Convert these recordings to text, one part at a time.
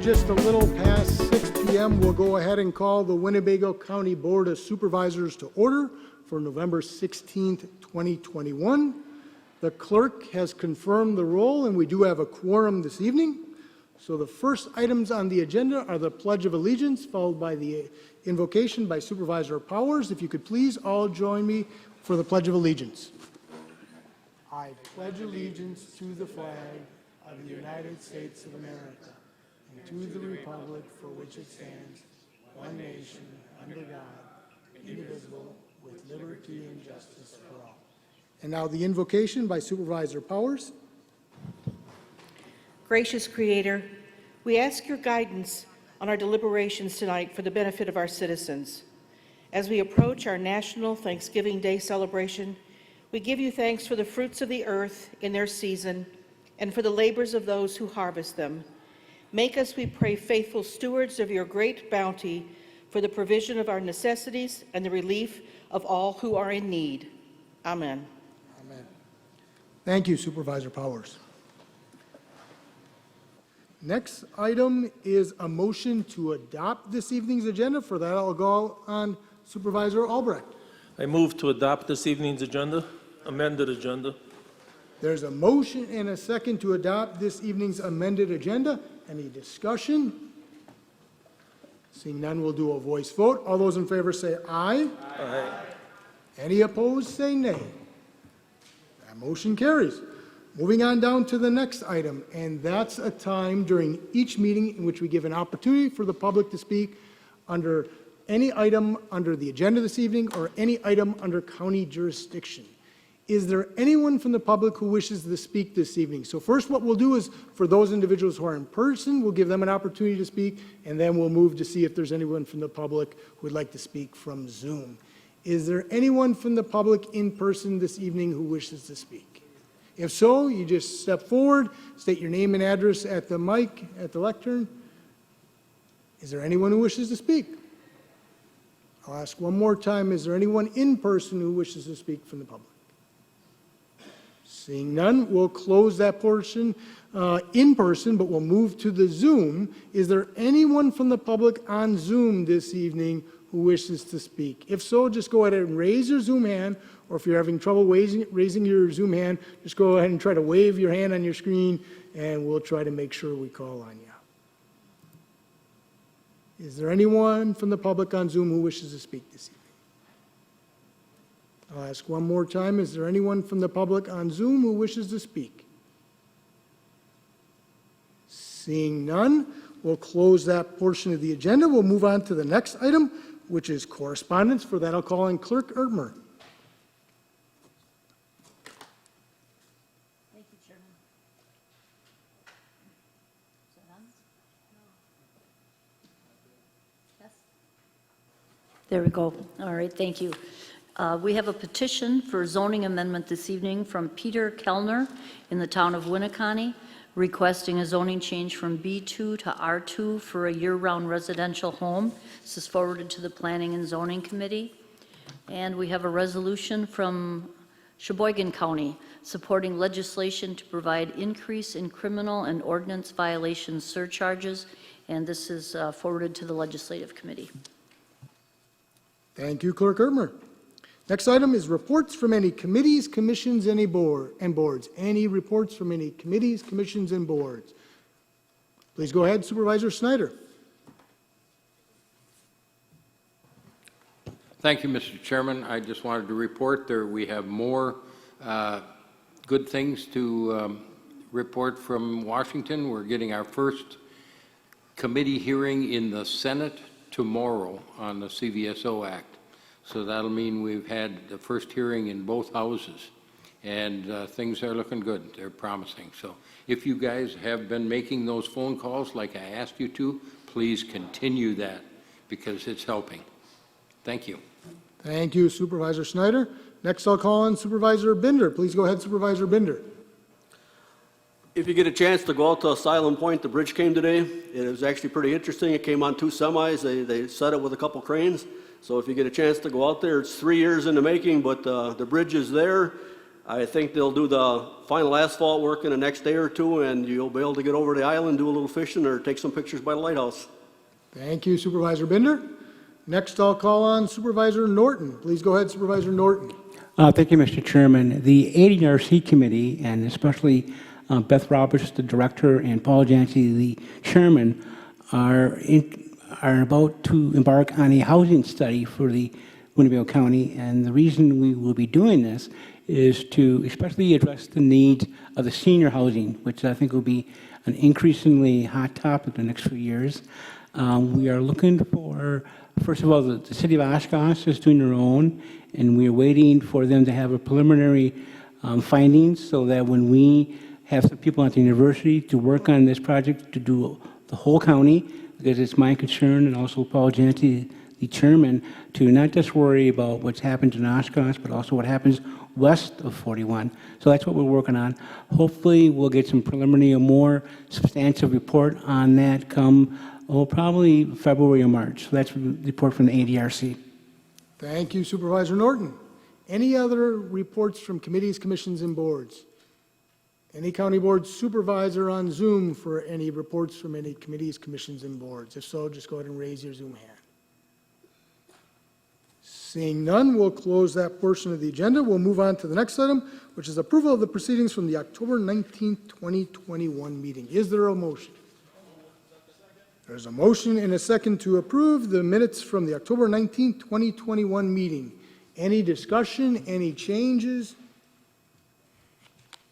just a little past 6 p.m., we'll go ahead and call the Winnebago County Board of Supervisors to order for November 16th, 2021. The clerk has confirmed the roll, and we do have a quorum this evening. So the first items on the agenda are the Pledge of Allegiance, followed by the invocation by Supervisor Powers. If you could please all join me for the Pledge of Allegiance. I pledge allegiance to the flag of the United States of America and to the republic for which it stands, one nation, under God, indivisible, with liberty and justice for all. And now the invocation by Supervisor Powers. Gracious Creator, we ask your guidance on our deliberations tonight for the benefit of our citizens. As we approach our National Thanksgiving Day celebration, we give you thanks for the fruits of the earth in their season and for the labors of those who harvest them. Make us, we pray, faithful stewards of your great bounty for the provision of our necessities and the relief of all who are in need. Amen. Amen. Thank you, Supervisor Powers. Next item is a motion to adopt this evening's agenda. For that, I'll go on Supervisor Albrecht. I move to adopt this evening's agenda, amended agenda. There's a motion and a second to adopt this evening's amended agenda. Any discussion? Seeing none, we'll do a voice vote. All those in favor say aye. Aye. Any opposed say nay. That motion carries. Moving on down to the next item, and that's a time during each meeting in which we give an opportunity for the public to speak under any item under the agenda this evening or any item under county jurisdiction. Is there anyone from the public who wishes to speak this evening? So first what we'll do is, for those individuals who are in person, we'll give them an opportunity to speak, and then we'll move to see if there's anyone from the public who would like to speak from Zoom. Is there anyone from the public in person this evening who wishes to speak? If so, you just step forward, state your name and address at the mic, at the lectern. Is there anyone who wishes to speak? I'll ask one more time, is there anyone in person who wishes to speak from the public? Seeing none, we'll close that portion in person, but we'll move to the Zoom. Is there anyone from the public on Zoom this evening who wishes to speak? If so, just go ahead and raise your Zoom hand, or if you're having trouble raising your Zoom hand, just go ahead and try to wave your hand on your screen, and we'll try to make sure we call on you. Is there anyone from the public on Zoom who wishes to speak this evening? I'll ask one more time. Is there anyone from the public on Zoom who wishes to speak? Seeing none, we'll close that portion of the agenda. We'll move on to the next item, which is correspondence. For that, I'll call on Clerk Ertmer. Thank you, Chairman. Is that on? No. Yes? There we go. All right, thank you. We have a petition for zoning amendment this evening from Peter Kellner in the town of Winnebago, requesting a zoning change from B2 to R2 for a year-round residential home. This is forwarded to the Planning and Zoning Committee. And we have a resolution from Sheboygan County supporting legislation to provide increase in criminal and ordinance violation surcharges. And this is forwarded to the Legislative Committee. Thank you, Clerk Ertmer. Next item is reports from any committees, commissions, and boards. Any reports from any committees, commissions, and boards? Please go ahead, Supervisor Snyder. Thank you, Mr. Chairman. I just wanted to report there we have more good things to report from Washington. We're getting our first committee hearing in the Senate tomorrow on the CVSO Act. So that'll mean we've had the first hearing in both houses, and things are looking good. They're promising. So if you guys have been making those phone calls like I asked you to, please continue that because it's helping. Thank you. Thank you, Supervisor Snyder. Next, I'll call on Supervisor Binder. Please go ahead, Supervisor Binder. If you get a chance to go out to Asylum Point, the bridge came today. It was actually pretty interesting. It came on 2 semis. They set it with a couple cranes. So if you get a chance to go out there, it's 3 years in the making, but the bridge is there. I think they'll do the final asphalt work in the next day or two, and you'll be able to get over to the island, do a little fishing, or take some pictures by the lighthouse. Thank you, Supervisor Binder. Next, I'll call on Supervisor Norton. Please go ahead, Supervisor Norton. Thank you, Mr. Chairman. The ADRC committee, and especially Beth Roberts, the director, and Paul Jancy, the chairman, are about to embark on a housing study for the Winnebago County. And the reason we will be doing this is to especially address the needs of the senior housing, which I think will be an increasingly hot topic in the next few years. We are looking for, first of all, the city of Oshkosh is doing their own, and we are waiting for them to have a preliminary findings so that when we have some people at the university to work on this project to do the whole county, because it's my concern, and also Paul Janty, the chairman, to not just worry about what's happened in Oshkosh, but also what happens west of 41. So that's what we're working on. Hopefully, we'll get some preliminary or more substantive report on that come, probably February or March. So that's the report from the ADRC. Thank you, Supervisor Norton. Any other reports from committees, commissions, and boards? Any county board supervisor on Zoom for any reports from any committees, commissions, and boards? If so, just go ahead and raise your Zoom hand. Seeing none, we'll close that portion of the agenda. We'll move on to the next item, which is approval of the proceedings from the October 19th, 2021 meeting. Is there a motion? There's a motion and a second to approve the minutes from the October 19th, 2021 meeting. Any discussion, any changes?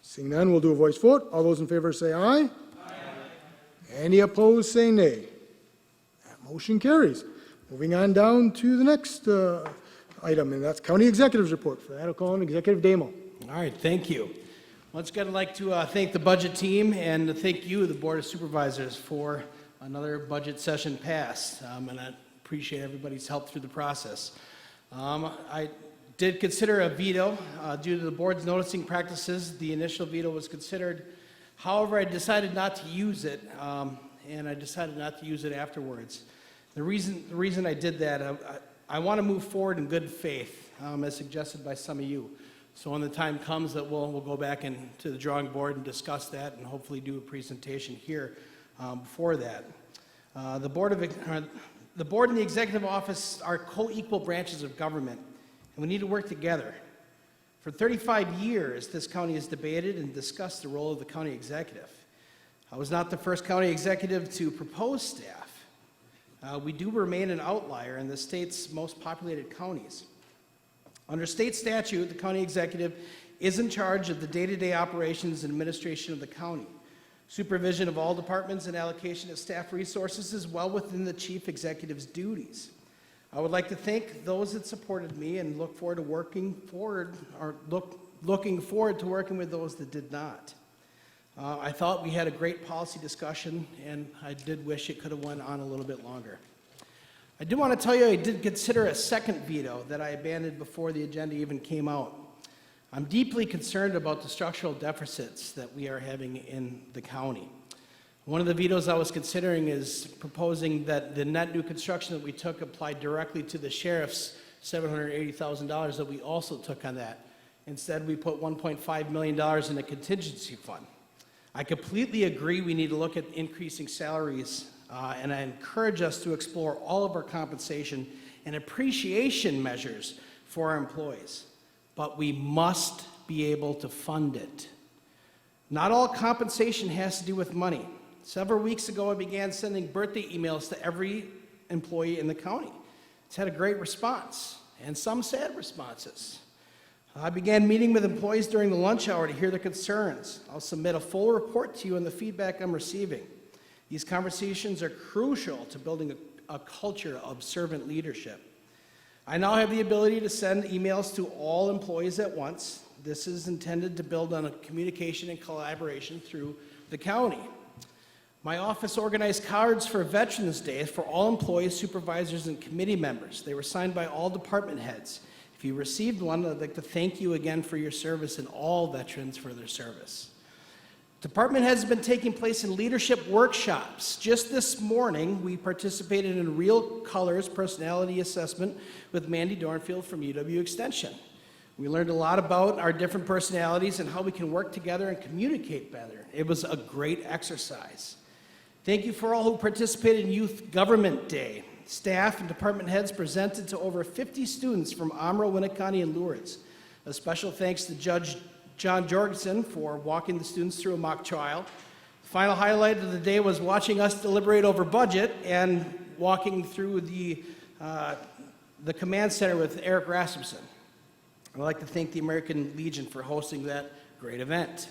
Seeing none, we'll do a voice vote. All those in favor say aye. Aye. Any opposed, say nay. That motion carries. Moving on down to the next item, and that's County Executive's Report. For that, I'll call on Executive Damo. All right, thank you. Once again, I'd like to thank the budget team and to thank you, the Board of Supervisors, for another budget session passed, and I appreciate everybody's help through the process. I did consider a veto due to the board's noticing practices. The initial veto was considered. However, I decided not to use it, and I decided not to use it afterwards. The reason I did that, I want to move forward in good faith, as suggested by some of you. So when the time comes that we'll go back to the drawing board and discuss that and hopefully do a presentation here before that. The board and the executive office are co-equal branches of government, and we need to work together. For 35 years, this county has debated and discussed the role of the county executive. I was not the first county executive to propose staff. We do remain an outlier in the state's most populated counties. Under state statute, the county executive is in charge of the day-to-day operations and administration of the county. Supervision of all departments and allocation of staff resources is well within the chief executive's duties. I would like to thank those that supported me and look forward to looking forward to working with those that did not. I thought we had a great policy discussion, and I did wish it could have went on a little bit longer. I do want to tell you I did consider a second veto that I abandoned before the agenda even came out. I'm deeply concerned about the structural deficits that we are having in the county. One of the vetoes I was considering is proposing that the net new construction that we took applied directly to the sheriff's $780,000 that we also took on that. Instead, we put $1.5 million in a contingency fund. I completely agree we need to look at increasing salaries, and I encourage us to explore all of our compensation and appreciation measures for our employees. But we must be able to fund it. Not all compensation has to do with money. Several weeks ago, I began sending birthday emails to every employee in the county. It's had a great response, and some sad responses. I began meeting with employees during the lunch hour to hear their concerns. I'll submit a full report to you on the feedback I'm receiving. These conversations are crucial to building a culture of servant leadership. I now have the ability to send emails to all employees at once. This is intended to build on a communication and collaboration through the county. My office organized cards for Veterans Day for all employees, supervisors, and committee members. They were signed by all department heads. If you received one, I'd like to thank you again for your service and all veterans for their service. Department heads have been taking place in leadership workshops. Just this morning, we participated in Real Colors personality assessment with Mandy Dornfield from UW Extension. We learned a lot about our different personalities and how we can work together and communicate better. It was a great exercise. Thank you for all who participated in Youth Government Day. Staff and department heads presented to over 50 students from Amro, Winnebago, and Lourdes. A special thanks to Judge John Jorgensen for walking the students through a mock trial. The final highlight of the day was watching us deliberate over budget and walking through the command center with Eric Rasmussen. I'd like to thank the American Legion for hosting that great event.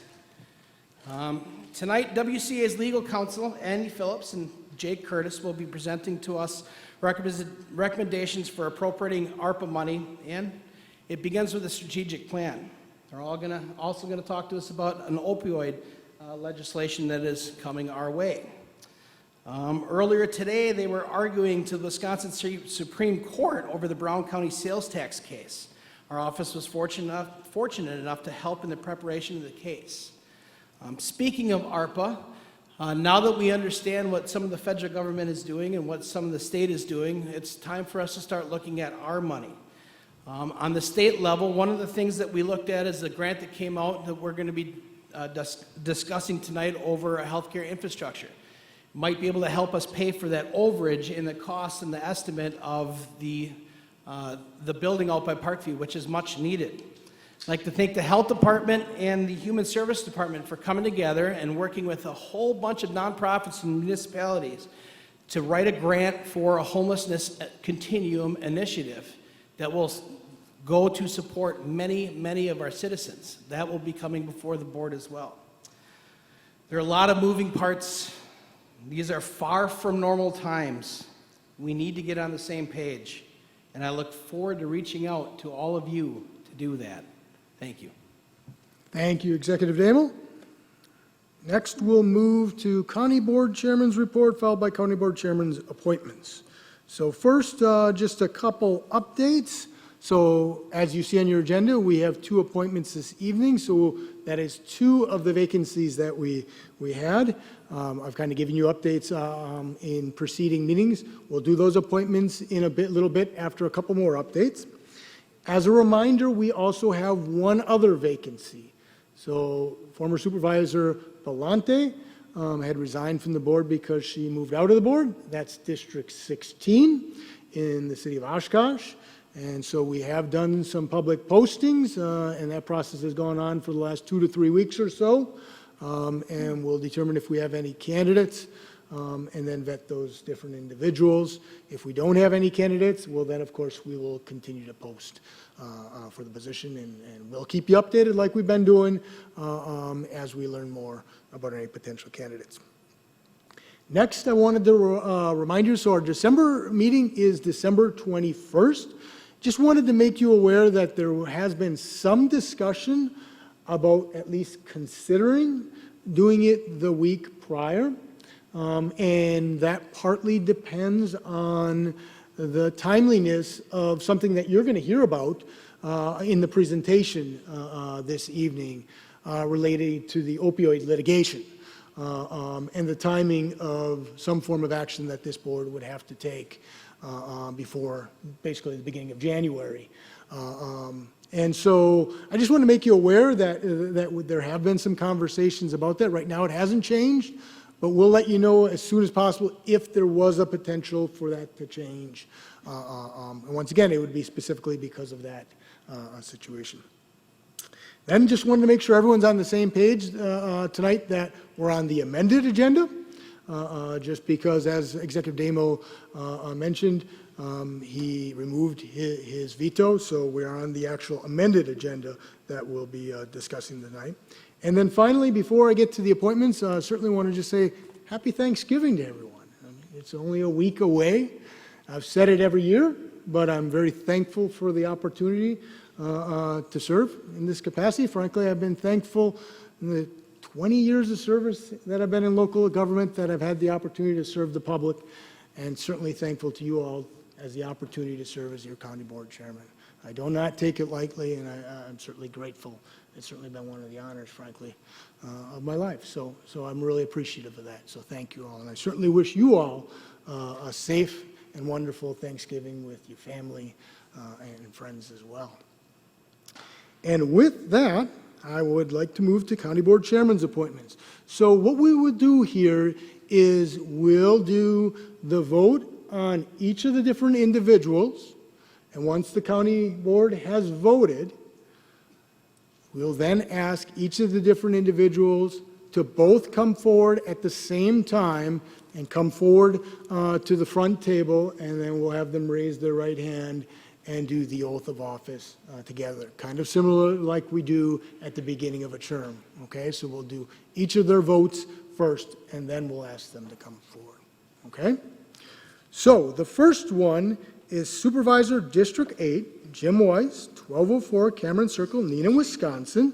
Tonight, WCA's legal counsel, Andy Phillips and Jake Curtis, will be presenting to us recommendations for appropriating ARPA money, and it begins with a strategic plan. They're also going to talk to us about an opioid legislation that is coming our way. Earlier today, they were arguing to the Wisconsin Supreme Court over the Brown County sales tax case. Our office was fortunate enough to help in the preparation of the case. Speaking of ARPA, now that we understand what some of the federal government is doing and what some of the state is doing, it's time for us to start looking at our money. On the state level, one of the things that we looked at is the grant that came out that we're going to be discussing tonight over a healthcare infrastructure. Might be able to help us pay for that overage in the cost and the estimate of the building out by Parkview, which is much needed. I'd like to thank the Health Department and the Human Service Department for coming together and working with a whole bunch of nonprofits and municipalities to write a grant for a homelessness continuum initiative that will go to support many, many of our citizens. That will be coming before the board as well. There are a lot of moving parts. These are far from normal times. We need to get on the same page, and I look forward to reaching out to all of you to do that. Thank you. Thank you, Executive Damel. Next, we'll move to County Board Chairman's report, followed by County Board Chairman's appointments. So first, just a couple updates. So as you see on your agenda, we have 2 appointments this evening. So that is 2 of the vacancies that we had. I've kind of given you updates in preceding meetings. We'll do those appointments in a little bit after a couple more updates. As a reminder, we also have 1 other vacancy. So former Supervisor Palante had resigned from the board because she moved out of the board. That's District 16 in the city of Oshkosh. And so we have done some public postings, and that process has gone on for the last 2 to 3 weeks or so. And we'll determine if we have any candidates, and then vet those different individuals. If we don't have any candidates, well, then, of course, we will continue to post for the position, and we'll keep you updated like we've been doing as we learn more about any potential candidates. Next, I wanted to remind you, so our December meeting is December 21st. Just wanted to make you aware that there has been some discussion about at least considering doing it the week prior. And that partly depends on the timeliness of something that you're going to hear about in the presentation this evening related to the opioid litigation and the timing of some form of action that this board would have to take before basically the beginning of January. And so I just want to make you aware that, there have been some conversations about that. Right now it hasn't changed, but we'll let you know as soon as possible if there was a potential for that to change. And once again, it would be specifically because of that situation. Then just wanted to make sure everyone's on the same page tonight that we're on the amended agenda. Just because, as Executive Damo mentioned, he removed his veto, so we're on the actual amended agenda that we'll be discussing tonight. And then finally, before I get to the appointments, I certainly want to just say Happy Thanksgiving to everyone. It's only a week away. I've said it every year, but I'm very thankful for the opportunity to serve in this capacity. Frankly, I've been thankful in the 20 years of service that I've been in local government that I've had the opportunity to serve the public, and certainly thankful to you all as the opportunity to serve as your county board chairman. I do not take it lightly, and I'm certainly grateful. It's certainly been one of the honors, frankly, of my life. So I'm really appreciative of that. So thank you all, and I certainly wish you all a safe and wonderful Thanksgiving with your family and friends as well. And with that, I would like to move to County Board Chairman's appointments. So what we would do here is we'll do the vote on each of the different individuals, and once the county board has voted, we'll then ask each of the different individuals to both come forward at the same time and come forward to the front table, and then we'll have them raise their right hand and do the oath of office together. Kind of similar like we do at the beginning of a term, okay? So we'll do each of their votes first, and then we'll ask them to come forward, okay? So the first one is Supervisor District 8, Jim Weiss, 1204 Cameron Circle, Neenah, Wisconsin.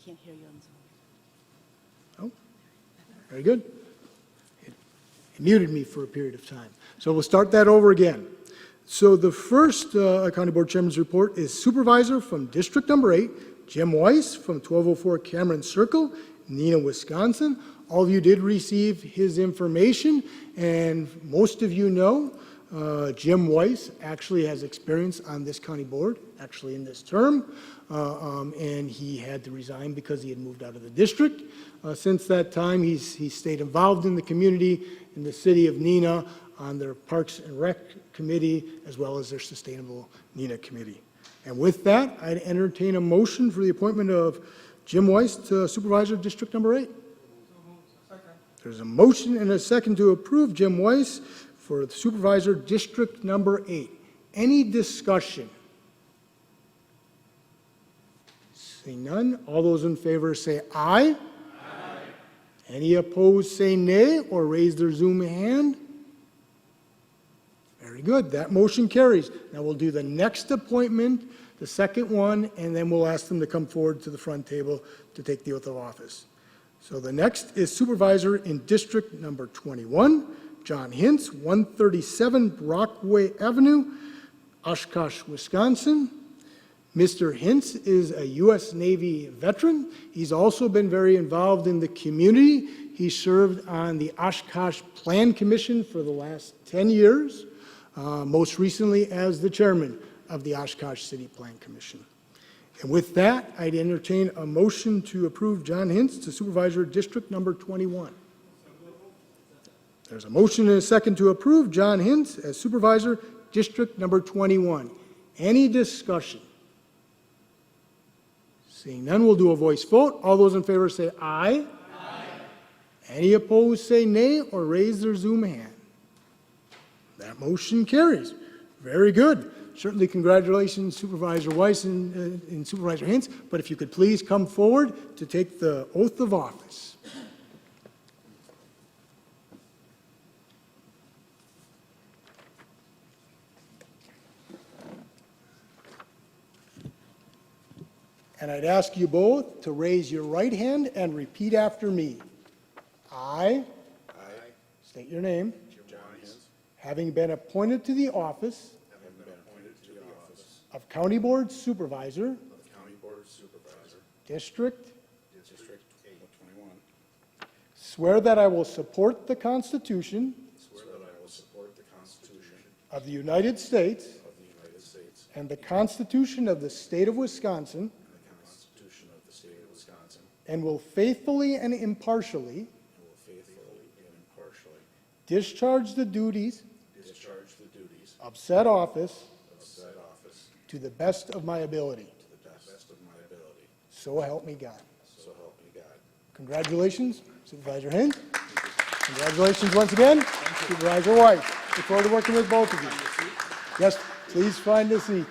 Can't hear you on Zoom. Oh, very good. It muted me for a period of time. So we'll start that over again. So the first County Board Chairman's report is Supervisor from District Number 8, Jim Weiss from 1204 Cameron Circle, Neenah, Wisconsin. All of you did receive his information, and most of you know Jim Weiss actually has experience on this county board, actually in this term, and he had to resign because he had moved out of the district. Since that time, he's stayed involved in the community in the city of Neenah on their Parks and Rec Committee as well as their Sustainable Neenah Committee. And with that, I'd entertain a motion for the appointment of Jim Weiss to Supervisor District Number 8. There's a motion and a second to approve Jim Weiss for Supervisor District Number 8. Any discussion? Seeing none, all those in favor say aye. Aye. Any opposed say nay or raise their Zoom hand. Very good, that motion carries. Now we'll do the next appointment, the second one, and then we'll ask them to come forward to the front table to take the oath of office. So the next is Supervisor in District Number 21, John Hintz, 137 Brockway Avenue, Oshkosh, Wisconsin. Mr. Hintz is a U.S. Navy veteran. He's also been very involved in the community. He served on the Oshkosh Plan Commission for the last 10 years, most recently as the chairman of the Oshkosh City Plan Commission. And with that, I'd entertain a motion to approve John Hintz to Supervisor District Number 21. There's a motion and a second to approve John Hintz as Supervisor District Number 21. Any discussion? Seeing none, we'll do a voice vote. All those in favor say aye. Aye. Any opposed say nay or raise their Zoom hand. That motion carries. Very good. Certainly congratulations, Supervisor Weiss and Supervisor Hintz, but if you could please come forward to take the oath of office. And I'd ask you both to raise your right hand and repeat after me. I state your name, having been appointed to the office of County Board Supervisor, District 21, swear that I will support the Constitution of the United States and the Constitution of the State of Wisconsin, and will faithfully and impartially discharge the duties of said office to the best of my ability. So help me God. Congratulations, Supervisor Hintz. Congratulations once again, Supervisor Weiss. Look forward to working with both of you. Yes, please find a seat.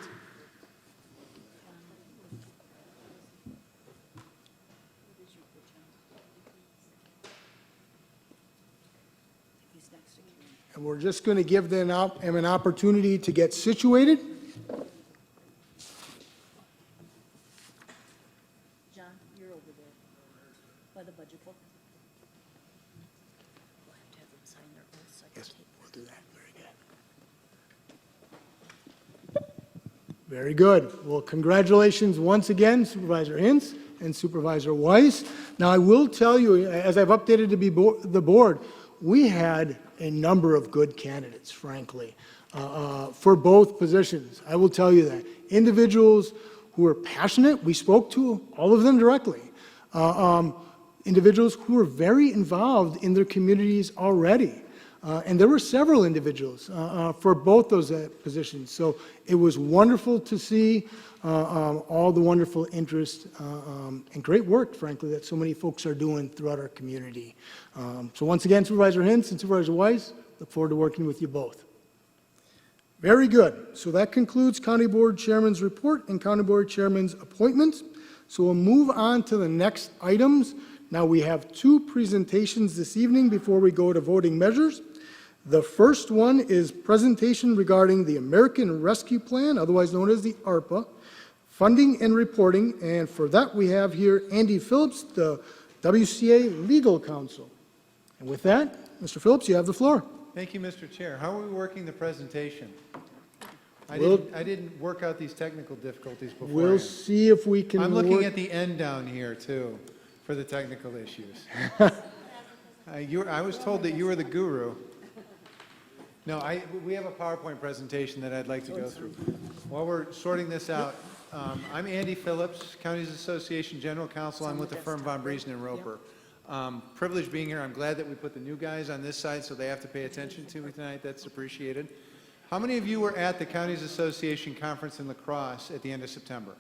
And we're just going to give them an opportunity to get situated. John, you're over there by the budget book. We'll have to have them sign their oaths. Yes, we'll do that. Very good. Very good. Well, congratulations once again, Supervisor Hintz and Supervisor Weiss. Now, I will tell you, as I've updated the board, we had a number of good candidates, frankly, for both positions. I will tell you that. Individuals who are passionate. We spoke to all of them directly. Individuals who were very involved in their communities already. And there were several individuals for both those positions. So it was wonderful to see all the wonderful interest and great work, frankly, that so many folks are doing throughout our community. So once again, Supervisor Hintz and Supervisor Weiss, look forward to working with you both. Very good. So that concludes County Board Chairman's report and County Board Chairman's appointments. So we'll move on to the next items. Now we have two presentations this evening before we go to voting measures. The first one is presentation regarding the American Rescue Plan, otherwise known as the ARPA, funding and reporting. And for that, we have here Andy Phillips, the WCA Legal Counsel. And with that, Mr. Phillips, you have the floor. Thank you, Mr. Chair. How are we working the presentation? I We'll- didn't work out these technical difficulties before. We'll see if we can I'm looking work- at the end down here, too, for the technical issues. I was told that you were the guru. No, we have a PowerPoint presentation that I'd like to go through. While we're sorting this out, I'm Andy Phillips, Counties Association General Counsel. I'm with the firm Von Briesen and Roper. Privileged being here. I'm glad that we put the new guys on this side so they have to pay attention to me tonight. That's appreciated. How many of you were at the Counties Association Conference in La Crosse at the end of September?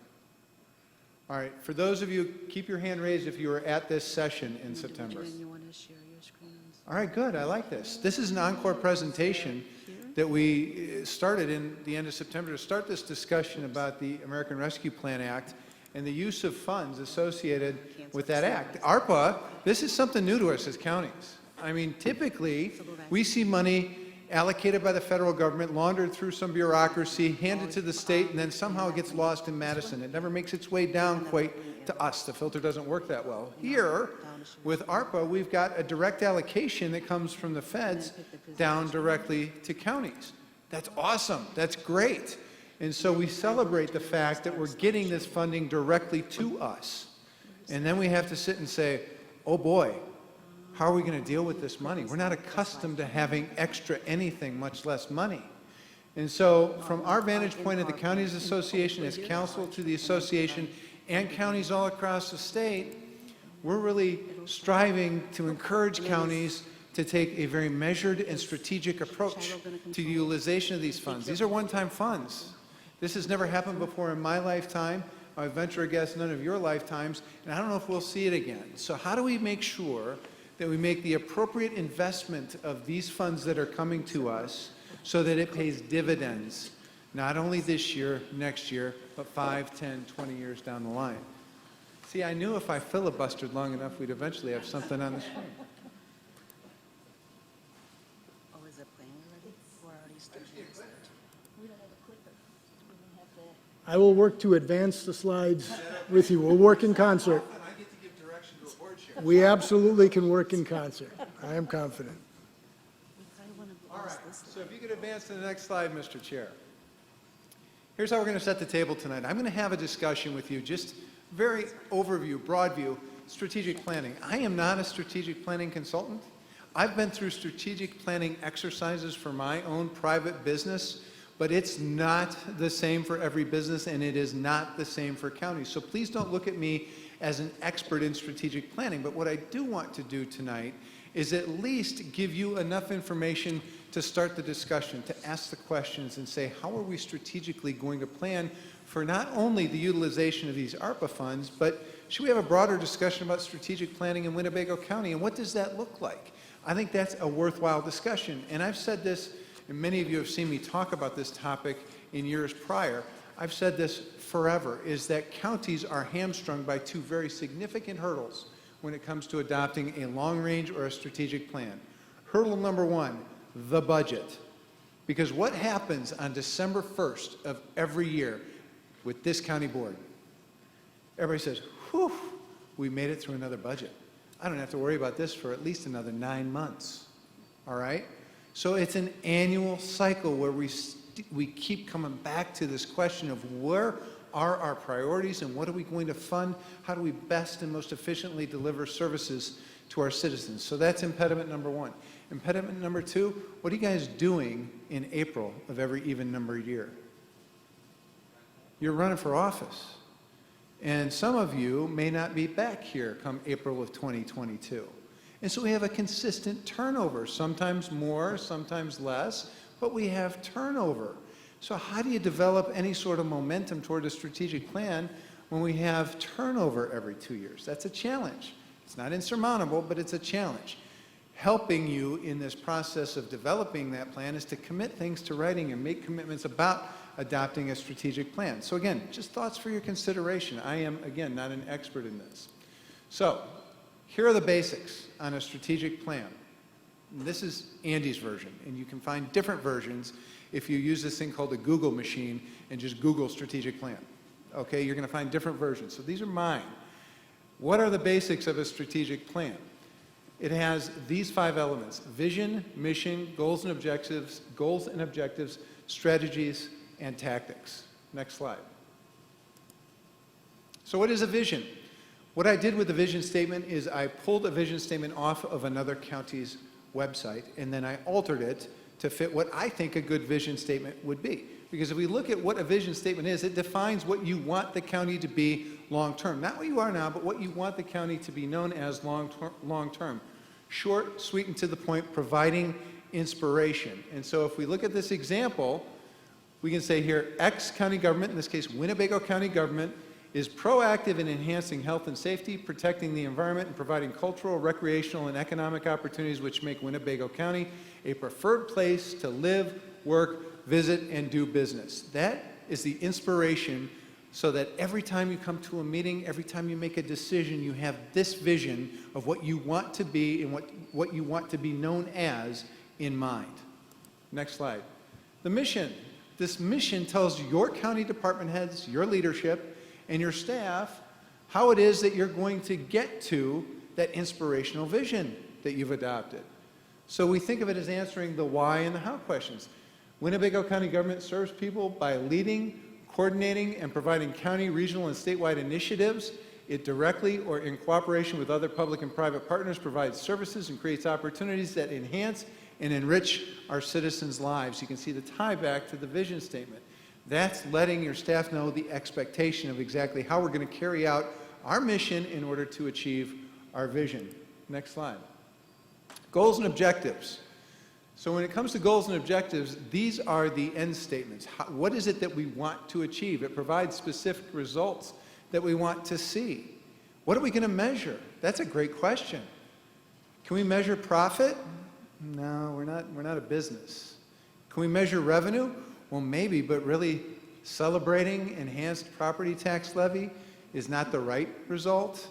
All right, for those of you, keep your hand raised if you were at this session in September. All right, good, I like this. This is an encore presentation that we started in the end of September to start this discussion about the American Rescue Plan Act and the use of funds associated with that act. ARPA, this is something new to us as counties. I mean, typically, we see money allocated by the federal government, laundered through some bureaucracy, handed to the state, and then somehow it gets lost in Madison. It never makes its way down quite to us. The filter doesn't work that well. Here, with ARPA, we've got a direct allocation that comes from the feds down directly to counties. That's awesome. That's great. And so we celebrate the fact that we're getting this funding directly to us. And then we have to sit and say, oh boy, how are we going to deal with this money? We're not accustomed to having extra anything, much less money. And so from our vantage point at the Counties Association, as counsel to the association and counties all across the state, we're really striving to encourage counties to take a very measured and strategic approach to the utilization of these funds. These are one-time funds. This has never happened before in my lifetime. I venture a guess none of your lifetimes, and I don't know if we'll see it again. So how do we make sure that we make the appropriate investment of these funds that are coming to us so that it pays dividends, not only this year, next year, but 5, 10, 20 years down the line? See, I knew if I filibustered long enough, we'd eventually have something on the screen. Oh, is it playing already? We're already starting. I will work to advance the slides with you. We'll work in concert. I get to give direction to a board chair. We absolutely can work in concert. I am confident. All right, so if you could advance to the next slide, Mr. Chair. Here's how we're going to set the table tonight. I'm going to have a discussion with you, just very overview, broad view, strategic planning. I am not a strategic planning consultant. I've been through strategic planning exercises for my own private business, but it's not the same for every business, and it is not the same for counties. So please don't look at me as an expert in strategic planning. But what I do want to do tonight is at least give you enough information to start the discussion, to ask the questions and say, how are we strategically going to plan for not only the utilization of these ARPA funds, but should we have a broader discussion about strategic planning in Winnebago County, and what does that look like? I think that's a worthwhile discussion. And I've said this, and many of you have seen me talk about this topic in years prior. I've said this forever, is that counties are hamstrung by two very significant hurdles when it comes to adopting a long-range or a strategic plan. Hurdle number one, the budget. Because what happens on December 1st of every year with this county board? Everybody says, whew, we made it through another budget. I don't have to worry about this for at least another 9 months, all right? So it's an annual cycle where we keep coming back to this question of where are our priorities and what are we going to fund? How do we best and most efficiently deliver services to our citizens? So that's impediment number one. Impediment number two, what are you guys doing in April of every even number year? You're running for office. And some of you may not be back here come April of 2022. And so we have a consistent turnover, sometimes more, sometimes less, but we have turnover. So how do you develop any sort of momentum toward a strategic plan when we have turnover every 2 years? That's a challenge. It's not insurmountable, but it's a challenge. Helping you in this process of developing that plan is to commit things to writing and make commitments about adopting a strategic plan. So again, just thoughts for your consideration. I am, again, not an expert in this. So here are the basics on a strategic plan. This is Andy's version, and you can find different versions if you use this thing called the Google machine and just Google strategic plan. Okay, you're going to find different versions. So these are mine. What are the basics of a strategic plan? It has these 5 elements: vision, mission, goals and objectives, strategies, and tactics. Next slide. So what is a vision? What I did with the vision statement is I pulled a vision statement off of another county's website, and then I altered it to fit what I think a good vision statement would be. Because if we look at what a vision statement is, it defines what you want the county to be long-term. Not what you are now, but what you want the county to be known as long-term. Short, sweet, and to the point, providing inspiration. And so if we look at this example, we can say here, X county government, in this case Winnebago County government, is proactive in enhancing health and safety, protecting the environment, and providing cultural, recreational, and economic opportunities which make Winnebago County a preferred place to live, work, visit, and do business. That is the inspiration, so that every time you come to a meeting, every time you make a decision, you have this vision of what you want to be and what you want to be known as in mind. Next slide. The mission. This mission tells your county department heads, your leadership, and your staff how it is that you're going to get to that inspirational vision that you've adopted. So we think of it as answering the why and the how questions. Winnebago County government serves people by leading, coordinating, and providing county, regional, and statewide initiatives. It directly or in cooperation with other public and private partners provides services and creates opportunities that enhance and enrich our citizens' lives. You can see the tie back to the vision statement. That's letting your staff know the expectation of exactly how we're going to carry out our mission in order to achieve our vision. Next slide. Goals and objectives. So when it comes to goals and objectives, these are the end statements. What is it that we want to achieve? It provides specific results that we want to see. What are we going to measure? That's a great question. Can we measure profit? No, we're not a business. Can we measure revenue? Well, maybe, but really celebrating enhanced property tax levy is not the right result.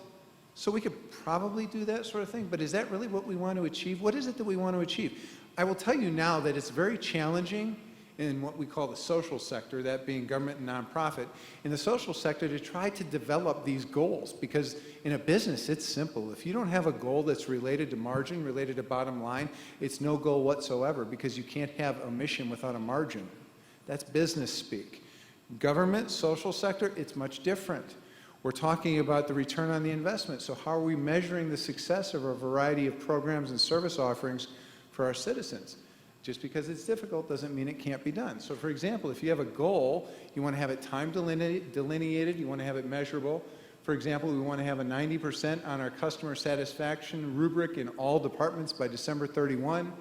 So we could probably do that sort of thing, but is that really what we want to achieve? What is it that we want to achieve? I will tell you now that it's very challenging in what we call the social sector, that being government and nonprofit, in the social sector to try to develop these goals, because in a business it's simple. If you don't have a goal that's related to margin, related to bottom line, it's no goal whatsoever, because you can't have a mission without a margin. That's business speak. Government, social sector, it's much different. We're talking about the return on the investment. So how are we measuring the success of a variety of programs and service offerings for our citizens? Just because it's difficult doesn't mean it can't be done. So for example, if you have a goal, you want to have it time delineated, you want to have it measurable. For example, we want to have a 90% on our customer satisfaction rubric in all departments by December 31.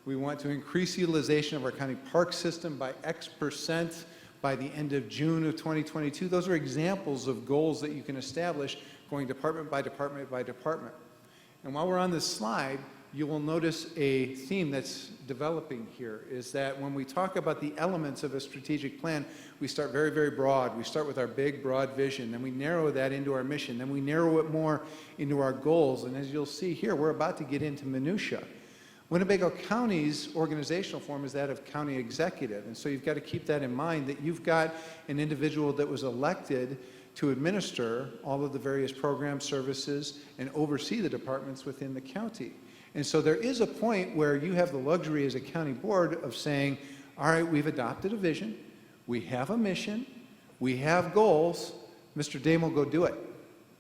We want to increase utilization of our county park system by X% by the end of June of 2022. Those are examples of goals that you can establish going department by department by department. And while we're on this slide, you will notice a theme that's developing here, is that when we talk about the elements of a strategic plan, we start very, very broad. We start with our big, broad vision, then we narrow that into our mission, then we narrow it more into our goals, and as you'll see here, we're about to get into minutia. Winnebago County's organizational form is that of county executive, and so you've got to keep that in mind, that you've got an individual that was elected to administer all of the various programs, services, and oversee the departments within the county. And so there is a point where you have the luxury as a county board of saying, all right, we've adopted a vision, we have a mission, we have goals, Mr. Dame will go do it.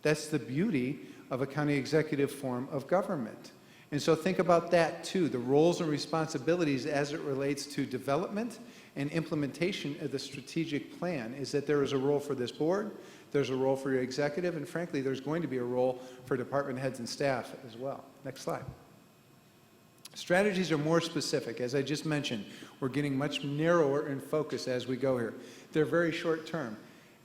That's the beauty of a county executive form of government. And so think about that too, the roles and responsibilities as it relates to development and implementation of the strategic plan is that there is a role for this board, there's a role for your executive, and frankly, there's going to be a role for department heads and staff as well. Next slide. Strategies are more specific. As I just mentioned, we're getting much narrower in focus as we go here. They're very short term.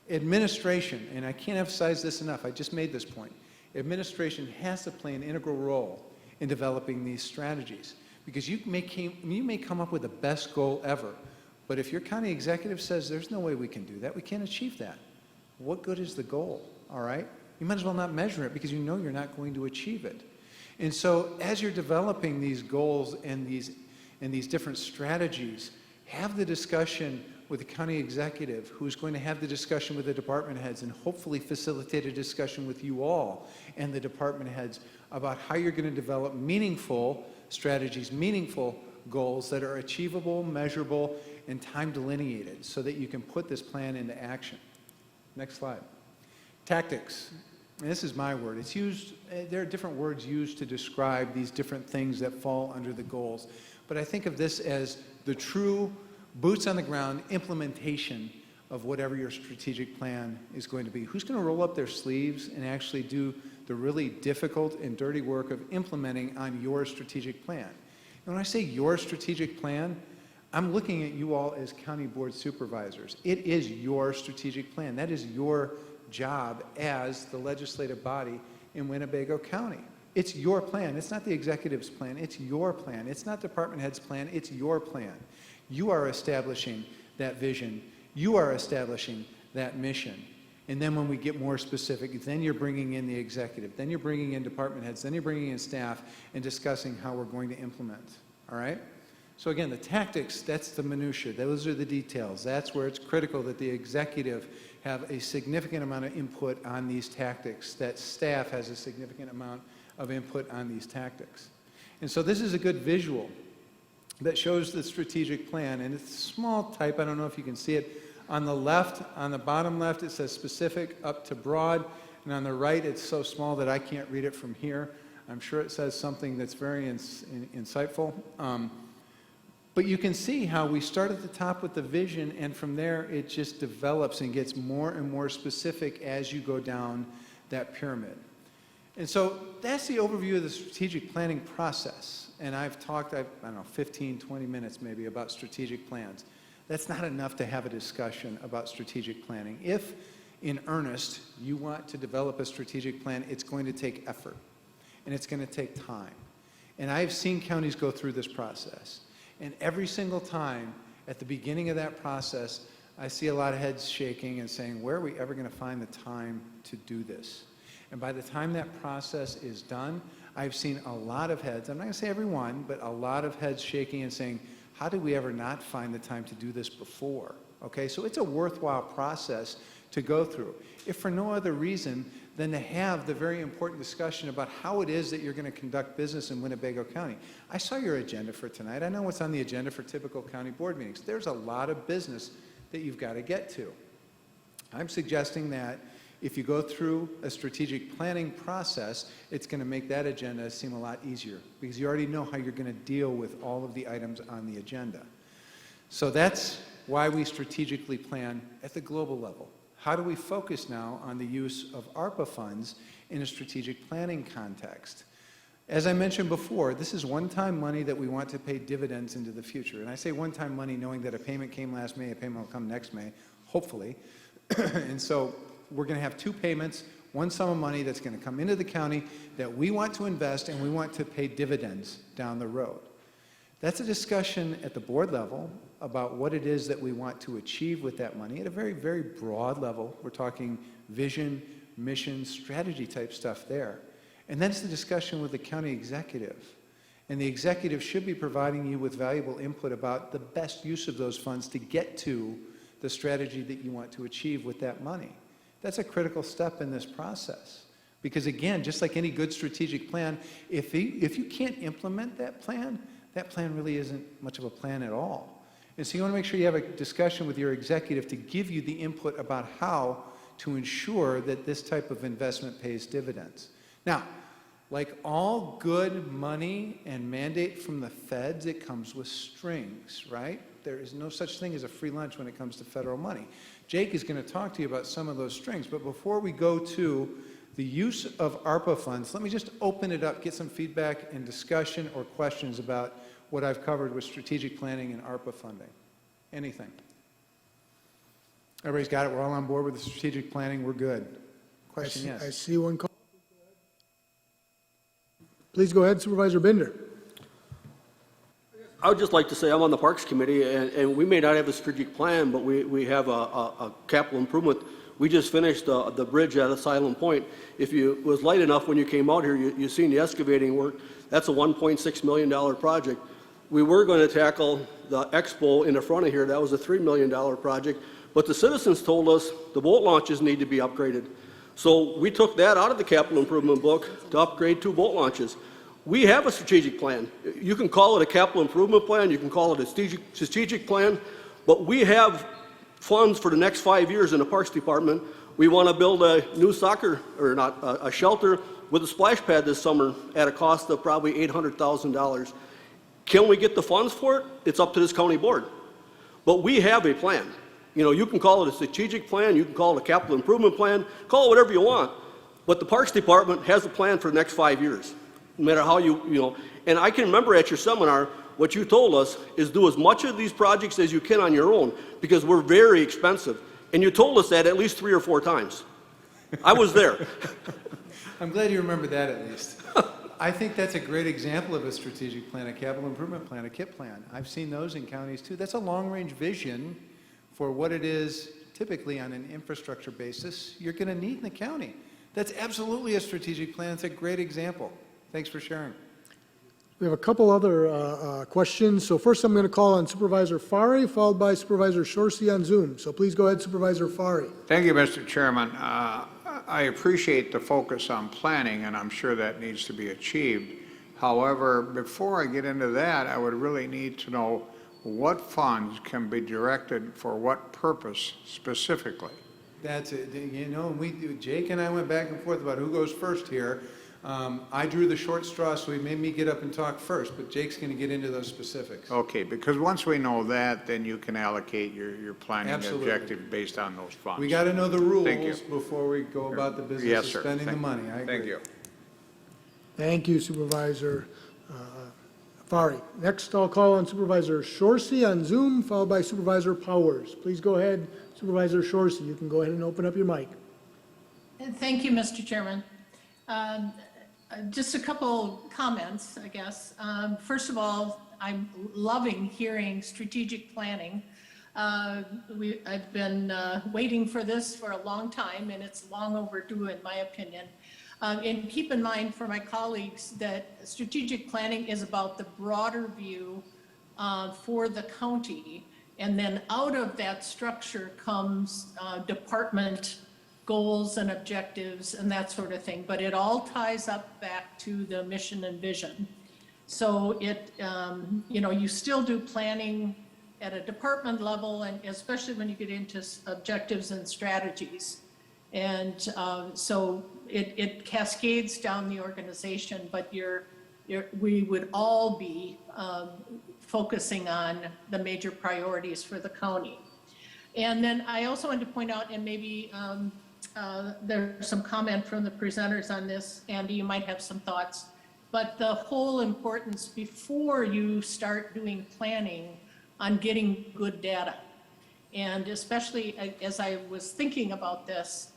Administration, and I can't emphasize this enough, I just made this point. Administration has to play an integral role in developing these strategies, because you may come up with the best goal ever, but if your county executive says there's no way we can do that, we can't achieve that, what good is the goal, all right? You might as well not measure it because you know you're not going to achieve it. And so as you're developing these goals and these different strategies, have the discussion with the county executive, who's going to have the discussion with the department heads and hopefully facilitate a discussion with you all and the department heads about how you're going to develop meaningful strategies, meaningful goals that are achievable, measurable, and time delineated so that you can put this plan into action. Next slide. Tactics. And this is my word. It's used, there are different words used to describe these different things that fall under the goals. But I think of this as the true boots on the ground implementation of whatever your strategic plan is going to be. Who's going to roll up their sleeves and actually do the really difficult and dirty work of implementing on your strategic plan? And when I say your strategic plan, I'm looking at you all as county board supervisors. It is your strategic plan. That is your job as the legislative body in Winnebago County. It's your plan. It's not the executive's plan. It's your plan. It's not department head's plan. It's your plan. You are establishing that vision. You are establishing that mission. And then when we get more specific, then you're bringing in the executive. Then you're bringing in department heads. Then you're bringing in staff and discussing how we're going to implement. All right? So again, the tactics, that's the minutia. Those are the details. That's where it's critical that the executive have a significant amount of input on these tactics, that staff has a significant amount of input on these tactics. And so this is a good visual that shows the strategic plan, and it's small type. I don't know if you can see it. On the left, on the bottom left, it says specific up to broad, and on the right, it's so small that I can't read it from here. I'm sure it says something that's very insightful. But you can see how we start at the top with the vision, and from there, it just develops and gets more and more specific as you go down that pyramid. And so that's the overview of the strategic planning process. And I've talked, I don't know, 15, 20 minutes maybe about strategic plans. That's not enough to have a discussion about strategic planning. If, in earnest, you want to develop a strategic plan, it's going to take effort, and it's going to take time. And I've seen counties go through this process. And every single time, at the beginning of that process, I see a lot of heads shaking and saying, where are we ever going to find the time to do this? And by the time that process is done, I've seen a lot of heads, I'm not going to say every one, but a lot of heads shaking and saying, how did we ever not find the time to do this before? Okay, so it's a worthwhile process to go through, if for no other reason than to have the very important discussion about how it is that you're going to conduct business in Winnebago County. I saw your agenda for tonight. I know what's on the agenda for typical county board meetings. There's a lot of business that you've got to get to. I'm suggesting that if you go through a strategic planning process, it's going to make that agenda seem a lot easier because you already know how you're going to deal with all of the items on the agenda. So that's why we strategically plan at the global level. How do we focus now on the use of Arpa funds in a strategic planning context? As I mentioned before, this is one-time money that we want to pay dividends into the future. And I say one-time money knowing that a payment came last May, a payment will come next May, hopefully. And so we're going to have two payments, one sum of money that's going to come into the county that we want to invest and we want to pay dividends down the road. That's a discussion at the board level about what it is that we want to achieve with that money at a very, very broad level. We're talking vision, mission, strategy type stuff there. And then it's the discussion with the county executive. And the executive should be providing you with valuable input about the best use of those funds to get to the strategy that you want to achieve with that money. That's a critical step in this process. Because again, just like any good strategic plan, if you can't implement that plan really isn't much of a plan at all. And so you want to make sure you have a discussion with your executive to give you the input about how to ensure that this type of investment pays dividends. Now, Like all good money and mandate from the feds, it comes with strings, right? There is no such thing as a free lunch when it comes to federal money. Jake is going to talk to you about some of those strings, but before we go to the use of ARPA funds, let me just open it up, get some feedback and discussion or questions about what I've covered with strategic planning and ARPA funding. Anything? Everybody's got it? We're all on board with the strategic planning? We're good. Question, I yes. see one call. Please go ahead, Supervisor Binder. I would just like to say I'm on the Parks Committee, and we may not have a strategic plan, but we have a capital improvement. We just finished the bridge at Asylum Point. If you was light enough when you came out here, you seen the excavating work. That's a $1.6 million project. We were going to tackle the expo in the front of here. That was a $3 million project. But the citizens told us the boat launches need to be upgraded. So we took that out of the capital improvement book to upgrade 2 boat launches. We have a strategic plan. You can call it a capital improvement plan, you can call it a strategic plan, but we have funds for the next 5 years in the Parks Department. We want to build a new a shelter with a splash pad this summer at a cost of probably $800,000. Can we get the funds for it? It's up to this county board. But we have a plan. You know, you can call it a strategic plan, you can call it a capital improvement plan, call it whatever you want. But the Parks Department has a plan for the next 5 years. No matter how you know. And I can remember at your seminar, what you told us is do as much of these projects as you can on your own because we're very expensive. And you told us that at least 3 or 4 times. I was there. I'm glad you remember that at least. I think that's a great example of a strategic plan, a capital improvement plan, a KIP plan. I've seen those in counties too. That's a long-range vision for what it is typically on an infrastructure basis you're going to need in the county. That's absolutely a strategic plan. It's a great example. Thanks for sharing. We have a couple other questions. So first I'm going to call on Supervisor Fari, followed by Supervisor Shorsey on Zoom. So please go ahead, Supervisor Fari. Thank you, Mr. Chairman. I appreciate the focus on planning, and I'm sure that needs to be achieved. However, before I get into that, I would really need to know what funds can be directed for what purpose specifically. That's it. You know, Jake and I went back and forth about who goes first here. I drew the short straw, so he made me get up and talk first, but Jake's going to get into those specifics. Okay, because once we know that, then you can allocate your planning Absolutely. objective based on those funds. We got to know the rules Thank you. before we go about the business Yes, of sir. spending the Thank- money. I agree. Thank you. Thank you, Supervisor Fari. Next, I'll call on Supervisor Shorsey on Zoom, followed by Supervisor Powers. Please go ahead, Supervisor Shorsey. You can go ahead and open up your mic. Thank you, Mr. Chairman. Just a couple comments, I guess. First of all, I'm loving hearing strategic planning. I've been waiting for this for a long time, and it's long overdue, in my opinion. And keep in mind for my colleagues that strategic planning is about the broader view for the county. And then out of that structure comes department goals and objectives and that sort of thing. But it all ties up back to the mission and vision. So it, you know, you still do planning at a department level, and especially when you get into objectives and strategies. And so it cascades down the organization, but we would all be focusing on the major priorities for the county. And then I also wanted to point out, and maybe there's some comment from the presenters on this, Andy, you might have some thoughts, but the whole importance before you start doing planning on getting good data. And especially as I was thinking about this,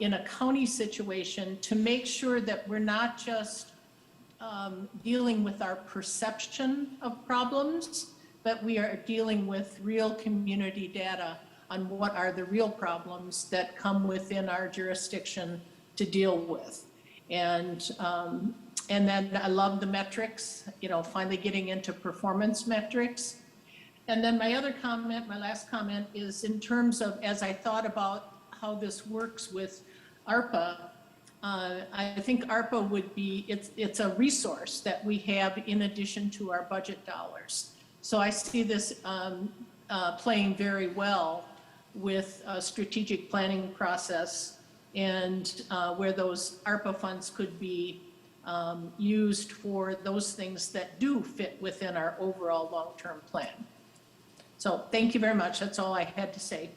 in a county situation, to make sure that we're not just dealing with our perception of problems, but we are dealing with real community data on what are the real problems that come within our jurisdiction to deal with. And then I love the metrics, you know, finally getting into performance metrics. And then my other comment, my last comment, is in terms of, as I thought about how this works with ARPA, I think ARPA would be, it's a resource that we have in addition to our budget dollars. So I see this playing very well with a strategic planning process, and where those ARPA funds could be used for those things that do fit within our overall long-term plan. So thank you very much. That's all I had to say.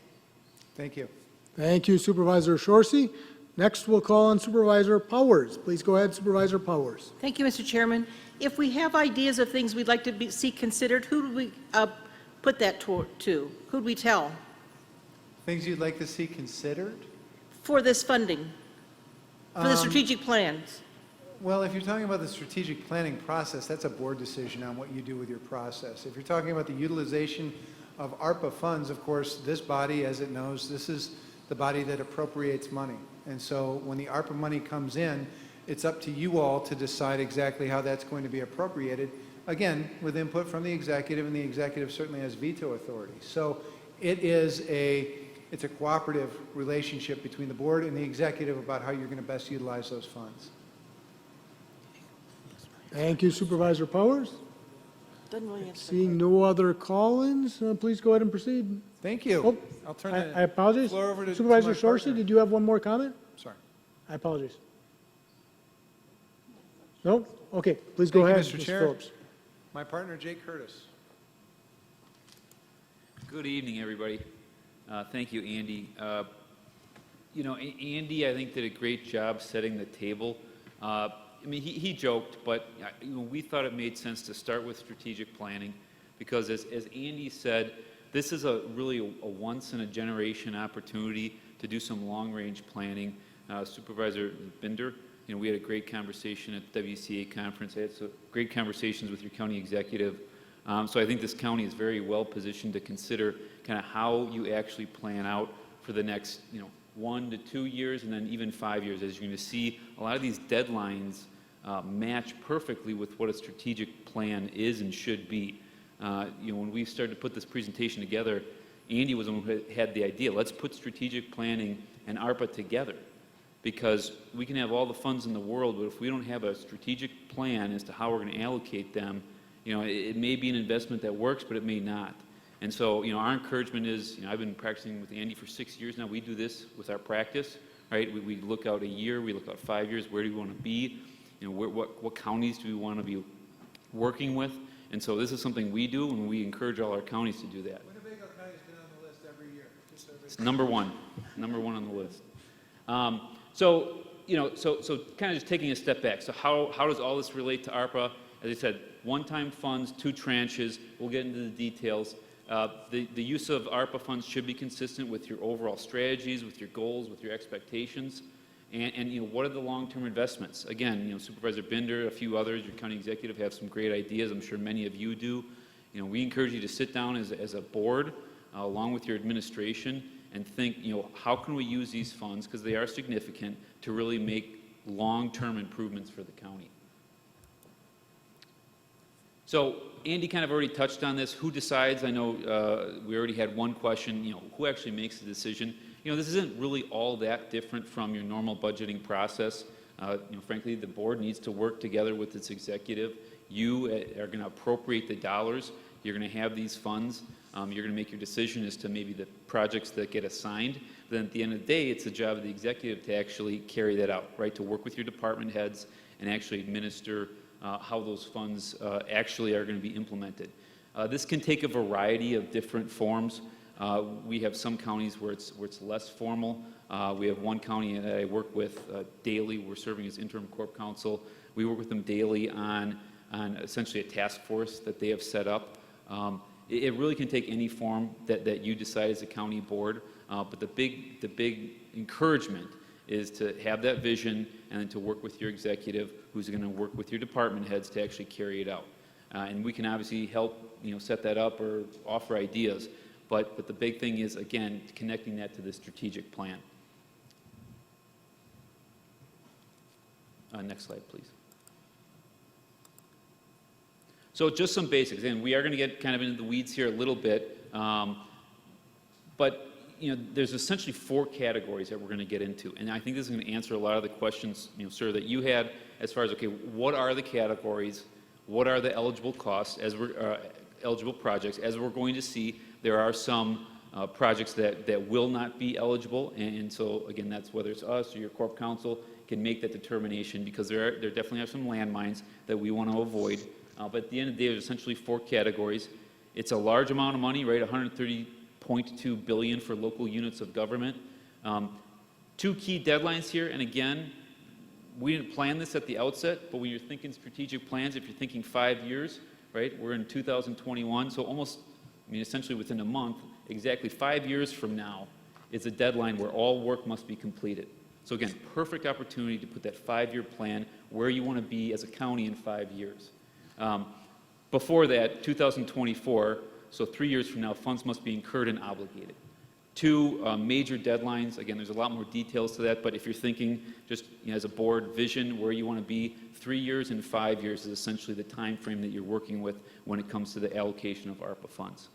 Thank you. Thank you, Supervisor Shorsey. Next, we'll call on Supervisor Powers. Please go ahead, Supervisor Powers. Thank you, Mr. Chairman. If we have ideas of things we'd like to see considered, who do we put that to? Who'd we tell Things you'd like to see considered? for this funding, for the strategic plans? Well, if you're talking about the strategic planning process, that's a board decision on what you do with your process. If you're talking about the utilization of ARPA funds, of course, this body, as it knows, this is the body that appropriates money. And so when the ARPA money comes in, it's up to you all to decide exactly how that's going to be appropriated, again, with input from the executive, and the executive certainly has veto authority. So it's a cooperative relationship between the board and the executive about how you're going to best utilize those funds. Thank you, Supervisor Powers. Doesn't really answer. Seeing no other call-ins, please go ahead and proceed. Thank you. Oh, I'll turn I apologize. the floor over to Supervisor my Shorsey, partner. did you have one more comment? Sorry. I apologize. No? Okay, please go Thank you, ahead, Mr. Mr. Chair. Phillips. My partner, Jake Curtis. Good evening, everybody. Thank you, Andy. You know, Andy, I think, did a great job setting the table. I mean, he joked, but you know, we thought it made sense to start with strategic planning because, as Andy said, this is really a once-in-a-generation opportunity to do some long-range planning. Supervisor Binder, you know, we had a great conversation at the WCA conference. I had some great conversations with your county executive. So I think this county is very well positioned to consider kind of how you actually plan out for the next, you know, 1 to 2 years and then even 5 years. As you're going to see, a lot of these deadlines match perfectly with what a strategic plan is and should be. You know, when we started to put this presentation together, Andy was the one who had the idea. Let's put strategic planning and ARPA together, because we can have all the funds in the world, but if we don't have a strategic plan as to how we're going to allocate them, you know, it may be an investment that works, but it may not. And so, you know, our encouragement is, you know, I've been practicing with Andy for 6 years now. We do this with our practice, right? We look out a year, we look out 5 years. Where do we want to be? You know, what counties do we want to be working with? And so this is something we do, and we encourage all our counties to do that. Winnebago County's been on the list every year. It's number one on the list. So, you know, so kind of just taking a step back. So how does all this relate to ARPA? As I said, one-time funds, 2 tranches. We'll get into the details. The use of ARPA funds should be consistent with your overall strategies, with your goals, with your expectations, and you know, what are the long-term investments? Again, you know, Supervisor Binder, a few others, your county executive have some great ideas. I'm sure many of you do. You know, we encourage you to sit down as a board, along with your administration, and think, you know, how can we use these funds, because they are significant, to really make long-term improvements for the county. So Andy kind of already touched on this. Who decides? I know we already had one question, you know, who actually makes the decision? You know, this isn't really all that different from your normal budgeting process. You know, frankly, the board needs to work together with its executive. You are going to appropriate the dollars. You're going to have these funds. You're going to make your decision as to maybe the projects that get assigned. Then at the end of the day, it's the job of the executive to actually carry that out, right? To work with your department heads and actually administer how those funds actually are going to be implemented. This can take a variety of different forms. We have some counties where it's less formal. We have one county that I work with daily. We're serving as interim corp counsel. We work with them daily on essentially a task force that they have set up. It really can take any form that you decide as a county board, but the big encouragement is to have that vision and then to work with your executive, who's going to work with your department heads to actually carry it out. And we can obviously help, you know, set that up or offer ideas, but the big thing is, again, connecting that to the strategic plan. Next slide, please. So just some basics, and we are going to get kind of into the weeds here a little bit, but you know, there's essentially 4 categories that we're going to get into, and I think this is going to answer a lot of the questions, you know, sir, that you had as far as, okay, what are the categories, what are the eligible costs as we're eligible projects? As we're going to see, there are some projects that will not be eligible. And so, again, that's whether it's us or your corp counsel can make that determination, because there definitely are some landmines that we want to avoid. But at the end of the day, there's essentially 4 categories. It's a large amount of money, right? $130.2 billion for local units of government. 2 key deadlines here, and again, we didn't plan this at the outset, but when you're thinking strategic plans, if you're thinking 5 years, right? We're in 2021, so almost, essentially within a month, exactly 5 years from now is a deadline where all work must be completed. So again, perfect opportunity to put that 5-year plan where you want to be as a county in 5 years. Before that, 2024, so 3 years from now, funds must be incurred and obligated. 2 major deadlines. Again, there's a lot more details to that, but if you're thinking just as a board vision where you want to be, 3 years and 5 years is essentially the time frame that you're working with when it comes to the allocation of ARPA funds.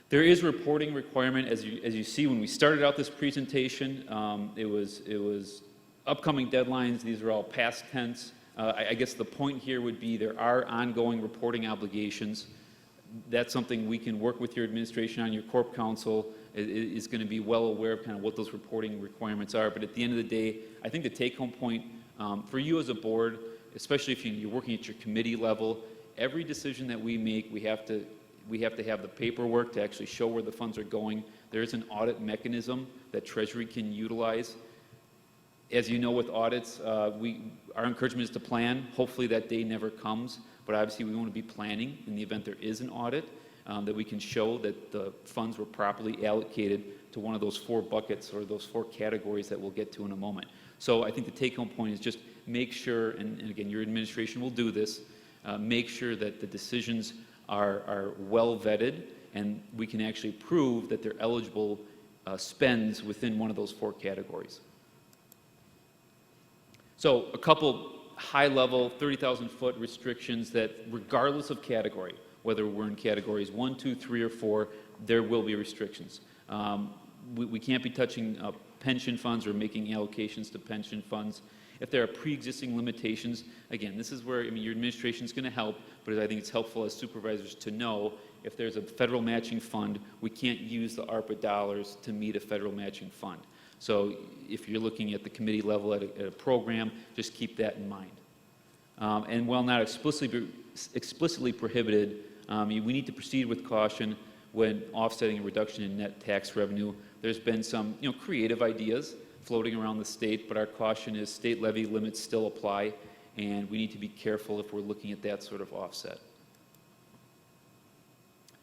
There is reporting requirement, as you see when we started out this presentation. It was upcoming deadlines. These are all past tense. I guess the point here would be there are ongoing reporting obligations. That's something we can work with your administration on. Your corp counsel is going to be well aware of kind of what those reporting requirements are. But at the end of the day, I think the take-home point for you as a board, especially if you're working at your committee level, every decision that we make, we have to have the paperwork to actually show where the funds are going. There is an audit mechanism that Treasury can utilize. As you know, with audits, our encouragement is to plan. Hopefully that day never comes, but obviously we want to be planning in the event there is an audit, that we can show that the funds were properly allocated to one of those 4 buckets or those 4 categories that we'll get to in a moment. So I think the take-home point is just make sure, and again, your administration will do this, make sure that the decisions are well vetted and we can actually prove that they're eligible spends within one of those 4 categories. So a couple high-level 30,000-foot restrictions that regardless of category, whether we're in categories 1, 2, 3, or 4, there will be restrictions. We can't be touching pension funds or making allocations to pension funds. If there are pre-existing limitations, again, this is where your administration is going to help, but I think it's helpful as supervisors to know if there's a federal matching fund, we can't use the ARPA dollars to meet a federal matching fund. So if you're looking at the committee level at a program, just keep that in mind. And while not explicitly prohibited, we need to proceed with caution when offsetting a reduction in net tax revenue. There's been some creative ideas floating around the state, but our caution is state levy limits still apply, and we need to be careful if we're looking at that sort of offset.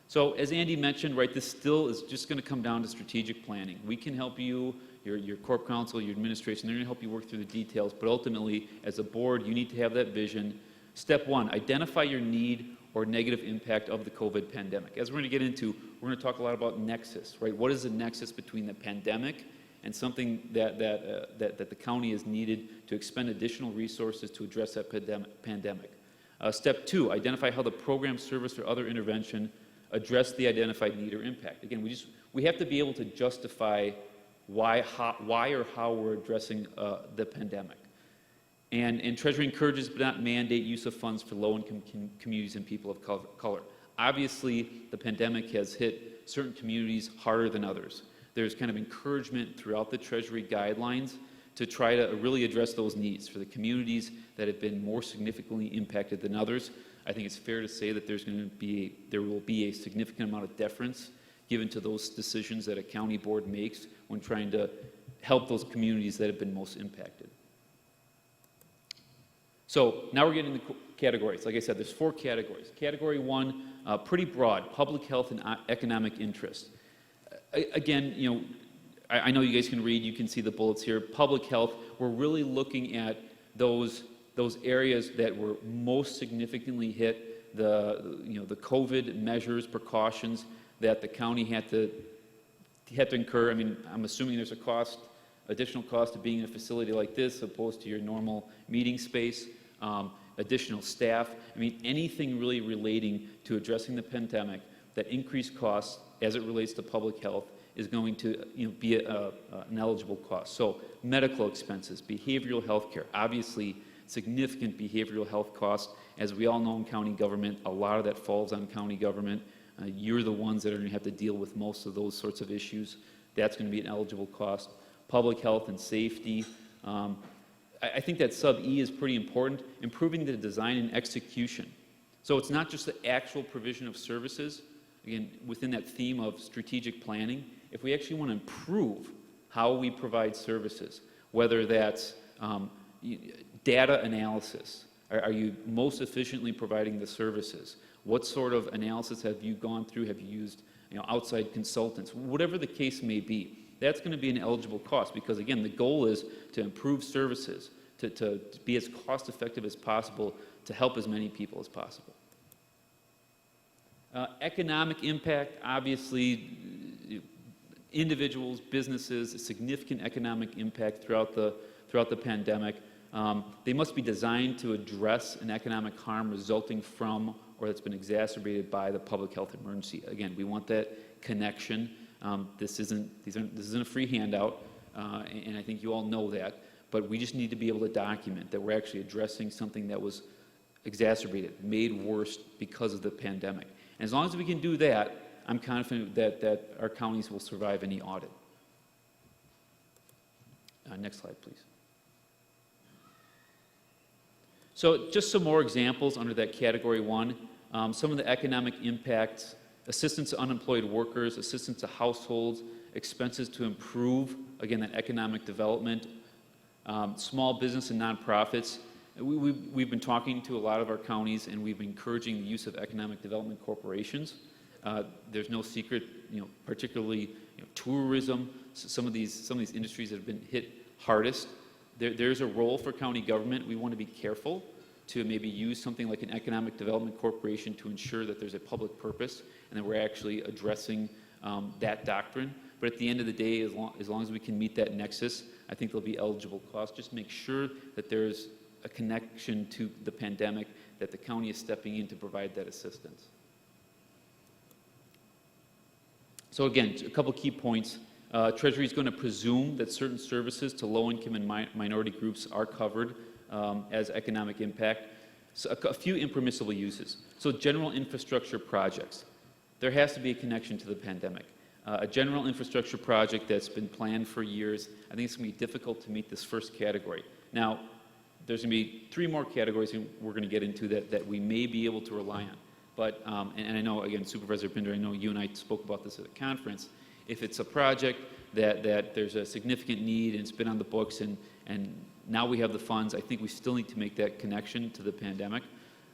So as Andy mentioned, right, this still is just going to come down to strategic planning. We can help you, your corp counsel, your administration, they're going to help you work through the details, but ultimately, as a board, you need to have that vision. Step 1, identify your need or negative impact of the COVID pandemic. As we're going to get into, we're going to talk a lot about nexus, right? What is the nexus between the pandemic and something that the county is needed to expend additional resources to address that pandemic? Step 2, identify how the program, service, or other intervention address the identified need or impact. Again, we have to be able to justify why or how we're addressing the pandemic. And Treasury encourages but not mandate use of funds for low-income communities and people of color. Obviously, the pandemic has hit certain communities harder than others. There's kind of encouragement throughout the Treasury guidelines to try to really address those needs for the communities that have been more significantly impacted than others. I think it's fair to say that there will be a significant amount of deference given to those decisions that a county board makes when trying to help those communities that have been most impacted. So now we're getting into categories. Like I said, there's 4 categories. Category 1, pretty broad, public health and economic interest. Again, I know you guys can read, you can see the bullets here. Public health, we're really looking at those areas that were most significantly hit, the COVID measures, precautions that the county had to incur. I'm assuming there's additional cost of being in a facility like this opposed to your normal meeting space, additional staff. Anything really relating to addressing the pandemic that increased costs as it relates to public health is going to be an eligible cost. So medical expenses, behavioral health care, obviously significant behavioral health costs. As we all know in county government, a lot of that falls on county government. You're the ones that are going to have to deal with most of those sorts of issues. That's going to be an eligible cost. Public health and safety. I think that sub E is pretty important, improving the design and execution. So it's not just the actual provision of services, again, within that theme of strategic planning. If we actually want to improve how we provide services, whether that's data analysis, are you most efficiently providing the services? What sort of analysis have you gone through? Have you used outside consultants? Whatever the case may be, that's going to be an eligible cost because, again, the goal is to improve services, to be as cost-effective as possible, to help as many people as possible. Economic impact, obviously, individuals, businesses, a significant economic impact throughout the pandemic. They must be designed to address an economic harm resulting from or that's been exacerbated by the public health emergency. Again, we want that connection. This isn't a free handout, and I think you all know that, but we just need to be able to document that we're actually addressing something that was exacerbated, made worse because of the pandemic. And as long as we can do that, I'm confident that our counties will survive any audit. Next slide, please. So just some more examples under that category 1. Some of the economic impacts: assistance to unemployed workers, assistance to households, expenses to improve, again, that economic development, small business and nonprofits. We've been talking to a lot of our counties, and we've been encouraging the use of economic development corporations. There's no secret, particularly tourism. Some of these industries that have been hit hardest. There's a role for county government. We want to be careful to maybe use something like an economic development corporation to ensure that there's a public purpose and that we're actually addressing that doctrine. But at the end of the day, as long as we can meet that nexus, I think there'll be eligible costs. Just make sure that there's a connection to the pandemic, that the county is stepping in to provide that assistance. So again, a couple key points. Treasury is going to presume that certain services to low-income and minority groups are covered as economic impact. So a few impermissible uses. So general infrastructure projects. There has to be a connection to the pandemic. A general infrastructure project that's been planned for years, I think it's going to be difficult to meet this first category. Now, there's going to be 3 more categories we're going to get into that we may be able to rely on. But, and I know, again, Supervisor Binder, I know you and I spoke about this at a conference. If it's a project that there's a significant need and it's been on the books and now we have the funds, I think we still need to make that connection to the pandemic.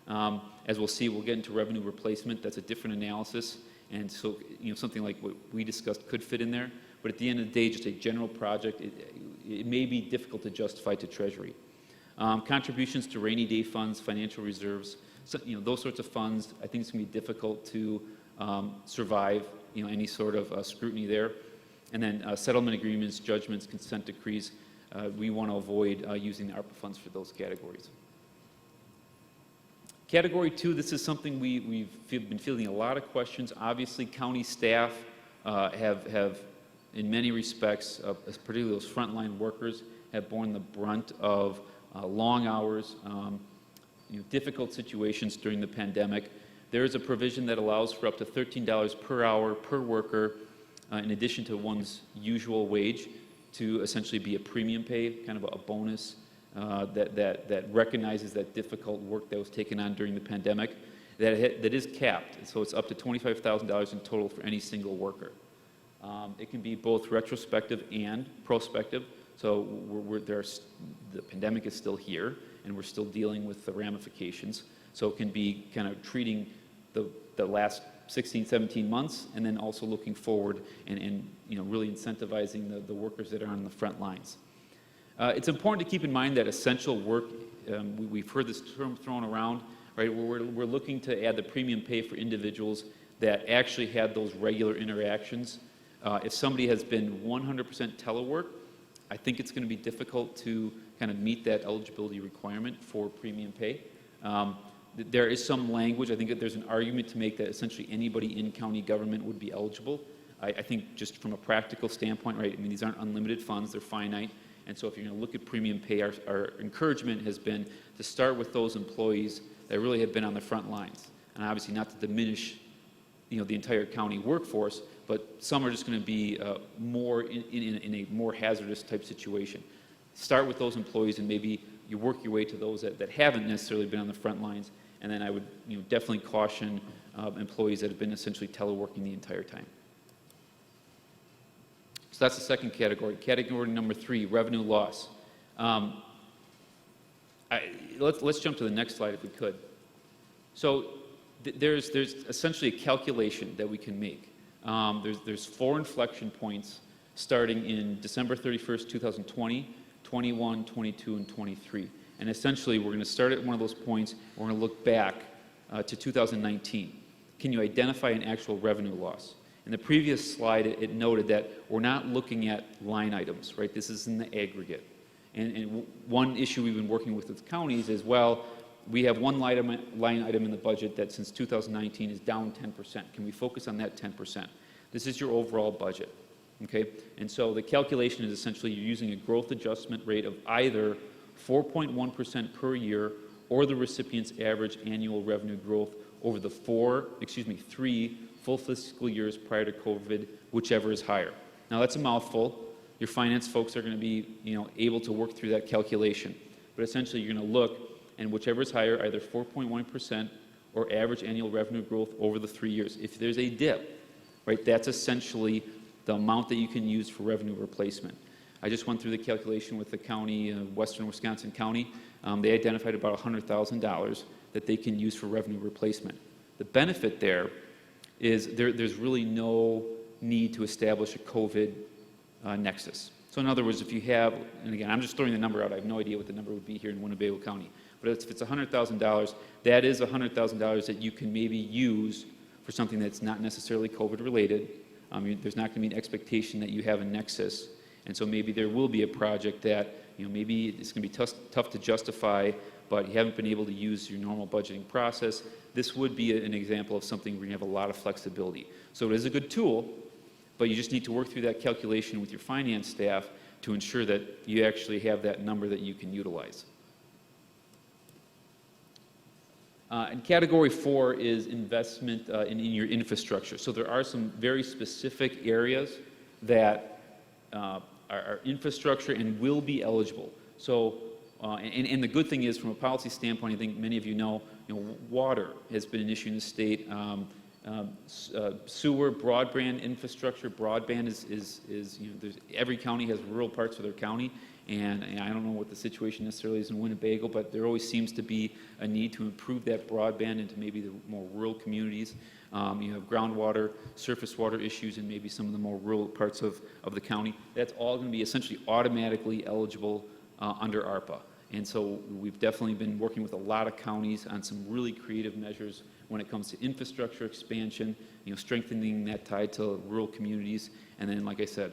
As we'll see, we'll get into revenue replacement. That's a different analysis. And so, something like what we discussed could fit in there. But at the end of the day, just a general project, it may be difficult to justify to Treasury. Contributions to rainy day funds, financial reserves, so, those sorts of funds, I think it's going to be difficult to survive any sort of scrutiny there. And then settlement agreements, judgments, consent decrees, we want to avoid using the Arpa funds for those categories. Category 2, this is something we've been fielding a lot of questions. Obviously, county staff have, in many respects, particularly those frontline workers, have borne the brunt of long hours, difficult situations during the pandemic. There is a provision that allows for up to $13 per hour per worker, in addition to one's usual wage, to essentially be a premium pay, kind of a bonus that recognizes that difficult work that was taken on during the pandemic. That is capped, so it's up to $25,000 in total for any single worker. It can be both retrospective and prospective. So the pandemic is still here, and we're still dealing with the ramifications. So it can be kind of treating the last 16, 17 months, and then also looking forward and really incentivizing the workers that are on the front lines. It's important to keep in mind that essential work, we've heard this term thrown around, right? We're looking to add the premium pay for individuals that actually had those regular interactions. If somebody has been 100% telework, I think it's going to be difficult to kind of meet that eligibility requirement for premium pay. There is some language. I think that there's an argument to make that essentially anybody in county government would be eligible. I think just from a practical standpoint, right, I mean, these aren't unlimited funds, they're finite. And so if you're going to look at premium pay, our encouragement has been to start with those employees that really have been on the front lines. And obviously not to diminish the entire county workforce, but some are just going to be more in a more hazardous type situation. Start with those employees, and maybe you work your way to those that haven't necessarily been on the front lines, and then I would definitely caution employees that have been essentially teleworking the entire time. So that's the second category. Category number 3, revenue loss. Let's jump to the next slide if we could. So there's essentially a calculation that we can make. There's 4 inflection points starting in December 31st, 2020, 21, 22, and 23. And essentially, we're going to start at one of those points. We're going to look back to 2019. Can you identify an actual revenue loss? In the previous slide, it noted that we're not looking at line items, right? This is in the aggregate. And one issue we've been working with counties is, well, we have one line item in the budget that since 2019 is down 10%. Can we focus on that 10%? This is your overall budget, okay? And so the calculation is essentially you're using a growth adjustment rate of either 4.1% per year or the recipient's average annual revenue growth over the 3 full fiscal years prior to COVID, whichever is higher. Now that's a mouthful. Your finance folks are going to be, able to work through that calculation. But essentially, you're going to look, and whichever is higher, either 4.1% or average annual revenue growth over the 3 years. If there's a dip, right, that's essentially the amount that you can use for revenue replacement. I just went through the calculation with the county, Western Wisconsin County. They identified about $100,000 that they can use for revenue replacement. The benefit there is there's really no need to establish a COVID nexus. So in other words, if you have, and again, I'm just throwing the number out. I have no idea what the number would be here in Winnebago County. But if it's $100,000, that is $100,000 that you can maybe use for something that's not necessarily COVID related. There's not going to be an expectation that you have a nexus. And so maybe there will be a project that, maybe it's going to be tough to justify, but you haven't been able to use your normal budgeting process. This would be an example of something where you have a lot of flexibility. So it is a good tool, but you just need to work through that calculation with your finance staff to ensure that you actually have that number that you can utilize. And category 4 is investment in your infrastructure. So there are some very specific areas that are infrastructure and will be eligible. So, and the good thing is, from a policy standpoint, I think many of you know, water has been an issue in the state. Sewer, broadband infrastructure. Broadband is every county has rural parts of their county, and I don't know what the situation necessarily is in Winnebago, but there always seems to be a need to improve that broadband into maybe the more rural communities. You have groundwater, surface water issues in maybe some of the more rural parts of the county. That's all going to be essentially automatically eligible under Arpa. And so we've definitely been working with a lot of counties on some really creative measures when it comes to infrastructure expansion, strengthening that tie to rural communities, and then, like I said,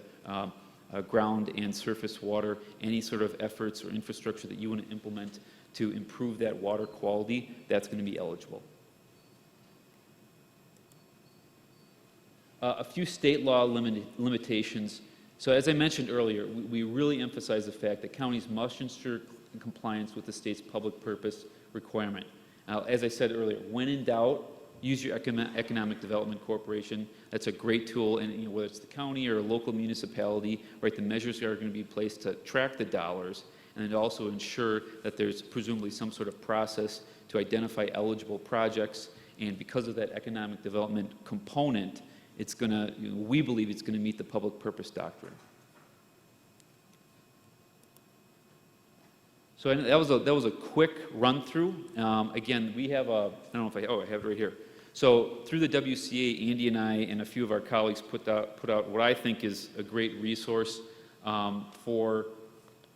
ground and surface water, any sort of efforts or infrastructure that you want to implement to improve that water quality, that's going to be eligible. A few state law limitations. So as I mentioned earlier, we really emphasize the fact that counties must ensure compliance with the state's public purpose requirement. Now, as I said earlier, when in doubt, use your economic development corporation. That's a great tool, and whether it's the county or a local municipality, right, the measures are going to be placed to track the dollars and also ensure that there's presumably some sort of process to identify eligible projects. And because of that economic development component, it's going to, we believe it's going to meet the public purpose doctrine. So that was a quick run through. Again, we have I don't know if I have it right here. So through the WCA, Andy and I and a few of our colleagues put out what I think is a great resource for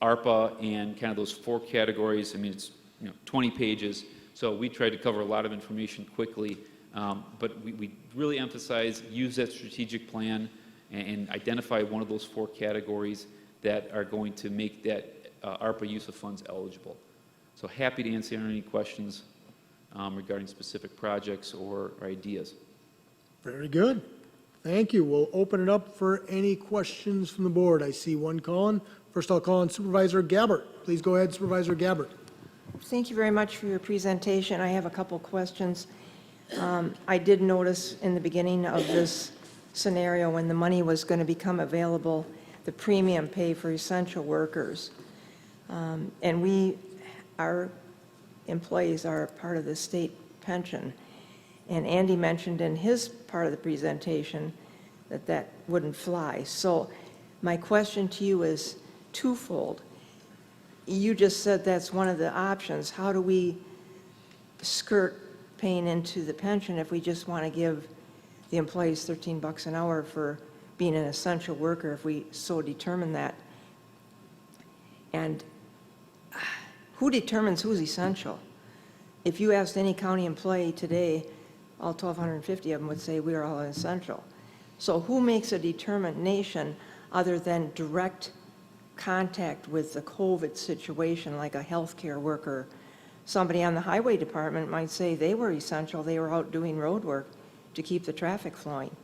ARPA and kind of those 4 categories. I mean, it's 20 pages. So we tried to cover a lot of information quickly, but we really emphasize use that strategic plan and identify one of those 4 categories that are going to make that ARPA use of funds eligible. So happy to answer any questions regarding specific projects or ideas. Very good. Thank you. We'll open it up for any questions from the board. I see one calling. First, I'll call on Supervisor Gabbert. Please go ahead, Supervisor Gabbert. Thank you very much for your presentation. I have a couple questions. I did notice in the beginning of this scenario, when the money was going to become available, the premium pay for essential workers. And our employees are part of the state pension. And Andy mentioned in his part of the presentation that that wouldn't fly. So my question to you is twofold. You just said that's one of the options. How do we skirt paying into the pension if we just want to give the employees $13 an hour for being an essential worker, if we so determine that? And who determines who's essential? If you asked any county employee today, all 1,250 of them would say we are all essential. So who makes a determination other than direct contact with the COVID situation, like a healthcare worker? Somebody on the highway department might say they were essential, they were out doing road work to keep the traffic flowing.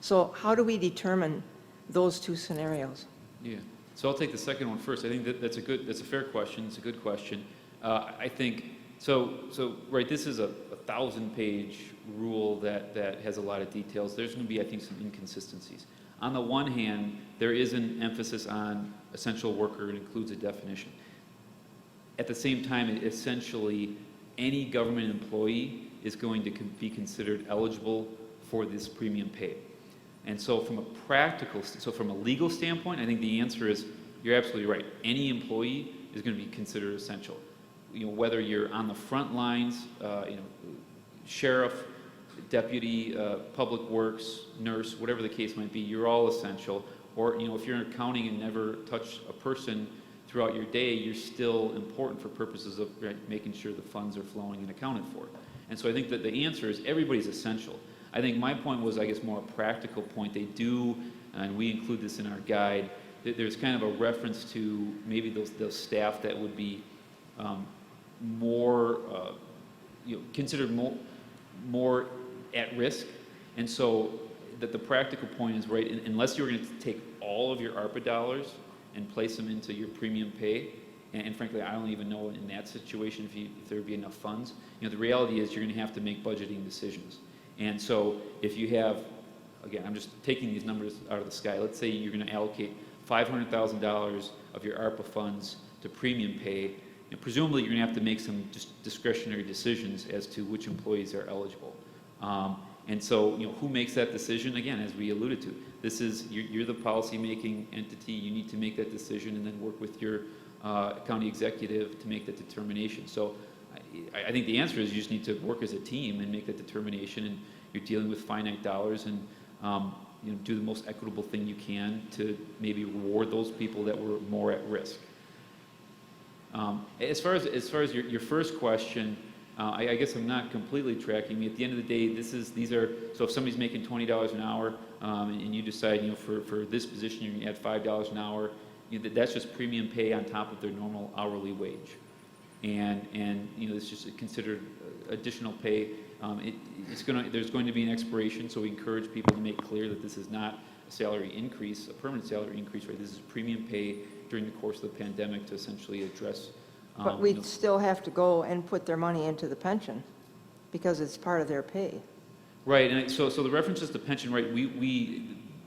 So how do we determine those two scenarios? Yeah, so I'll take the second one first. I think that's a fair question. It's a good question. I think, right, this is a 1,000-page rule that has a lot of details. There's going to be, I think, some inconsistencies. On the one hand, there is an emphasis on essential worker. It includes a definition. At the same time, essentially, any government employee is going to be considered eligible for this premium pay. And so from from a legal standpoint, I think the answer is, you're absolutely right. Any employee is going to be considered essential. Whether you're on the front lines, sheriff, deputy, public works, nurse, whatever the case might be, you're all essential. Or, if you're in accounting and never touch a person throughout your day, you're still important for purposes of making sure the funds are flowing and accounted for. And so I think that the answer is everybody's essential. I think my point was, I guess, more a practical point. They do, and we include this in our guide, there's kind of a reference to maybe those staff that would be more, considered more at risk. And so that the practical point is, right, unless you're going to take all of your ARPA dollars and place them into your premium pay, and frankly, I don't even know in that situation if there would be enough funds. The reality is you're going to have to make budgeting decisions. And so if you have, again, I'm just taking these numbers out of the sky. Let's say you're going to allocate $500,000 of your ARPA funds to premium pay, and presumably you're going to have to make some discretionary decisions as to which employees are eligible. And so, who makes that decision? Again, as we alluded to, this is, you're the policy-making entity. You need to make that decision and then work with your county executive to make that determination. So I think the answer is you just need to work as a team and make that determination, and you're dealing with finite dollars, and do the most equitable thing you can to maybe reward those people that were more at risk. As far as your first question, I guess I'm not completely tracking me. At the end of the day, so if somebody's making $20 an hour, and you decide, for this position you're going to add $5 an hour, that's just premium pay on top of their normal hourly wage. And it's just considered additional pay. There's going to be an expiration, so we encourage people to make clear that this is not a salary increase, a permanent salary increase, right? This is premium pay during the course of the pandemic to essentially address. But we'd still have to go and put their money into the pension because it's part of their pay. Right, and so the references to pension, right,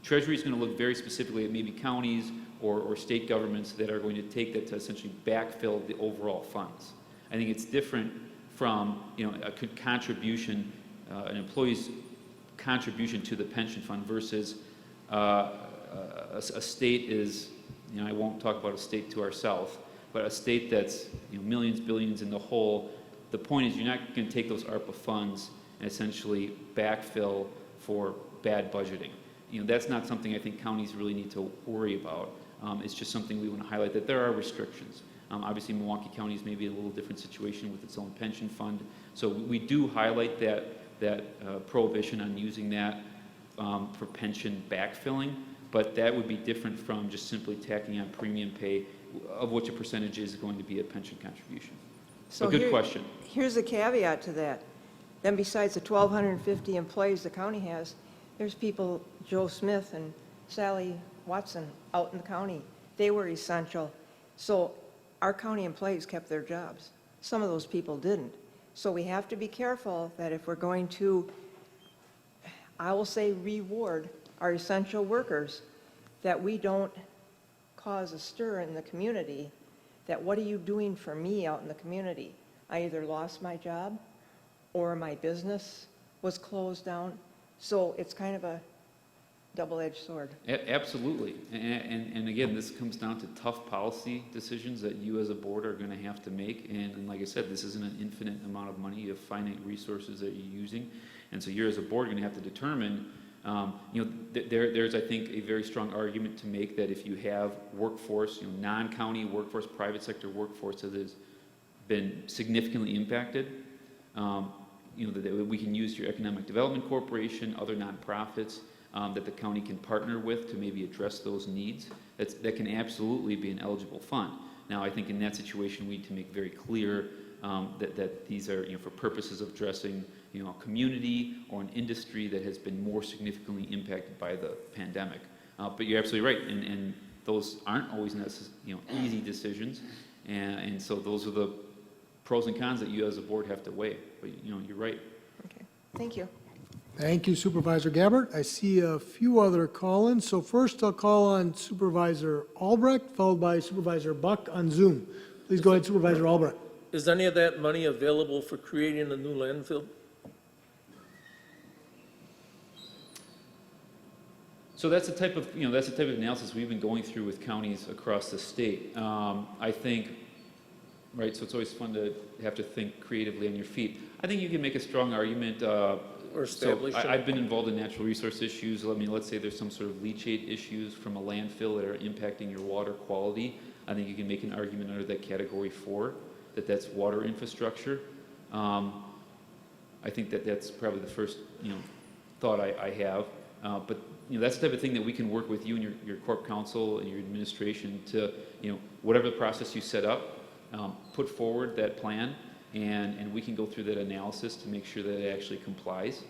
Treasury is going to look very specifically at maybe counties or state governments that are going to take that to essentially backfill the overall funds. I think it's different from, a contribution, an employee's contribution to the pension fund versus a state is, I won't talk about a state to our south, but a state that's millions, billions in the hole. The point is you're not going to take those ARPA funds and essentially backfill for bad budgeting. That's not something I think counties really need to worry about. It's just something we want to highlight, that there are restrictions. Obviously, Milwaukee County is maybe a little different situation with its own pension fund. So we do highlight that prohibition on using that for pension backfilling, but that would be different from just simply tacking on premium pay, of which a percentage is going to be a pension contribution. So good question. Here's a caveat to that. Then besides the 1,250 employees the county has, there's people, Joe Smith and Sally Watson, out in the county. They were essential. So our county employees kept their jobs. Some of those people didn't. So we have to be careful that if we're going to, I will say, reward our essential workers, that we don't cause a stir in the community, that what are you doing for me out in the community? I either lost my job or my business was closed down. So it's kind of a double-edged sword. Absolutely. And again, this comes down to tough policy decisions that you as a board are going to have to make. And like I said, this isn't an infinite amount of money. You have finite resources that you're using. And so you're as a board going to have to determine, there's, I think, a very strong argument to make that if you have workforce, non-county workforce, private sector workforce that has been significantly impacted, that we can use your Economic Development Corporation, other nonprofits, that the county can partner with to maybe address those needs. That can absolutely be an eligible fund. Now, I think in that situation, we need to make very clear that these are, for purposes of addressing, a community or an industry that has been more significantly impacted by the pandemic. But you're absolutely right, and those aren't always easy decisions, and so those are the pros and cons that you as a board have to weigh. But you're right. Okay, thank you. Thank you, Supervisor Gabbard. I see a few other call-ins. So first, I'll call on Supervisor Albrecht, followed by Supervisor Buck on Zoom. Please go ahead, Supervisor Albrecht. Is any of that money available for creating a new landfill? So that's the type of analysis we've been going through with counties across the state. I think, right, so it's always fun to have to think creatively on your feet. I think you can make a strong argument. I've been involved in natural resource issues. Let's say there's some sort of leachate issues from a landfill that are impacting your water quality. I think you can make an argument under that category 4, that's water infrastructure. I think that's probably the first, thought I have. But that's the type of thing that we can work with you and your corp counsel and your administration to, whatever the process you set up, put forward that plan, and we can go through that analysis to make sure that it actually complies.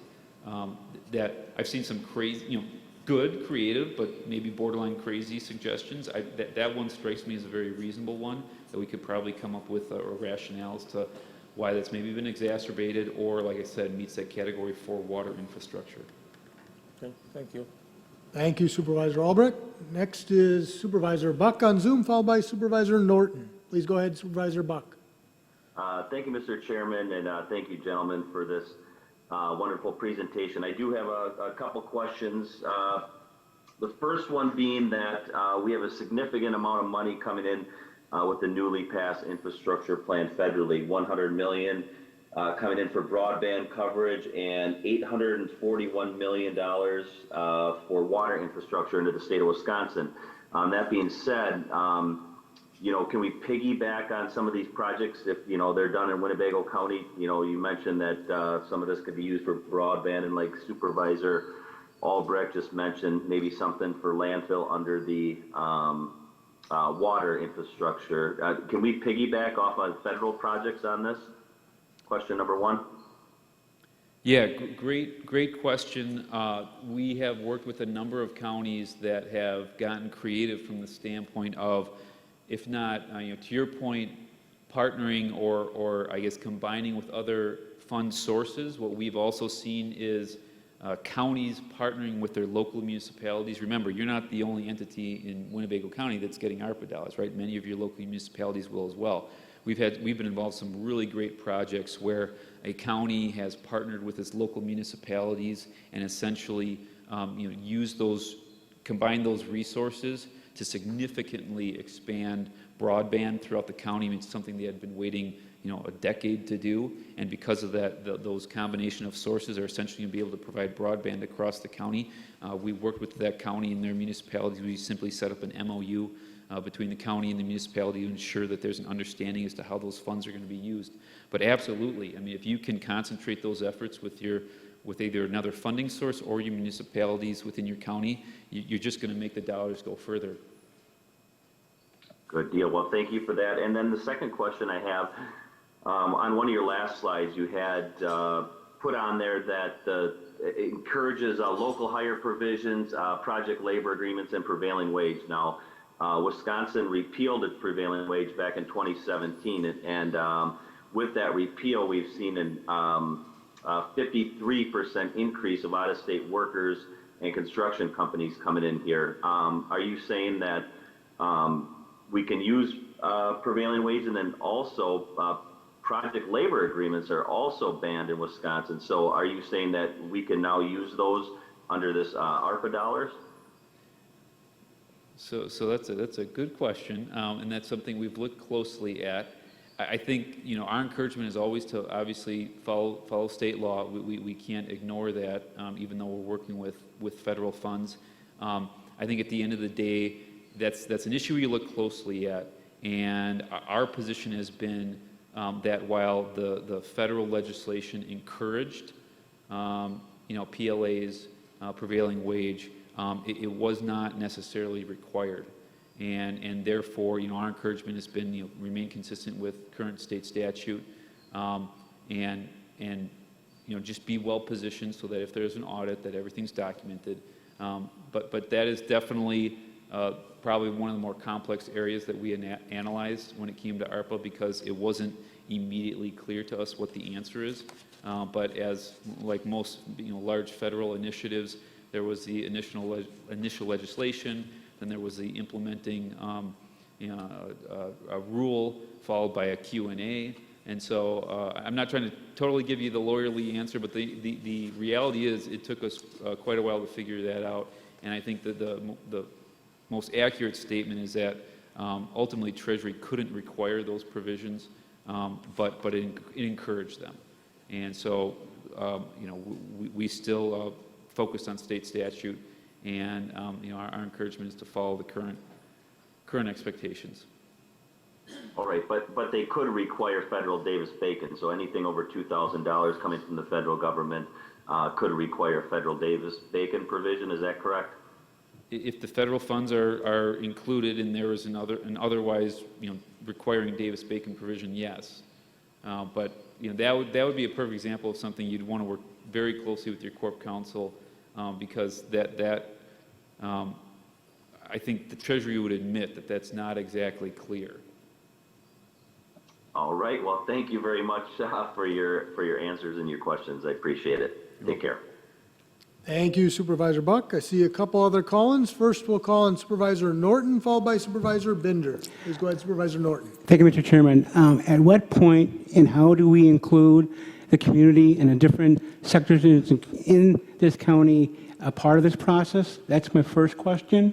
That I've seen some crazy, good, creative, but maybe borderline crazy suggestions. That one strikes me as a very reasonable one, that we could probably come up with a rationales to why that's maybe been exacerbated, or, like I said, meets that category 4 water infrastructure. Okay, thank you. Thank you, Supervisor Albrecht. Next is Supervisor Buck on Zoom, followed by Supervisor Norton. Please go ahead, Supervisor Buck. Thank you, Mr. Chairman, and thank you, gentlemen, for this wonderful presentation. I do have a couple questions. The first one being that we have a significant amount of money coming in with the newly passed infrastructure plan federally, $100 million coming in for broadband coverage and $841 million for water infrastructure into the state of Wisconsin. That being said, can we piggyback on some of these projects if, they're done in Winnebago County? You mentioned that some of this could be used for broadband, and like Supervisor Albrecht just mentioned, maybe something for landfill under the water infrastructure. Can we piggyback off on federal projects on this? Question number 1. Yeah, great question. We have worked with a number of counties that have gotten creative from the standpoint of, if not, to your point, partnering or I guess combining with other fund sources. What we've also seen is counties partnering with their local municipalities. Remember, you're not the only entity in Winnebago County that's getting Arpa dollars, right? Many of your local municipalities will as well. We've been involved in some really great projects where a county has partnered with its local municipalities and essentially, combine those resources to significantly expand broadband throughout the county. I mean, it's something they had been waiting, a decade to do, and because of that, those combination of sources are essentially going to be able to provide broadband across the county. We worked with that county and their municipalities. We simply set up an MOU between the county and the municipality to ensure that there's an understanding as to how those funds are going to be used. But absolutely, I mean, if you can concentrate those efforts with either another funding source or your municipalities within your county, you're just going to make the dollars go further. Good deal. Well, thank you for that. And then the second question I have, on one of your last slides, you had put on there that it encourages local hire provisions, project labor agreements, and prevailing wage. Now, Wisconsin repealed its prevailing wage back in 2017, and with that repeal, we've seen an 53% increase of out-of-state workers and construction companies coming in here. Are you saying that we can use prevailing wage, and then also project labor agreements are also banned in Wisconsin? So are you saying that we can now use those under this ARPA dollars? So that's a good question, and that's something we've looked closely at. I think, our encouragement is always to obviously follow state law. We can't ignore that, even though we're working with federal funds. I think at the end of the day, that's an issue you look closely at, and our position has been that while the federal legislation encouraged, PLA's prevailing wage, it was not necessarily required. And therefore, our encouragement has been, remain consistent with current state statute, and just be well positioned so that if there's an audit, that everything's documented. But that is definitely probably one of the more complex areas that we analyzed when it came to ARPA, because it wasn't immediately clear to us what the answer is. But as like most large federal initiatives, there was the initial legislation. Then there was the implementing a rule followed by a Q&A. And so I'm not trying to totally give you the lawyerly answer, but the reality is it took us quite a while to figure that out. And I think that the most accurate statement is that ultimately Treasury couldn't require those provisions, but it encouraged them. And so we still focused on state statute. And our encouragement is to follow the current expectations. All right, but they could require federal Davis-Bacon. So anything over $2,000 coming from the federal government could require federal Davis-Bacon provision. Is that correct? If the federal funds are included and there is an otherwise requiring Davis-Bacon provision, yes. But that would be a perfect example of something you'd want to work very closely with your corp counsel. Because I think the Treasury would admit that that's not exactly clear. All right. Well, thank you very much for your answers and your questions. I appreciate it. Take care. Thank you, Supervisor Buck. I see a couple other call-ins. First, we'll call on Supervisor Norton, followed by Supervisor Binder. Please go ahead, Supervisor Norton. Thank you, Mr. Chairman. At what point and how do we include the community and the different sectors in this county a part of this process? That's my first question.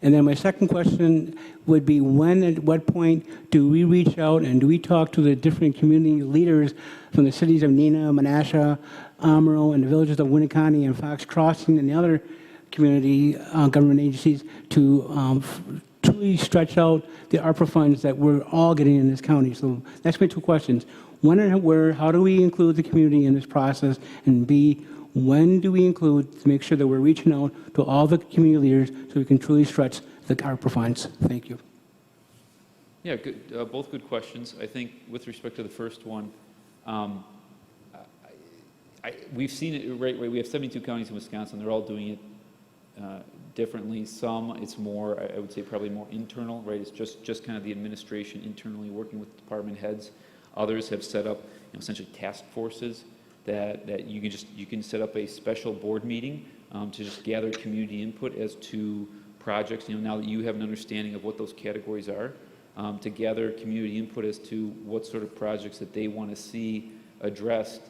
And then my second question would be, when at what point do we reach out and do we talk to the different community leaders from the cities of Neenah, Menasha, Amaro, and the villages of Winnebago and Fox Crossing and the other community government agencies to truly stretch out the ARPA funds that we're all getting in this county? So that's my two questions. When and where, how do we include the community in this process? And B, when do we include to make sure that we're reaching out to all the community leaders so we can truly stretch the ARPA funds? Thank you. Yeah, good, both good questions. I think with respect to the first one, we've seen it, right, we have 72 counties in Wisconsin. They're all doing it differently. Some, it's more, I would say probably more internal, right? It's just kind of the administration internally working with department heads. Others have set up essentially task forces that you can set up a special board meeting to just gather community input as to projects. Now that you have an understanding of what those categories are, to gather community input as to what sort of projects that they want to see addressed,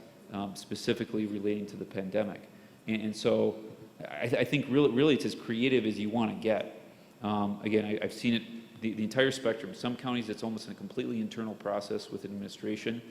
specifically relating to the pandemic. And so I think really it's as creative as you want to get. Again, I've seen it the entire spectrum. Some counties, it's almost a completely internal process with administration,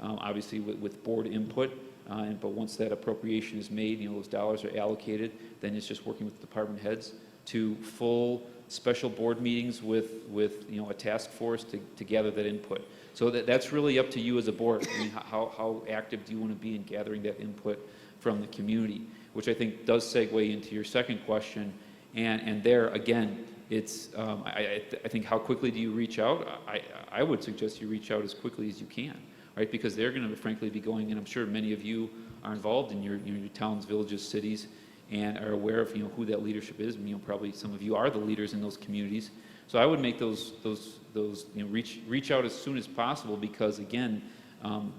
obviously with board input. But once that appropriation is made, those dollars are allocated, then it's just working with department heads to full special board meetings with a task force to gather that input. So that's really up to you as a board. I mean, how active do you want to be in gathering that input from the community, which I think does segue into your second question. And there, again, it's, I think how quickly do you reach out? I would suggest you reach out as quickly as you can, right? Because they're going to frankly be going, and I'm sure many of you are involved in your towns, villages, cities, and are aware of who that leadership is. Probably some of you are the leaders in those communities. So I would make those reach out as soon as possible, because again,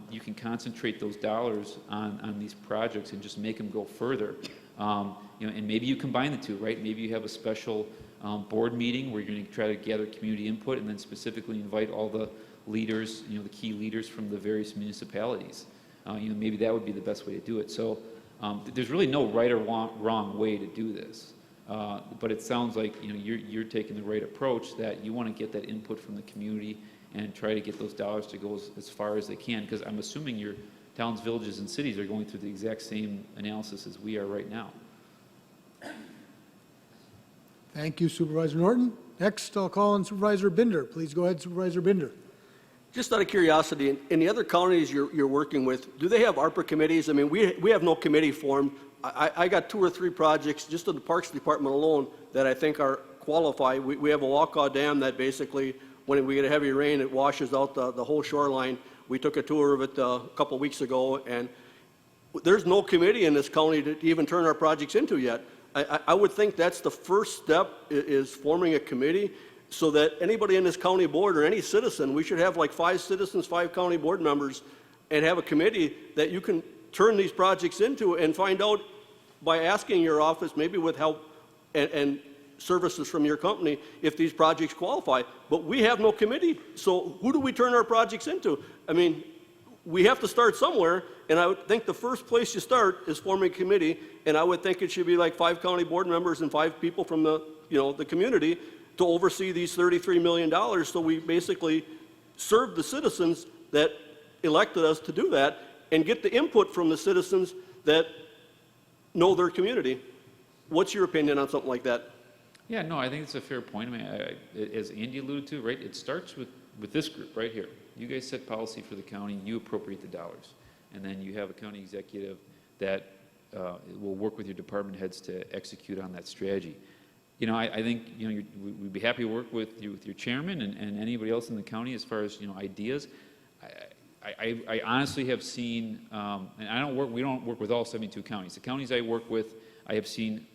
you can concentrate those dollars on these projects and just make them go further. And maybe you combine the two, right? Maybe you have a special board meeting where you're going to try to gather community input and then specifically invite all the leaders, the key leaders from the various municipalities. Maybe that would be the best way to do it. So there's really no right or wrong way to do this. But it sounds like you're taking the right approach, that you want to get that input from the community and try to get those dollars to go as far as they can, because I'm assuming your towns, villages, and cities are going through the exact same analysis as we are right now. Thank you, Supervisor Norton. Next, I'll call on Supervisor Binder. Please go ahead, Supervisor Binder. Just out of curiosity, in the other counties you're working with, do they have ARPA committees? I mean, we have no committee formed. I got 2 or 3 projects just in the Parks Department alone that I think are qualified. We have a Walkaw Dam that basically, when we get a heavy rain, it washes out the whole shoreline. We took a tour of it a couple weeks ago, and there's no committee in this county to even turn our projects into yet. I would think that's the first step, is forming a committee, so that anybody in this county board or any citizen, we should have like 5 citizens, 5 county board members, and have a committee that you can turn these projects into and find out by asking your office, maybe with help and services from your company, if these projects qualify. But we have no committee, so who do we turn our projects into? I mean, we have to start somewhere, and I would think the first place you start is forming a committee, and I would think it should be like 5 county board members and 5 people from the community to oversee these $33 million, so we basically serve the citizens that elected us to do that and get the input from the citizens that know their community. What's your opinion on something like that? Yeah, no, I think it's a fair point. I mean, as Andy alluded to, right, it starts with this group right here. You guys set policy for the county, you appropriate the dollars, and then you have a county executive that will work with your department heads to execute on that strategy. I think we'd be happy to work with your chairman and anybody else in the county as far as ideas. I honestly have seen, and we don't work with all 72 counties. The counties I work with, I have seen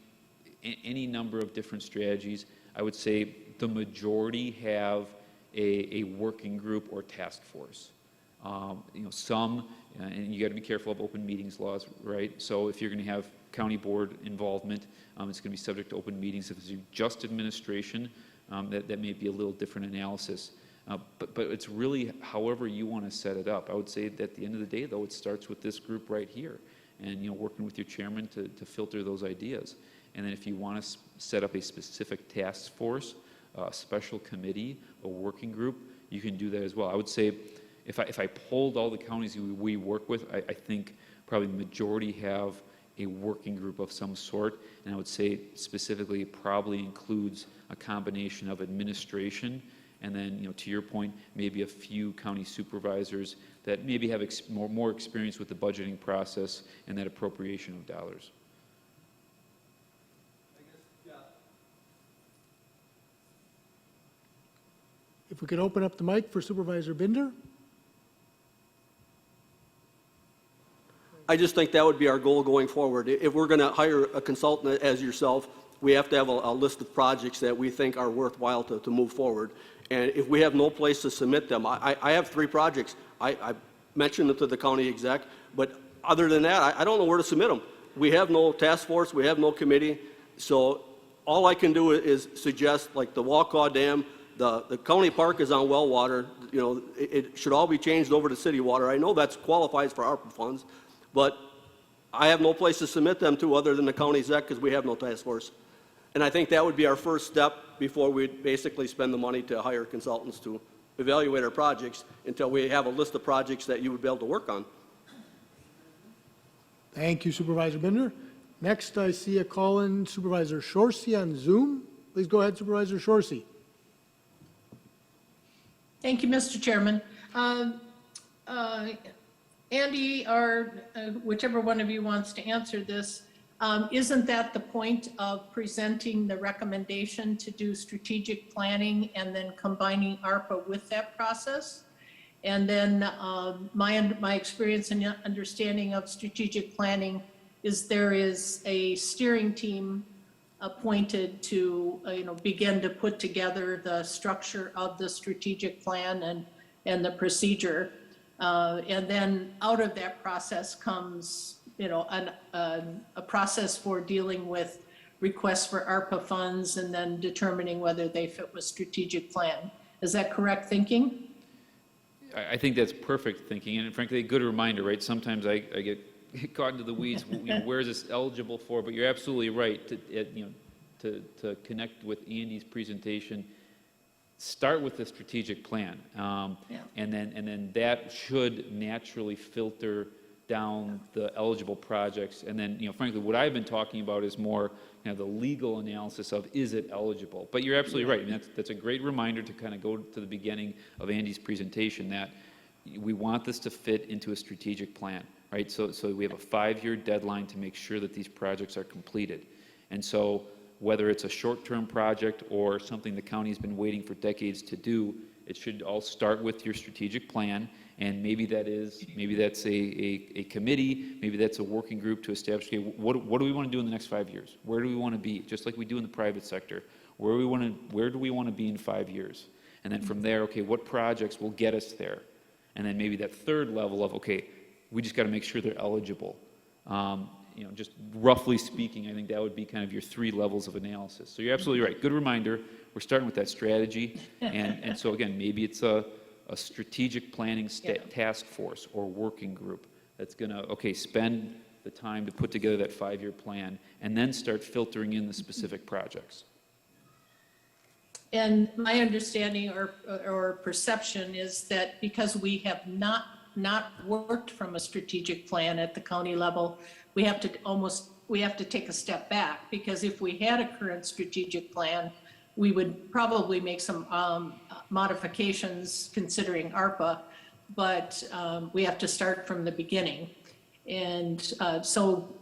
any number of different strategies. I would say the majority have a working group or task force. Some, and you got to be careful of open meetings laws, right? So if you're going to have county board involvement, it's going to be subject to open meetings. If it's just administration, that may be a little different analysis. But it's really however you want to set it up. I would say that at the end of the day, though, it starts with this group right here, and working with your chairman to filter those ideas. And then if you want to set up a specific task force, a special committee, a working group, you can do that as well. I would say if I polled all the counties we work with, I think probably the majority have a working group of some sort, and I would say specifically it probably includes a combination of administration and then, to your point, maybe a few county supervisors that maybe have more experience with the budgeting process and that appropriation of dollars. If we could open up the mic for Supervisor Binder. I just think that would be our goal going forward. If we're going to hire a consultant as yourself, we have to have a list of projects that we think are worthwhile to move forward. And if we have no place to submit them, I have 3 projects. I mentioned it to the county exec, but other than that, I don't know where to submit them. We have no task force, we have no committee, so all I can do is suggest, like the Walkaw Dam, the county park is on well water. It should all be changed over to city water. I know that qualifies for ARPA funds, but I have no place to submit them to other than the county exec because we have no task force. And I think that would be our first step before we basically spend the money to hire consultants to evaluate our projects until we have a list of projects that you would be able to work on. Thank you, Supervisor Binder. Next, I see a call in Supervisor Shorsey on Zoom. Please go ahead, Supervisor Shorsey. Thank you, Mr. Chairman. Andy, or whichever one of you wants to answer this, isn't that the point of presenting the recommendation to do strategic planning and then combining ARPA with that process? And then my experience and understanding of strategic planning is there is a steering team appointed to begin to put together the structure of the strategic plan and the procedure. And then out of that process comes, you know, a process for dealing with requests for ARPA funds and then determining whether they fit with strategic plan. Is that correct thinking? I think that's perfect thinking, and frankly, a good reminder, right? Sometimes I get caught into the weeds, you know, where is this eligible for? But you're absolutely right, to connect with Andy's presentation, start with the strategic plan. And then that should naturally filter down the eligible projects. And then, you know, frankly, what I've been talking about is more, you know, the legal analysis of, is it eligible? But you're absolutely right. I mean, that's a great reminder to kind of go to the beginning of Andy's presentation, that we want this to fit into a strategic plan, right? So we have a 5-year deadline to make sure that these projects are completed. And so whether it's a short-term project or something the county's been waiting for decades to do, it should all start with your strategic plan. And maybe that's a committee, maybe that's a working group to establish, okay, what do we want to do in the next 5 years? Where do we want to be? Just like we do in the private sector. Where do we want to be in 5 years? And then from there, okay, what projects will get us there? And then maybe that third level of, okay, we just got to make sure they're eligible. You know, just roughly speaking, I think that would be kind of your 3 levels of analysis. So you're absolutely right. Good reminder. We're starting with that strategy. And so again, maybe it's a strategic planning task force or working group that's going to, okay, spend the time to put together that 5-year plan and then start filtering in the specific projects. And my understanding or perception is that because we have not worked from a strategic plan at the county level, we have to take a step back, because if we had a current strategic plan, we would probably make some modifications considering ARPA, but we have to start from the beginning. And so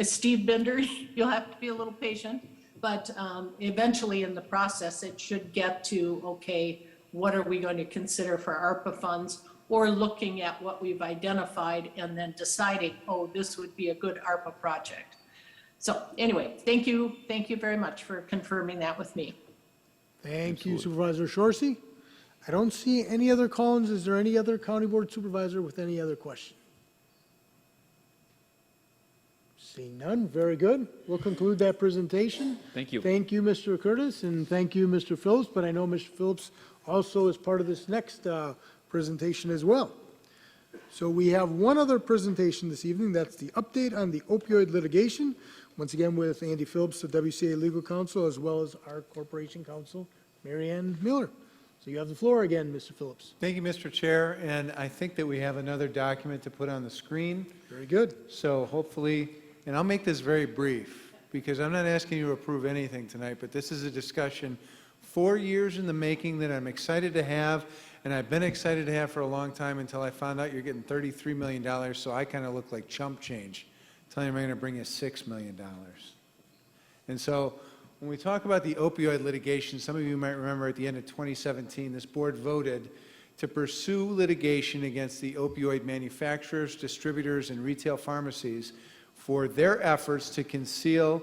Steve Bender, you'll have to be a little patient, but eventually in the process, it should get to, okay, what are we going to consider for ARPA funds, or looking at what we've identified and then deciding, oh, this would be a good ARPA project. So anyway, thank you very much for confirming that with me. Thank you, Supervisor Shorsey. I don't see any other call-ins. Is there any other county board supervisor with any other question? Seeing none, very good. We'll conclude that presentation. Thank you. Thank you, Mr. Curtis, and thank you, Mr. Phillips, but I know Mr. Phillips also is part of this next presentation as well. So we have one other presentation this evening. That's the update on the opioid litigation. Once again, with Andy Phillips of WCA Legal Counsel, as well as our corporation counsel, Mary Ann Miller. So you have the floor again, Mr. Phillips. Thank you, Mr. Chair, and I think that we have another document to put on the screen. Very good. So hopefully, and I'll make this very brief, because I'm not asking you to approve anything tonight, but this is a discussion 4 years in the making that I'm excited to have, and I've been excited to have for a long time until I found out you're getting $33 million, so I kind of look like chump change, telling you I'm going to bring you $6 million. And so when we talk about the opioid litigation, some of you might remember at the end of 2017, this board voted to pursue litigation against the opioid manufacturers, distributors, and retail pharmacies for their efforts to conceal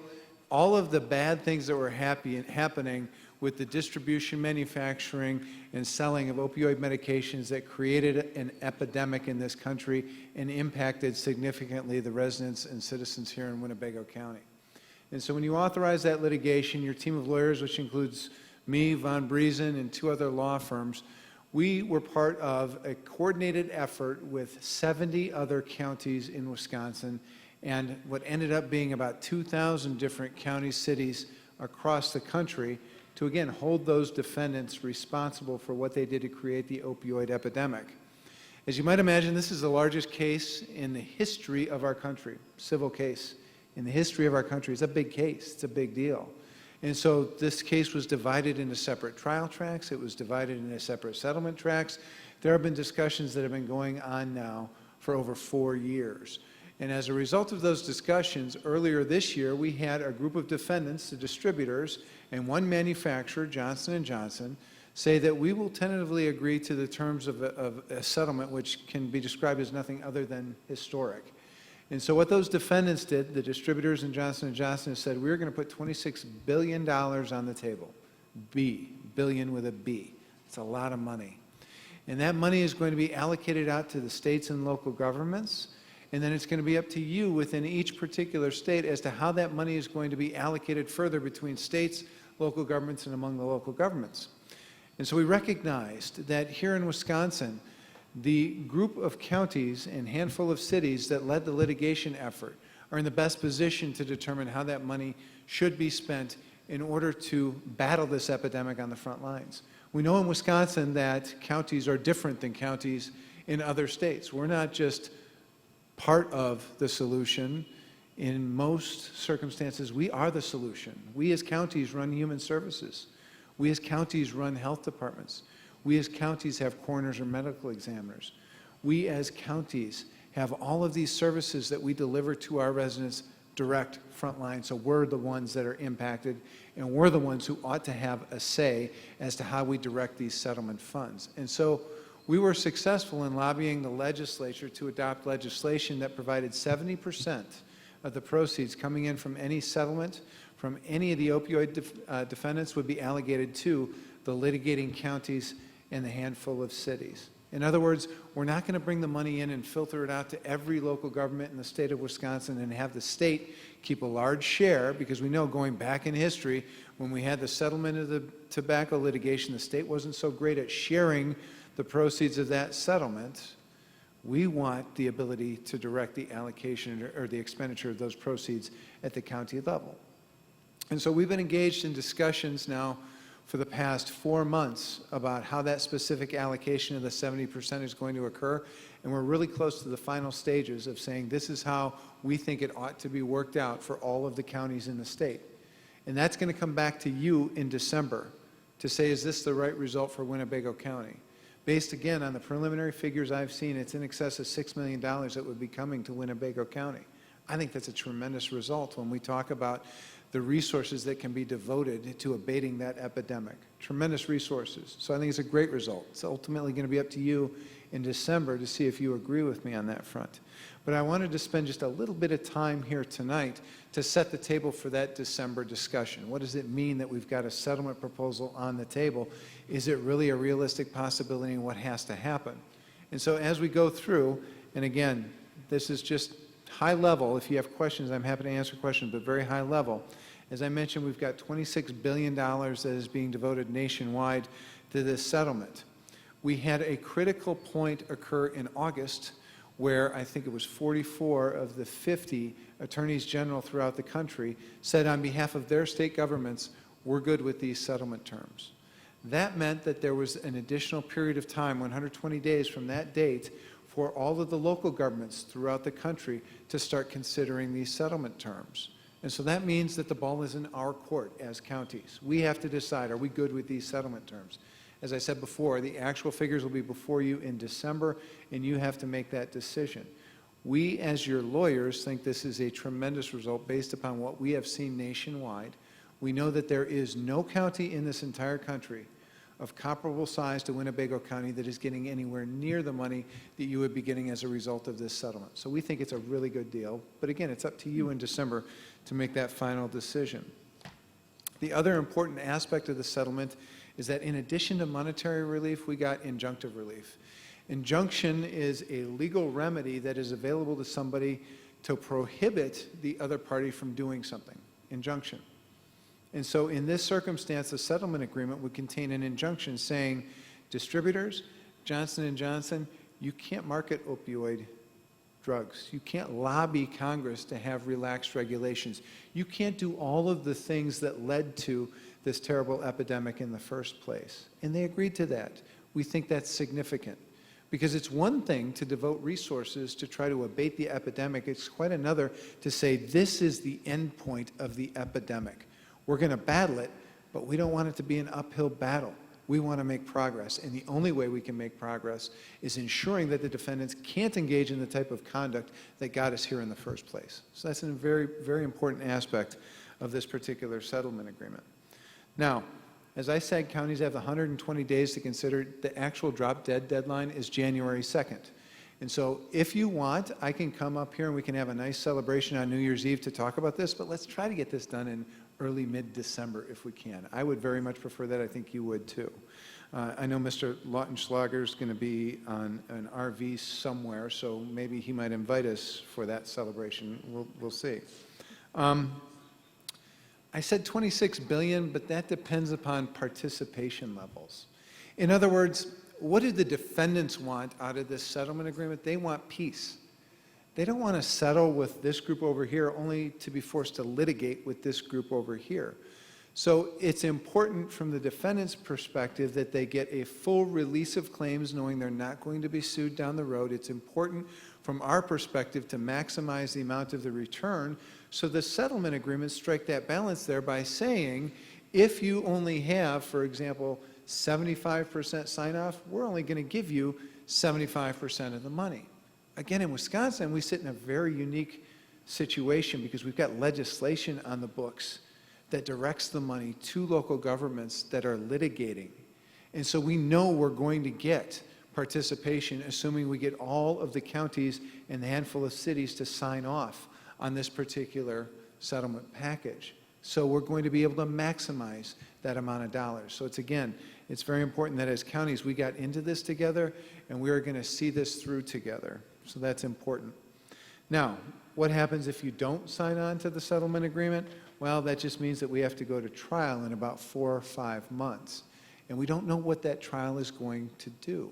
all of the bad things that were happening with the distribution, manufacturing, and selling of opioid medications that created an epidemic in this country and impacted significantly the residents and citizens here in Winnebago County. And so when you authorize that litigation, your team of lawyers, which includes me, Von Briesen, and 2 other law firms, we were part of a coordinated effort with 70 other counties in Wisconsin, and what ended up being about 2,000 different county cities across the country to, again, hold those defendants responsible for what they did to create the opioid epidemic. As you might imagine, this is the largest case in the history of our country, civil case in the history of our country. It's a big case. It's a big deal. And so this case was divided into separate trial tracks. It was divided into separate settlement tracks. There have been discussions that have been going on now for over 4 years. And as a result of those discussions, earlier this year, we had a group of defendants, the distributors, and one manufacturer, Johnson & Johnson, say that we will tentatively agree to the terms of a settlement which can be described as nothing other than historic. And so what those defendants did, the distributors and Johnson & Johnson, said, we're going to put $26 billion on the table. Billion with a B. It's a lot of money. And that money is going to be allocated out to the states and local governments. And then it's going to be up to you within each particular state as to how that money is going to be allocated further between states, local governments, and among the local governments. And so we recognized that here in Wisconsin, the group of counties and handful of cities that led the litigation effort are in the best position to determine how that money should be spent in order to battle this epidemic on the front lines. We know in Wisconsin that counties are different than counties in other states. We're not just part of the solution. In most circumstances, we are the solution. We as counties run human services. We as counties run health departments. We as counties have coroners or medical examiners. We as counties have all of these services that we deliver to our residents direct frontline. So we're the ones that are impacted, and we're the ones who ought to have a say as to how we direct these settlement funds. And so we were successful in lobbying the legislature to adopt legislation that provided 70% of the proceeds coming in from any settlement from any of the opioid defendants would be allocated to the litigating counties and the handful of cities. In other words, we're not going to bring the money in and filter it out to every local government in the state of Wisconsin and have the state keep a large share, because we know going back in history, when we had the settlement of the tobacco litigation, the state wasn't so great at sharing the proceeds of that settlement. We want the ability to direct the allocation or the expenditure of those proceeds at the county level. And so we've been engaged in discussions now for the past 4 months about how that specific allocation of the 70% is going to occur. And we're really close to the final stages of saying this is how we think it ought to be worked out for all of the counties in the state. And that's going to come back to you in December to say, is this the right result for Winnebago County? Based, again, on the preliminary figures I've seen, it's in excess of $6 million that would be coming to Winnebago County. I think that's a tremendous result when we talk about the resources that can be devoted to abating that epidemic. Tremendous resources. So I think it's a great result. It's ultimately going to be up to you in December to see if you agree with me on that front. But I wanted to spend just a little bit of time here tonight to set the table for that December discussion. What does it mean that we've got a settlement proposal on the table? Is it really a realistic possibility, and what has to happen? And so as we go through, and again, this is just high level. If you have questions, I'm happy to answer questions, but very high level. As I mentioned, we've got $26 billion that is being devoted nationwide to this settlement. We had a critical point occur in August where I think it was 44 of the 50 attorneys general throughout the country said on behalf of their state governments, we're good with these settlement terms. That meant that there was an additional period of time, 120 days from that date, for all of the local governments throughout the country to start considering these settlement terms. And so that means that the ball is in our court as counties. We have to decide, are we good with these settlement terms? As I said before, the actual figures will be before you in December, and you have to make that decision. We, as your lawyers, think this is a tremendous result based upon what we have seen nationwide. We know that there is no county in this entire country of comparable size to Winnebago County that is getting anywhere near the money that you would be getting as a result of this settlement. So we think it's a really good deal. But again, it's up to you in December to make that final decision. The other important aspect of the settlement is that in addition to monetary relief, we got injunctive relief. Injunction is a legal remedy that is available to somebody to prohibit the other party from doing something. Injunction. And so in this circumstance, the settlement agreement would contain an injunction saying, distributors, Johnson & Johnson, you can't market opioid drugs. You can't lobby Congress to have relaxed regulations. You can't do all of the things that led to this terrible epidemic in the first place. And they agreed to that. We think that's significant. Because it's one thing to devote resources to try to abate the epidemic. It's quite another to say this is the end point of the epidemic. We're going to battle it, but we don't want it to be an uphill battle. We want to make progress, and the only way we can make progress is ensuring that the defendants can't engage in the type of conduct that got us here in the first place. So that's a very, very important aspect of this particular settlement agreement. Now, as I said, counties have 120 days to consider. The actual drop-dead deadline is January 2nd. And so if you want, I can come up here and we can have a nice celebration on New Year's Eve to talk about this, but let's try to get this done in early, mid-December if we can. I would very much prefer that. I think you would too. I know Mr. Lautenschlager is going to be on an RV somewhere, so maybe he might invite us for that celebration. We'll see. I said 26 billion, but that depends upon participation levels. In other words, what do the defendants want out of this settlement agreement? They want peace. They don't want to settle with this group over here only to be forced to litigate with this group over here. So it's important from the defendant's perspective that they get a full release of claims knowing they're not going to be sued down the road. It's important from our perspective to maximize the amount of the return. So the settlement agreements strike that balance there by saying, if you only have, for example, 75% sign-off, we're only going to give you 75% of the money. Again, in Wisconsin, we sit in a very unique situation because we've got legislation on the books that directs the money to local governments that are litigating. And so we know we're going to get participation, assuming we get all of the counties and the handful of cities to sign off on this particular settlement package. So we're going to be able to maximize that amount of dollars. So it's very important that as counties, we got into this together, and we are going to see this through together. So that's important. Now, what happens if you don't sign on to the settlement agreement? Well, that just means that we have to go to trial in about 4 or 5 months. And we don't know what that trial is going to do.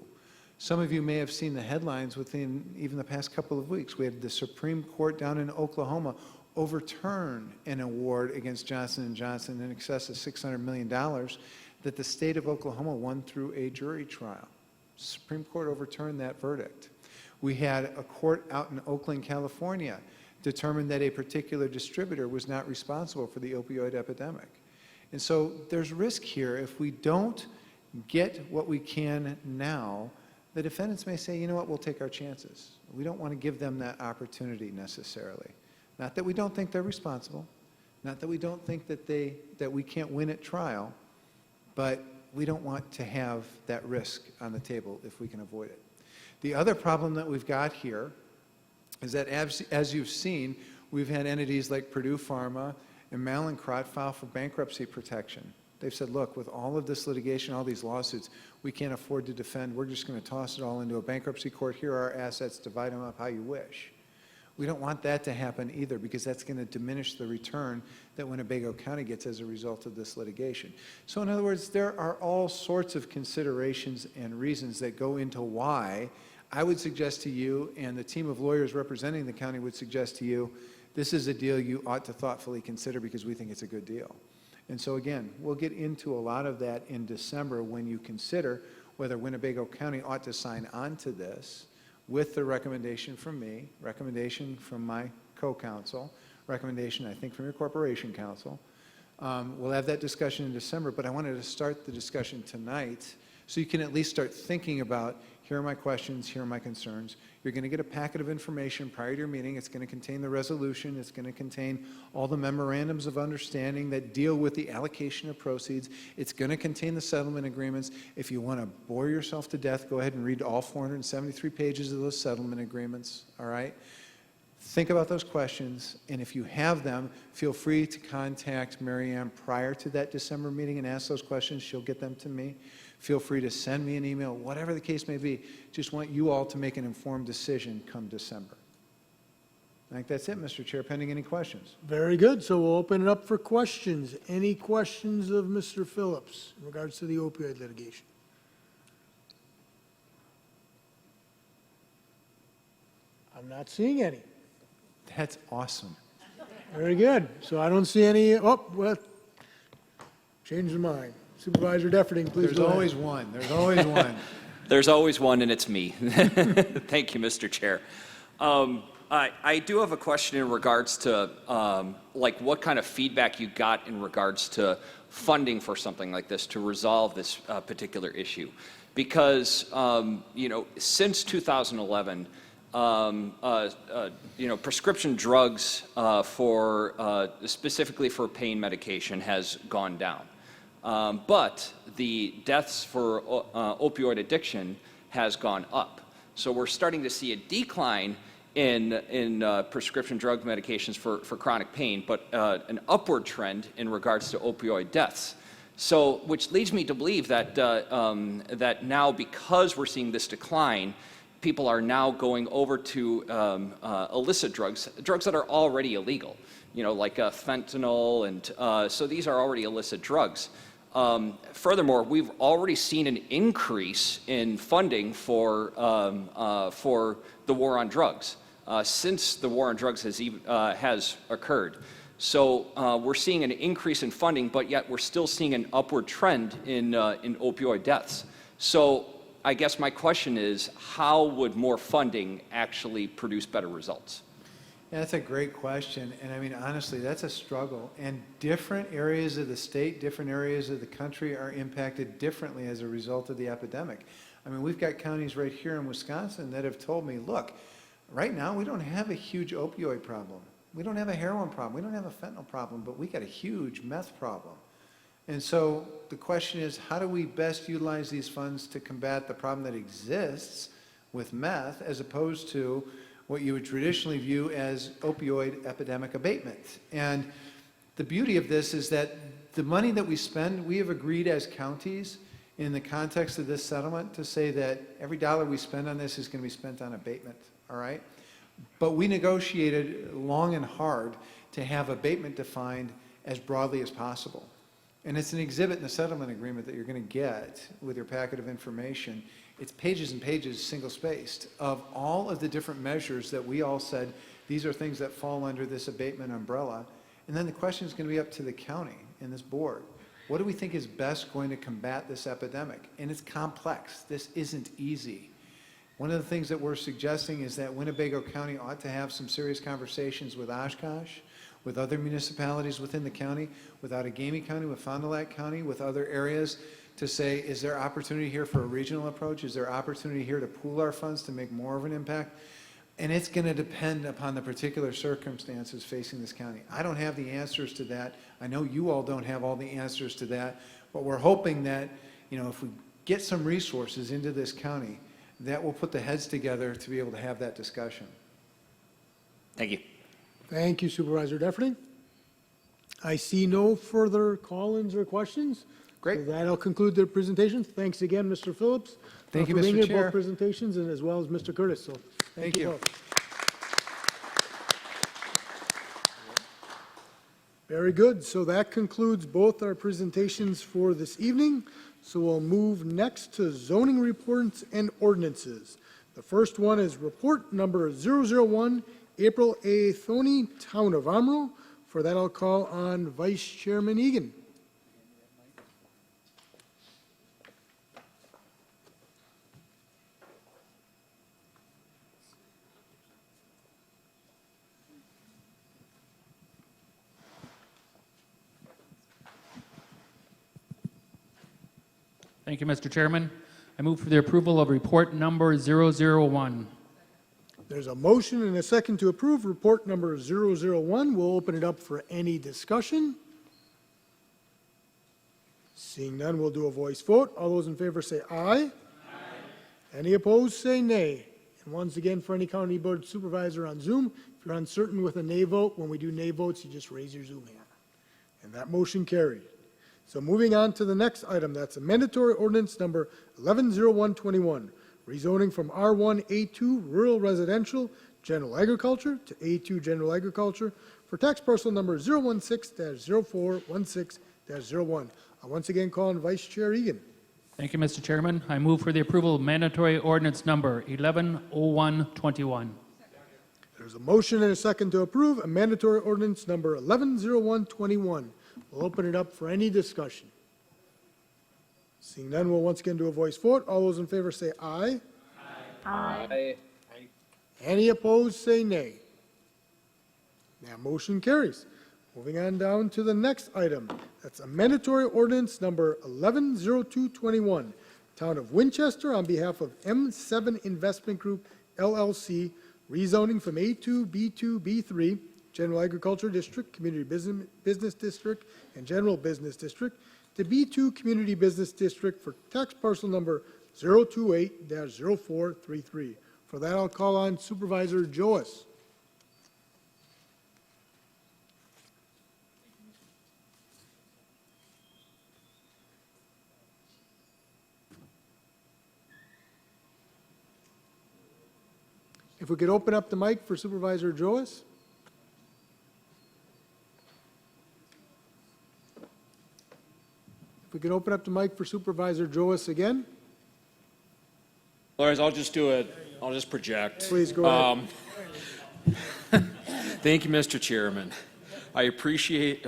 Some of you may have seen the headlines within even the past couple of weeks. We had the Supreme Court down in Oklahoma overturn an award against Johnson & Johnson in excess of $600 million that the state of Oklahoma won through a jury trial. Supreme Court overturned that verdict. We had a court out in Oakland, California, determined that a particular distributor was not responsible for the opioid epidemic. And so there's risk here. If we don't get what we can now, the defendants may say, you know what, we'll take our chances. We don't want to give them that opportunity necessarily. Not that we don't think they're responsible, not that we don't think that we can't win at trial, but we don't want to have that risk on the table if we can avoid it. The other problem that we've got here is that as you've seen, we've had entities like Purdue Pharma and Mallinckrodt file for bankruptcy protection. They've said, look, with all of this litigation, all these lawsuits, we can't afford to defend. We're just going to toss it all into a bankruptcy court. Here are our assets. Divide them up how you wish. We don't want that to happen either because that's going to diminish the return that Winnebago County gets as a result of this litigation. So in other words, there are all sorts of considerations and reasons that go into why I would suggest to you, and the team of lawyers representing the county would suggest to you, this is a deal you ought to thoughtfully consider because we think it's a good deal. And so again, we'll get into a lot of that in December when you consider whether Winnebago County ought to sign on to this with the recommendation from me, recommendation from my co-counsel, recommendation I think from your corporation counsel. We'll have that discussion in December, but I wanted to start the discussion tonight so you can at least start thinking about, here are my questions, here are my concerns. You're going to get a packet of information prior to your meeting. It's going to contain the resolution. It's going to contain all the memorandums of understanding that deal with the allocation of proceeds. It's going to contain the settlement agreements. If you want to bore yourself to death, go ahead and read all 473 pages of those settlement agreements, all right? Think about those questions, and if you have them, feel free to contact Mary Ann prior to that December meeting and ask those questions. She'll get them to me. Feel free to send me an email, whatever the case may be. Just want you all to make an informed decision come December. I think that's it, Mr. Chair, pending any questions. Very good. So we'll open it up for questions. Any questions of Mr. Phillips in regards to the opioid litigation? I'm not seeing any. That's awesome. Very good. So I don't see any, well, change of mind. Supervisor Defferting, please There's go ahead. always one. There's always one. There's always one, and it's me. Thank you, Mr. Chair. I do have a question in regards to, like, what kind of feedback you got in regards to funding for something like this to resolve this particular issue. Because, you know, since 2011, you know, prescription drugs for, specifically for pain medication has gone down. But the deaths for opioid addiction has gone up. So we're starting to see a decline in prescription drug medications for chronic pain, but an upward trend in regards to opioid deaths. So, which leads me to believe that, that now, because we're seeing this decline, people are now going over to illicit drugs, drugs that are already illegal, you know, like fentanyl, and so these are already illicit drugs. Furthermore, we've already seen an increase in funding for the war on drugs since the war on drugs has occurred. So we're seeing an increase in funding, but yet we're still seeing an upward trend in opioid deaths. So I guess my question is, how would more funding actually produce better results? Yeah, that's a great question, and I mean, honestly, that's a struggle, and different areas of the state, different areas of the country are impacted differently as a result of the epidemic. I mean, we've got counties right here in Wisconsin that have told me, look, right now we don't have a huge opioid problem. We don't have a heroin problem. We don't have a fentanyl problem, but we got a huge meth problem. And so the question is, how do we best utilize these funds to combat the problem that exists with meth as opposed to what you would traditionally view as opioid epidemic abatement? And the beauty of this is that the money that we spend, we have agreed as counties in the context of this settlement to say that every dollar we spend on this is going to be spent on abatement, all right? But we negotiated long and hard to have abatement defined as broadly as possible. And it's an exhibit in the settlement agreement that you're going to get with your packet of information. It's pages and pages, single-spaced, of all of the different measures that we all said, these are things that fall under this abatement umbrella. And then the question is going to be up to the county and this board. What do we think is best going to combat this epidemic? And it's complex. This isn't easy. One of the things that we're suggesting is that Winnebago County ought to have some serious conversations with Oshkosh, with other municipalities within the county, with Outagamie County, with Fond du Lac County, with other areas, to say, is there opportunity here for a regional approach? Is there opportunity here to pool our funds to make more of an impact? And it's going to depend upon the particular circumstances facing this county. I don't have the answers to that. I know you all don't have all the answers to that, but we're hoping that, you know, if we get some resources into this county, that will put the heads together to be able to have that discussion. Thank you. Thank you, Supervisor Defferty. I see no further call-ins or questions. Great. So that'll conclude the presentation. Thanks again, Mr. Phillips. Thank you, for being Mr. here, Chair. Both presentations, and as well as Mr. Curtis. So Thank you. both. Very good. So that concludes both our presentations for this evening. So we'll move next to zoning reports and ordinances. The first one is report number 001, April A. Thoney, Town of Amro. For that, I'll call on Vice Chairman Egan. Thank you, Mr. Chairman. I move for the approval of report number 001. There's a motion and a second to approve report number 001. We'll open it up for any discussion. Seeing none, we'll do a voice vote. All those in favor say aye. Aye. Any opposed, say nay. And once again, for any county board supervisor on Zoom, if you're uncertain with a nay vote, when we do nay votes, you just raise your Zoom hand. And that motion carried. So moving on to the next item, that's a mandatory ordinance number 110121, rezoning from R1A2 Rural Residential General Agriculture to A2 General Agriculture for tax parcel number 016-0416-01. I once again call on Vice Chair Egan. Thank you, Mr. Chairman. I move for the approval of mandatory ordinance number 110121. There's a motion and a second to approve a mandatory ordinance number 110121. We'll open it up for any discussion. Seeing none, we'll once again do a voice vote. All those in favor say aye. Aye. Any opposed, say nay. That motion carries. Moving on down to the next item. That's a mandatory ordinance number 110221. Town of Winchester, on behalf of M7 Investment Group, LLC, rezoning from A2, B2, B3, General Agriculture District, Community Business District, and General Business District, to B2 Community Business District for tax parcel number 028-0433. For that, I'll call on Supervisor Joas. If we could open up the mic for Supervisor Joas? If we could open up the mic for Supervisor Joas again? Lars, I'll just do it. I'll just project. Please go ahead. Thank you, Mr. Chairman. I appreciate,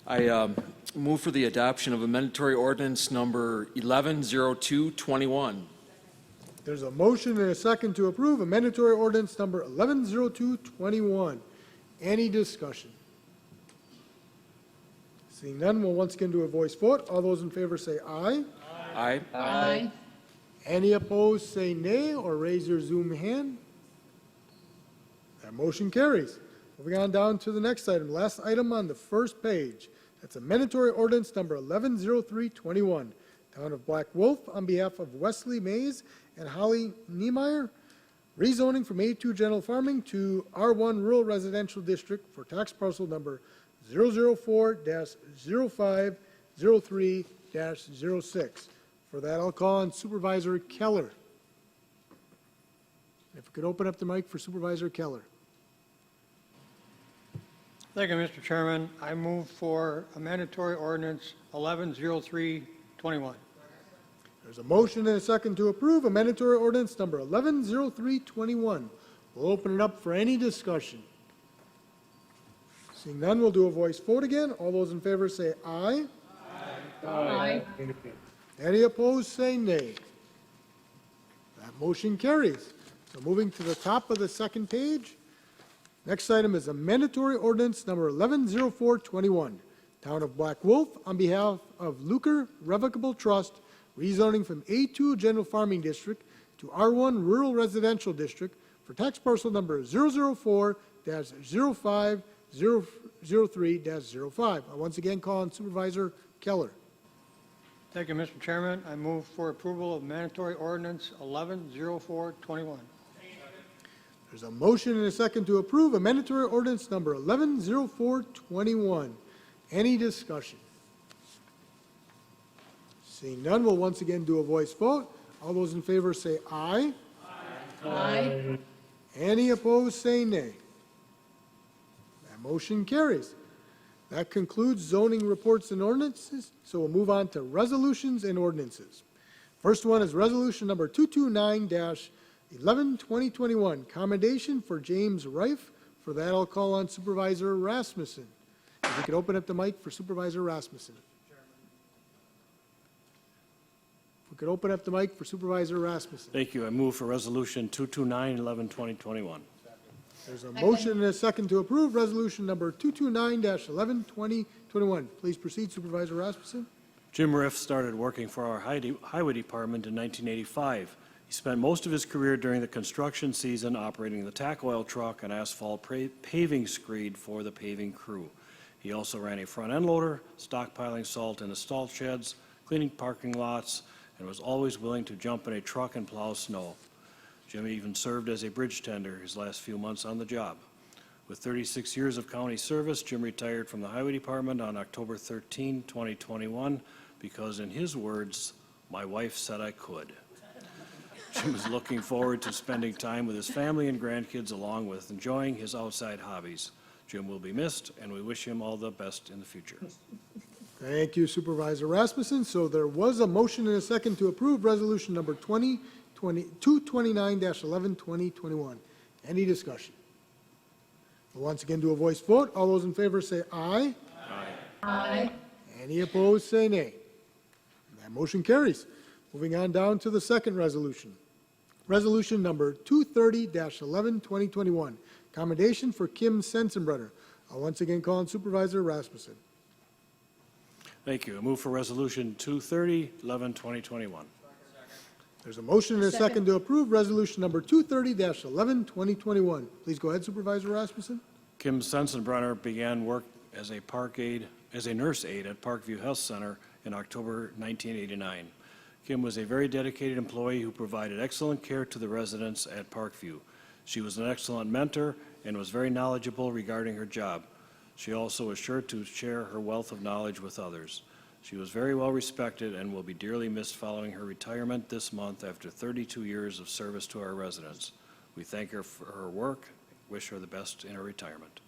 I move for the adoption of a mandatory ordinance number 110221. There's a motion and a second to approve a mandatory ordinance number 110221. Any discussion? Seeing none, we'll once again do a voice vote. All those in favor say aye. Aye. Aye. Any opposed, say nay, or raise your Zoom hand. That motion carries. Moving on down to the next item, last item on the first page. That's a mandatory ordinance number 110321. Town of Black Wolf, on behalf of Wesley Mays and Holly Niemeyer, rezoning from A2 General Farming to R1 Rural Residential District for tax parcel number 004-0503-06. For that, I'll call on Supervisor Keller. If we could open up the mic for Supervisor Keller. Thank you, Mr. Chairman. I move for a mandatory ordinance 110321. There's a motion and a second to approve a mandatory ordinance number 110321. We'll open it up for any discussion. Seeing none, we'll do a voice vote again. All those in favor say aye. Aye. Any opposed, say nay. That motion carries. So moving to the top of the second page, next item is a mandatory ordinance number 110421. Town of Black Wolf, on behalf of Luker Revocable Trust, rezoning from A2 General Farming District to R1 Rural Residential District for tax parcel number 004-05003-05. I once again call on Supervisor Keller. Thank you, Mr. Chairman. I move for approval of mandatory ordinance 110421. There's a motion and a second to approve a mandatory ordinance number 110421. Any discussion? Seeing none, we'll once again do a voice vote. All those in favor say aye. Aye. Any opposed, say nay. That motion carries. That concludes zoning reports and ordinances, so we'll move on to resolutions and ordinances. First one is resolution number 229-11-2021, commendation for James Riff. For that, I'll call on Supervisor Rasmussen. If we could open up the mic for Supervisor Rasmussen. If we could open up the mic for Supervisor Rasmussen. Thank you. I move for resolution 229-11-2021. There's a motion and a second to approve resolution number 229-11-2021. Please proceed, Supervisor Rasmussen. Jim Riff started working for our highway department in 1985. He spent most of his career during the construction season operating the tack oil truck and asphalt paving screed for the paving crew. He also ran a front-end loader, stockpiling salt in the salt sheds, cleaning parking lots, and was always willing to jump in a truck and plow snow. Jim even served as a bridge tender his last few months on the job. With 36 years of county service, Jim retired from the highway department on October 13, 2021, because in his words, "My wife said I could." Jim is looking forward to spending time with his family and grandkids along with enjoying his outside hobbies. Jim will be missed, and we wish him all the best in the future. Thank you, Supervisor Rasmussen. So there was a motion and a second to approve resolution number 229-11-2021. Any discussion? We'll once again do a voice vote. All those in favor say aye. Aye. Any opposed, say nay. That motion carries. Moving on down to the second resolution. Resolution number 230-11-2021. Commendation for Kim Sensenbrenner. I'll once again call on Supervisor Rasmussen. Thank you. I move for resolution 230-11-2021. There's a motion and a second to approve resolution number 230-11-2021. Please go ahead, Supervisor Rasmussen. Kim Sensenbrenner began work as a nurse aide at Parkview Health Center in October 1989. Kim was a very dedicated employee who provided excellent care to the residents at Parkview. She was an excellent mentor and was very knowledgeable regarding her job. She also was sure to share her wealth of knowledge with others. She was very well respected and will be dearly missed following her retirement this month after 32 years of service to our residents. We thank her for her work, wish her the best in her retirement.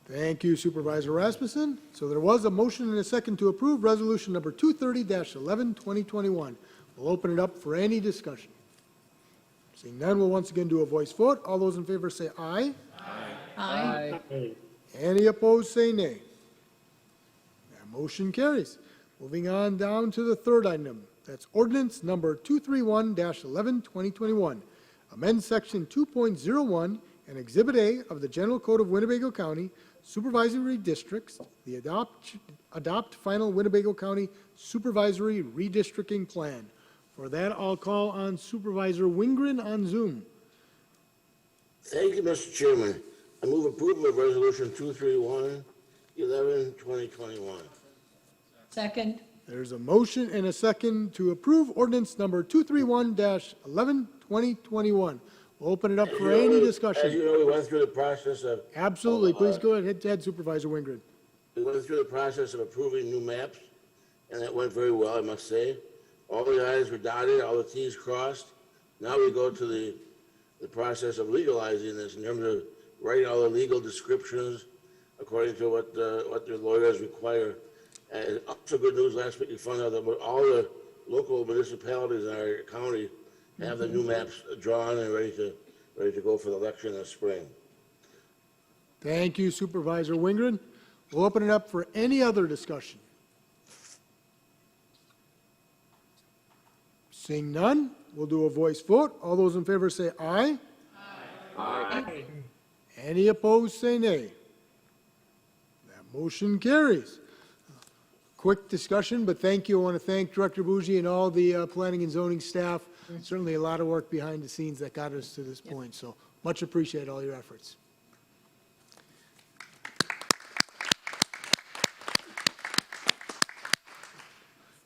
Thank you, Supervisor Rasmussen. So there was a motion and a second to approve Resolution Number 230-11, 2021. We'll open it up for any discussion. Seeing none, we'll once again do a voice vote. All those in favor say aye. Aye. Any opposed, say nay. That motion carries. Moving on down to the third item. That's Ordinance Number 231-11, 2021. Amend Section 2.01 and Exhibit A of the General Code of Winnebago County Supervisory Districts, the Adopt Final Winnebago County Supervisory Redistricting Plan. For that, I'll call on Supervisor Wingren on Zoom. Thank you, Mr. Chairman. I move approval of Resolution 231-11, 2021. Second. There's a motion and a second to approve Ordinance Number 231-11, 2021. We'll open it up for any discussion. As you know, we went through the process of... Absolutely. Please go ahead, Supervisor Wingren. We went through the process of approving new maps, and that went very well, I must say. All the i's were dotted, all the t's crossed. Now we go to the process of legalizing this in terms of writing all the legal descriptions according to what the lawyers require. And also good news, last week we found out that all the local municipalities in our county have the new maps drawn and ready to go for the election in the spring. Thank you, Supervisor Wingren. We'll open it up for any other discussion. Seeing none, we'll do a voice vote. All those in favor say aye. Aye. Any opposed, say nay. That motion carries. Quick discussion, but thank you. I want to thank Director Bougie and all the planning and zoning staff. Certainly a lot of work behind the scenes that got us to this point, so much appreciate all your efforts.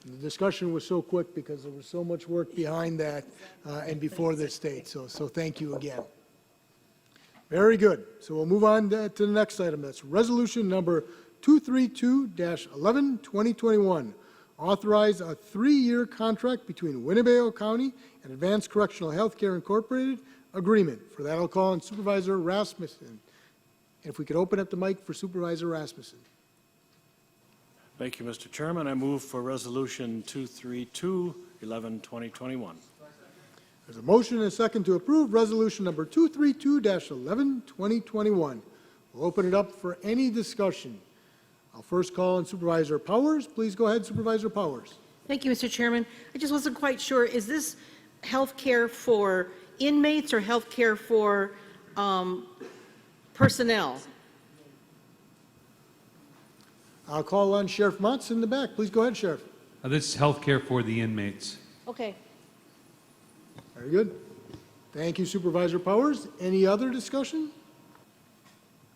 And the discussion was so quick because there was so much work behind that and before this date, so thank you again. Very good. So we'll move on to the next item. That's Resolution Number 232-11, 2021. Authorize a 3-year contract between Winnebago County and Advanced Correctional Healthcare Incorporated agreement. For that, I'll call on Supervisor Rasmussen. If we could open up the mic for Supervisor Rasmussen. Thank you, Mr. Chairman. I move for Resolution 232-11, 2021. There's a motion and a second to approve Resolution Number 232-11, 2021. We'll open it up for any discussion. I'll first call on Supervisor Powers. Please go ahead, Supervisor Powers. Thank you, Mr. Chairman. I just wasn't quite sure, is this health care for inmates or health care for personnel? I'll call on Sheriff Motz in the back. Please go ahead, Sheriff. This is health care for the inmates. Okay. Very good. Thank you, Supervisor Powers. Any other discussion?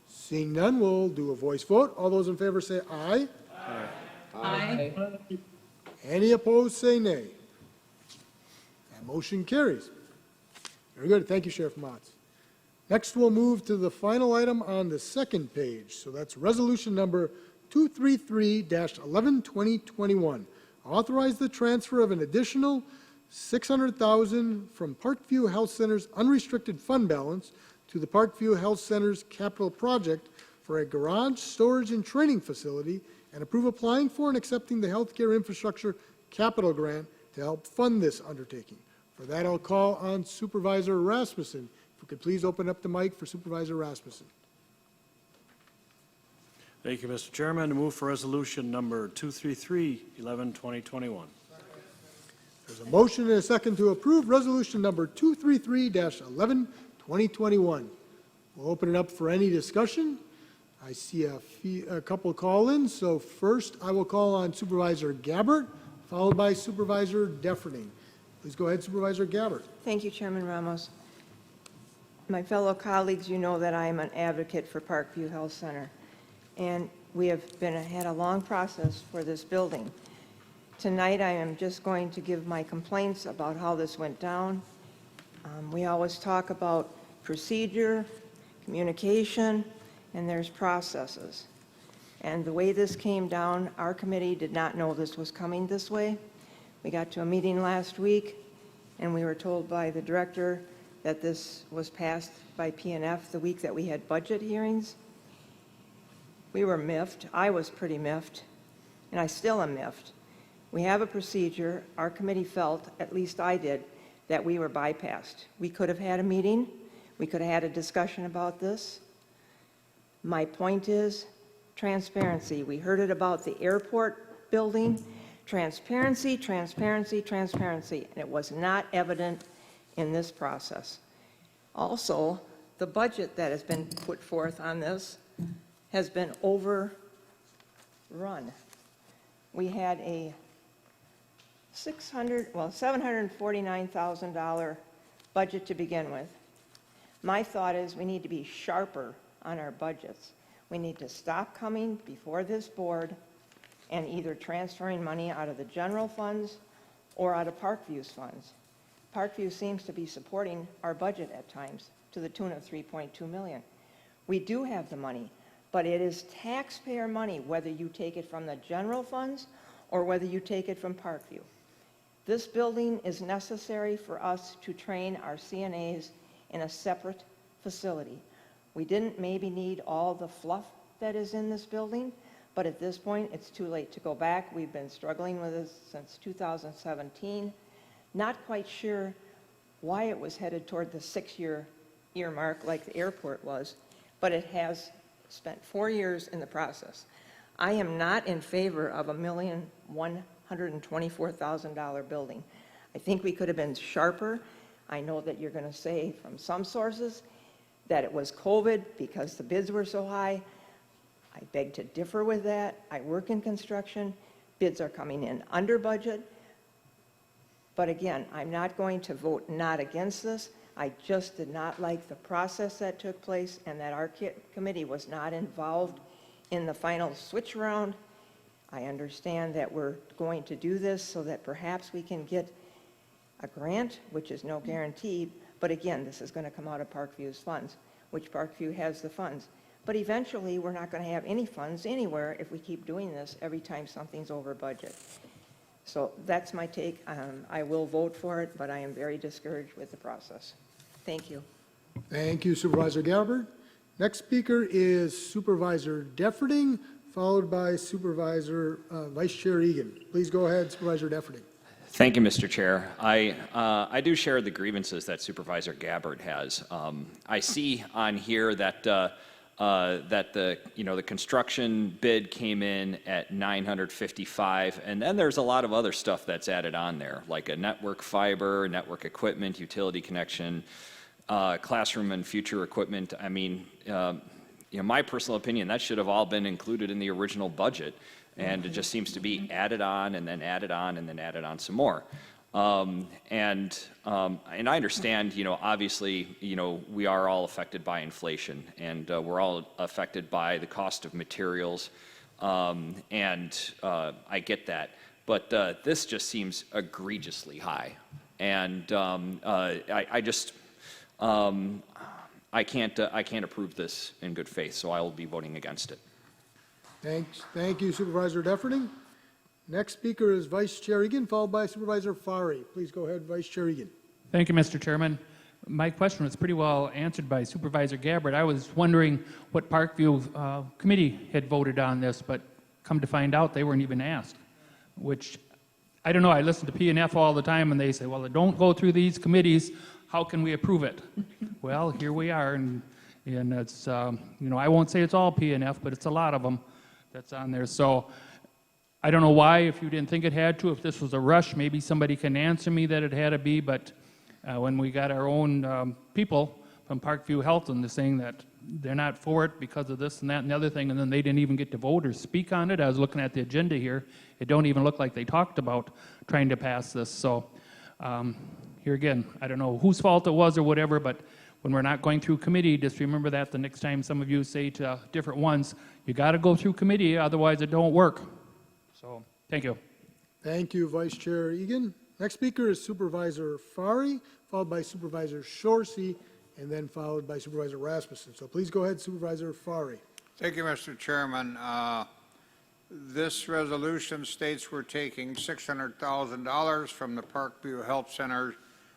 Seeing none, we'll do a voice vote. All those in favor say aye. Aye. Any opposed, say nay. That motion carries. Very good. Thank you, Sheriff Motz. Next, we'll move to the final item on the second page. So that's Resolution Number 233-11, 2021. Authorize the transfer of an additional $600,000 from Parkview Health Center's unrestricted fund balance to the Parkview Health Center's capital project for a garage, storage, and training facility, and approve applying for and accepting the healthcare infrastructure capital grant to help fund this undertaking. For that, I'll call on Supervisor Rasmussen. If we could please open up the mic for Supervisor Rasmussen. Thank you, Mr. Chairman. I move for Resolution Number 233-11, 2021. There's a motion and a second to approve Resolution Number 233-11, 2021. We'll open it up for any discussion. I see a couple call-ins, so first I will call on Supervisor Gabbard, followed by Supervisor Defferning. Please go ahead, Supervisor Gabbard. Thank you, Chairman Ramos. My fellow colleagues, you know that I am an advocate for Parkview Health Center, and we have had a long process for this building. Tonight, I am just going to give my complaints about how this went down. We always talk about procedure, communication, and there's processes. And the way this came down, our committee did not know this was coming this way. We got to a meeting last week, and we were told by the director that this was passed by PNF the week that we had budget hearings. We were miffed. I was pretty miffed, and I still am miffed. We have a procedure. Our committee felt, at least I did, that we were bypassed. We could have had a meeting. We could have had a discussion about this. My point is transparency. We heard it about the airport building. Transparency, transparency, transparency, and it was not evident in this process. Also, the budget that has been put forth on this has been overrun. We had a $749,000 budget to begin with. My thought is we need to be sharper on our budgets. We need to stop coming before this board and either transferring money out of the general funds or out of Parkview's funds. Parkview seems to be supporting our budget at times to the tune of $3.2 million. We do have the money, but it is taxpayer money, whether you take it from the general funds or whether you take it from Parkview. This building is necessary for us to train our CNAs in a separate facility. We didn't maybe need all the fluff that is in this building, but at this point, it's too late to go back. We've been struggling with this since 2017. Not quite sure why it was headed toward the 6-year earmark like the airport was, but it has spent 4 years in the process. I am not in favor of a $1,124,000 building. I think we could have been sharper. I know that you're going to say from some sources that it was COVID because the bids were so high. I beg to differ with that. I work in construction. Bids are coming in under budget. But again, I'm not going to vote not against this. I just did not like the process that took place and that our committee was not involved in the final switch round. I understand that we're going to do this so that perhaps we can get a grant, which is no guarantee, but again, this is going to come out of Parkview's funds, which Parkview has the funds. But eventually, we're not going to have any funds anywhere if we keep doing this every time something's over budget. So that's my take. I will vote for it, but I am very discouraged with the process. Thank you. Thank you, Supervisor Gabbard. Next speaker is Supervisor Defferding, followed by Supervisor Vice Chair Egan. Please go ahead, Supervisor Defferding. Thank you, Mr. Chair. I do share the grievances that Supervisor Gabbard has. I see on here that the construction bid came in at $955, and then there's a lot of other stuff that's added on there, like a network fiber, network equipment, utility connection, classroom and future equipment. I mean, my personal opinion, that should have all been included in the original budget, and it just seems to be added on and then added on and then added on some more. And I understand, obviously, we are all affected by inflation, and we're all affected by the cost of materials, and I get that. But this just seems egregiously high, and I can't approve this in good faith, so I will be voting against it. Thank you, Supervisor Defferding. Next speaker is Vice Chair Egan, followed by Supervisor Fari. Please go ahead, Vice Chair Egan. Thank you, Mr. Chairman. My question was pretty well answered by Supervisor Gabbard. I was wondering what Parkview committee had voted on this, but come to find out they weren't even asked, which, I don't know, I listen to PNF all the time and they say, well, don't go through these committees, how can we approve it? Well, here we are, and it's, I won't say it's all PNF, but it's a lot of them that's on there. So I don't know why, if you didn't think it had to, if this was a rush, maybe somebody can answer me that it had to be, but when we got our own people from Parkview Health and they're saying that they're not for it because of this and that and the other thing, and then they didn't even get to vote or speak on it. I was looking at the agenda here. It don't even look like they talked about trying to pass this. So here again, I don't know whose fault it was or whatever, but when we're not going through committee, just remember that the next time some of you say to different ones, you got to go through committee, otherwise it don't work. So, thank you. Thank you, Vice Chair Egan. Next speaker is Supervisor Fari, followed by Supervisor Shorsey, and then followed by Supervisor Rasmussen. So please go ahead, Supervisor Fari. Thank you, Mr. Chairman. This resolution states we're taking $600,000 from the Parkview Health Center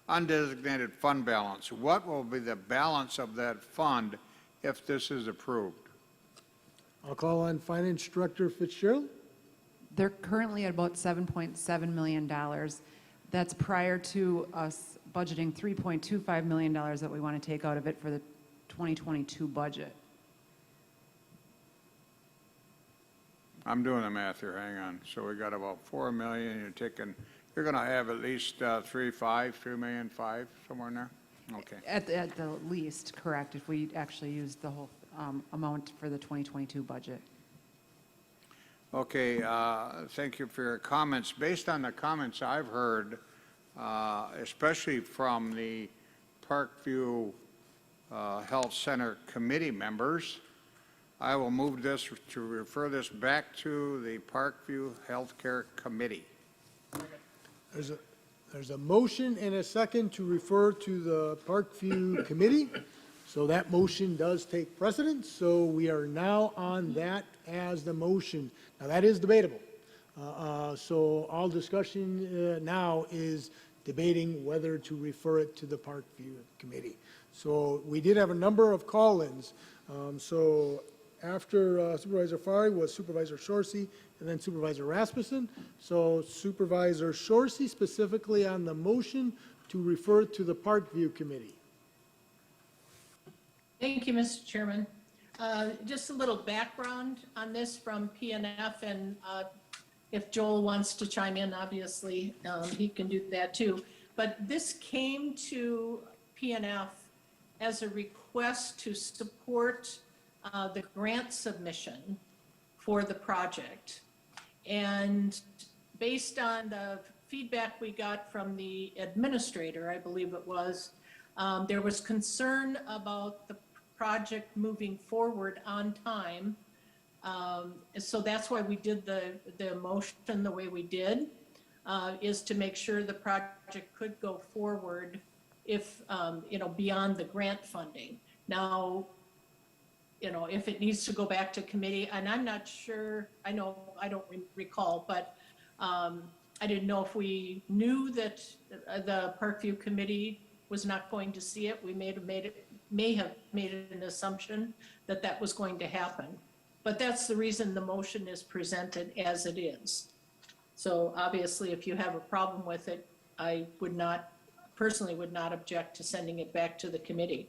undesignated fund balance. What will be the balance of that fund if this is approved? I'll call on Finance Director Fitzgerald. They're currently at about $7.7 million. That's prior to us budgeting $3.25 million that we want to take out of it for the 2022 budget. I'm doing the math here, hang on. So we got about 4 million, you're gonna have at least 3.5 million, somewhere in there? Okay. At the least, correct, if we actually use the whole amount for the 2022 budget. Okay, thank you for your comments. Based on the comments I've heard, especially from the Parkview Health Center committee members, I will move this to refer this back to the Parkview Healthcare Committee. There's a motion and a second to refer to the Parkview Committee. So that motion does take precedence. So we are now on that as the motion. Now, that is debatable. So all discussion now is debating whether to refer it to the Parkview Committee. So we did have a number of call-ins. So after Supervisor Fari was Supervisor Shorsey and then Supervisor Rasmussen. So Supervisor Shorsey specifically on the motion to refer to the Parkview Committee. Thank you, Mr. Chairman. Just a little background on this from PNF, and if Joel wants to chime in, obviously, he can do that too. But this came to PNF as a request to support the grant submission for the project. And based on the feedback we got from the administrator, I believe it was, there was concern about the project moving forward on time. So that's why we did the motion the way we did, is to make sure the project could go forward if, beyond the grant funding. Now, if it needs to go back to committee, and I'm not sure, I don't recall, but I didn't know if we knew that the Parkview Committee was not going to see it. We may have made an assumption that that was going to happen. But that's the reason the motion is presented as it is. So obviously, if you have a problem with it, I personally would not object to sending it back to the committee.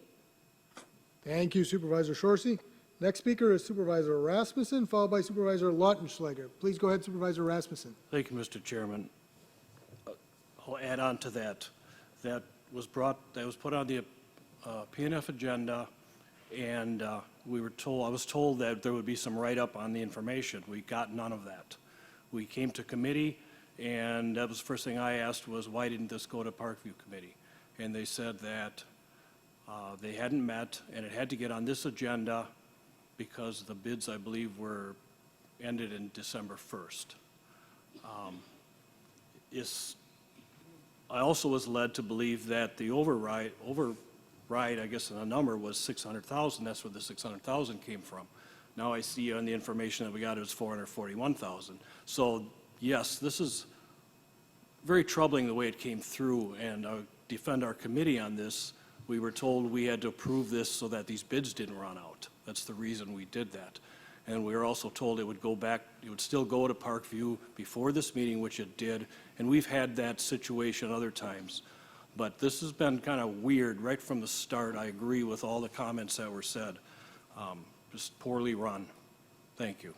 Thank you, Supervisor Shorsey. Next speaker is Supervisor Rasmussen, followed by Supervisor Lautenschläger. Please go ahead, Supervisor Rasmussen. Thank you, Mr. Chairman. I'll add on to that. That was put on the PNF agenda, and I was told that there would be some write-up on the information. We got none of that. We came to committee, and that was the first thing I asked was, why didn't this go to Parkview Committee? And they said that they hadn't met, and it had to get on this agenda because the bids, I believe, were ended in December 1st. I also was led to believe that the override, I guess, in the number was 600,000. That's where the 600,000 came from. Now I see on the information that we got it was 441,000. So yes, this is very troubling the way it came through, and I defend our committee on this. We were told we had to approve this so that these bids didn't run out. That's the reason we did that. And we were also told it would go back, it would still go to Parkview before this meeting, which it did. And we've had that situation other times. But this has been kind of weird right from the start. I agree with all the comments that were said. Just poorly run. Thank you.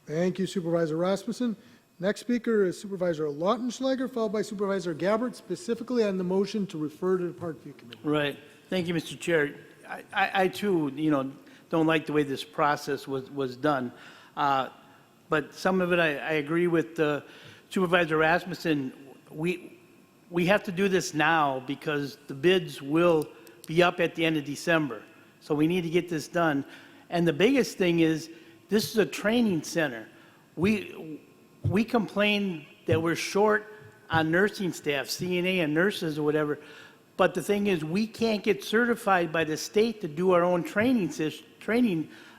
Thank you, Supervisor Rasmussen. Next speaker is Supervisor Lautenschläger, followed by Supervisor Gabbard, specifically on the motion to refer to the Parkview Committee. Right. Thank you, Mr. Chair. I too, don't like the way this process was done. But some of it I agree with Supervisor Rasmussen. We have to do this now because the bids will be up at the end of December. So we need to get this done. And the biggest thing is, this is a training center. We complain that we're short on nursing staff, CNA and nurses or whatever. But the thing is, we can't get certified by the state to do our own training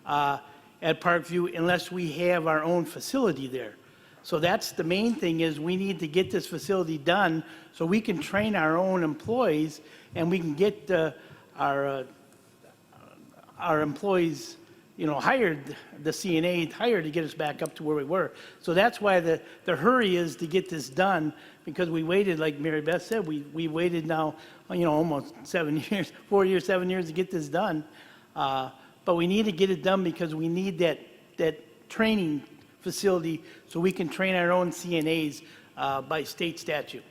at Parkview unless we have our own facility there. So that's the main thing, is we need to get this facility done so we can train our own employees and we can get our employees, hired, the CNA hired to get us back up to where we were. So that's why the hurry is to get this done, because we waited, like Mary Beth said, we waited now, almost 7 years, 4 years, 7 years to get this done. But we need to get it done because we need that training facility so we can train our own CNAs by state statute.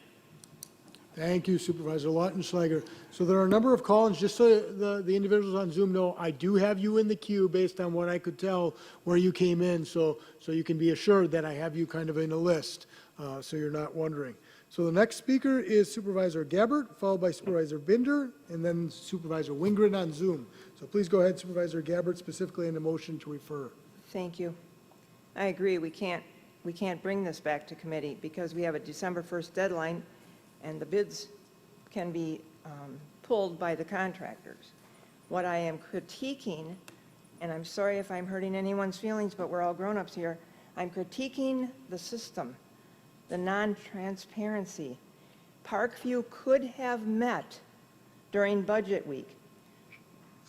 Thank you, Supervisor Lautenschlager. So there are a number of call-ins, just so the individuals on Zoom know, I do have you in the queue based on what I could tell where you came in, so you can be assured that I have you kind of in a list, so you're not wondering. So the next speaker is Supervisor Gabbert, followed by Supervisor Binder, and then Supervisor Wingren on Zoom. So please go ahead, Supervisor Gabbert, specifically in the motion to refer. Thank you. I agree, we can't bring this back to committee because we have a December 1st deadline, and the bids can be pulled by the contractors. What I am critiquing, and I'm sorry if I'm hurting anyone's feelings, but we're all grown-ups here, I'm critiquing the system, the non-transparency. Parkview could have met during budget week.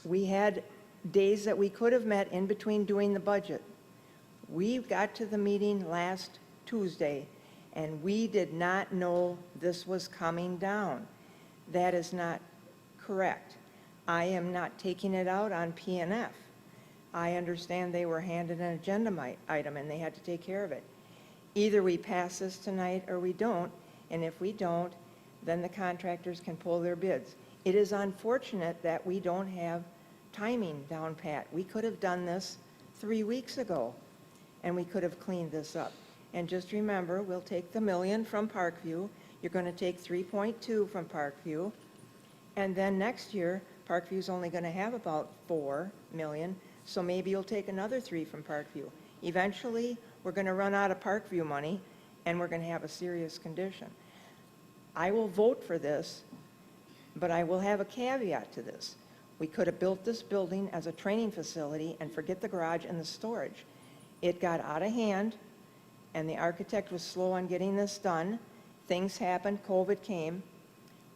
We had days that we could have met in between doing the budget. We got to the meeting last Tuesday, and we did not know this was coming down. That is not correct. I am not taking it out on PNF. I understand they were handed an agenda item and they had to take care of it. Either we pass this tonight or we don't, and if we don't, then the contractors can pull their bids. It is unfortunate that we don't have timing down pat. We could have done this 3 weeks ago, and we could have cleaned this up. And just remember, we'll take the $1 million from Parkview. You're going to take 3.2 from Parkview. And then next year, Parkview's only going to have about 4 million, so maybe you'll take another 3 from Parkview. Eventually, we're going to run out of Parkview money, and we're going to have a serious condition. I will vote for this, but I will have a caveat to this. We could have built this building as a training facility and forget the garage and the storage. It got out of hand, and the architect was slow on getting this done. Things happened, COVID came.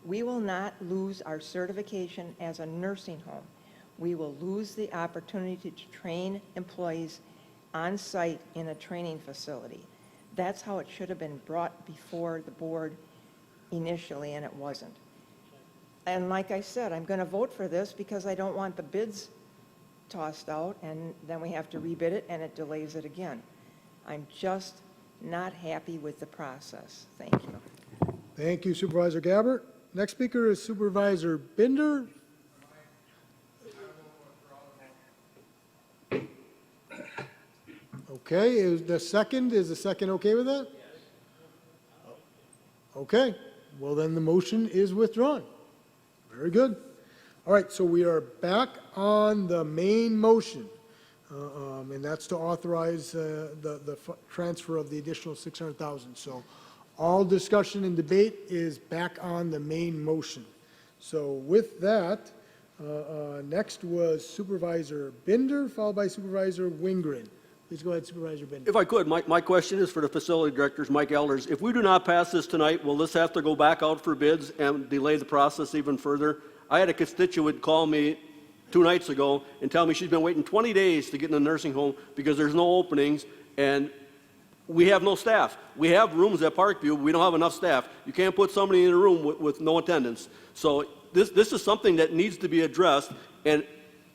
We will not lose our certification as a nursing home. We will lose the opportunity to train employees on site in a training facility. That's how it should have been brought before the board initially, and it wasn't. And like I said, I'm going to vote for this because I don't want the bids tossed out and then we have to rebid it and it delays it again. I'm just not happy with the process. Thank you. Thank you, Supervisor Gabbert. Next speaker is Supervisor Binder. Okay, is the second okay with that? Yes. Okay, well then the motion is withdrawn. Very good. All right, so we are back on the main motion, and that's to authorize the transfer of the additional $600,000. So all discussion and debate is back on the main motion. So with that, next was Supervisor Binder, followed by Supervisor Wingren. Please go ahead, Supervisor Binder. If I could, my question is for the facility directors, Mike Elders. If we do not pass this tonight, will this have to go back out for bids and delay the process even further? I had a constituent call me 2 nights ago and tell me she's been waiting 20 days to get in a nursing home because there's no openings and we have no staff. We have rooms at Parkview, we don't have enough staff. You can't put somebody in a room with no attendance. So this is something that needs to be addressed, and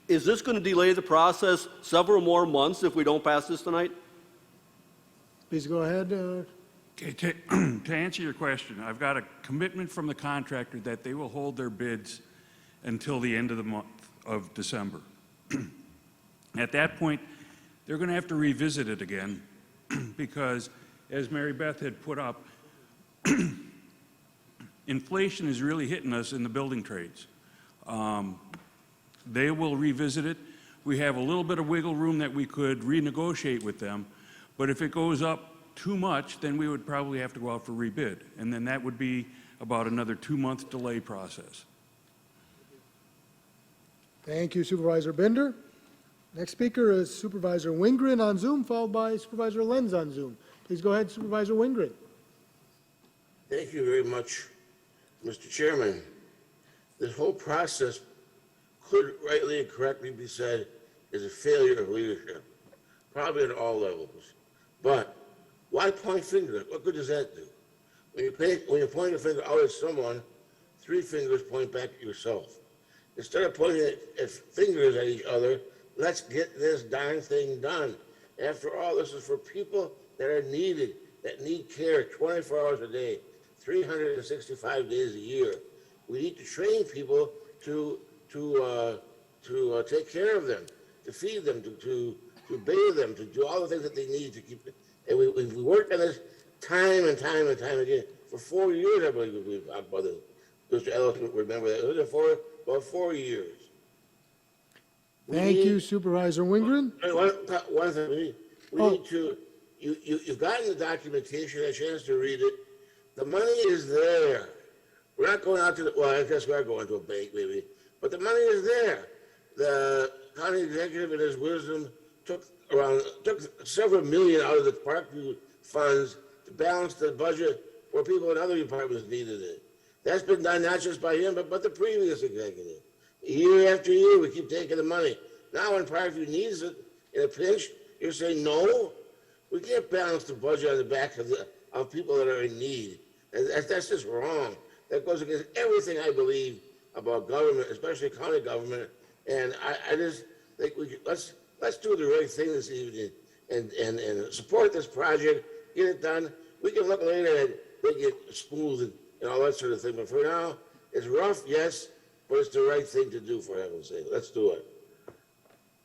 is this going to delay the process several more months if we don't pass this tonight? Please go ahead. Okay, to answer your question, I've got a commitment from the contractor that they will hold their bids until the end of the month of December. At that point, they're going to have to revisit it again because, as Mary Beth had put up, inflation is really hitting us in the building trades. They will revisit it. We have a little bit of wiggle room that we could renegotiate with them, but if it goes up too much, then we would probably have to go out for rebid, and then that would be about another 2-month delay process. Thank you, Supervisor Binder. Next speaker is Supervisor Wingren on Zoom, followed by Supervisor Lenz on Zoom. Please go ahead, Supervisor Wingren. Thank you very much, Mr. Chairman. This whole process could rightly and correctly be said is a failure of leadership, probably at all levels. But why point fingers? What good does that do? When you point a finger out at someone, 3 fingers point back at yourself. Instead of pointing at fingers at each other, let's get this darn thing done. After all, this is for people that are needed, that need care 24 hours a day, 365 days a year. We need to train people to take care of them, to feed them, to bathe them, to do all the things that they need to keep it. And we worked on this time and time and time again. For 4 years, I believe we've talked about this. Mr. Ellis would remember that. It was for about 4 years. Thank you, Supervisor Wingren. One thing, we need to, you've gotten the documentation, a chance to read it. The money is there. We're not going out to well, I guess we are going to a bank maybe, but the money is there. The county executive in his wisdom took several million out of the Parkview funds to balance the budget where people in other departments needed it. That's been done not just by him, but the previous executive. Year after year, we keep taking the money. Now when Parkview needs it in a pinch, you're saying, no, we can't balance the budget on the back of people that are in need. And that's just wrong. That goes against everything I believe about government, especially county government. And I just think let's do the right thing this evening and support this project, get it done. We can look later and make it smooth and all that sort of thing. But for now, it's rough, yes, but it's the right thing to do, for heaven's sake. Let's do it.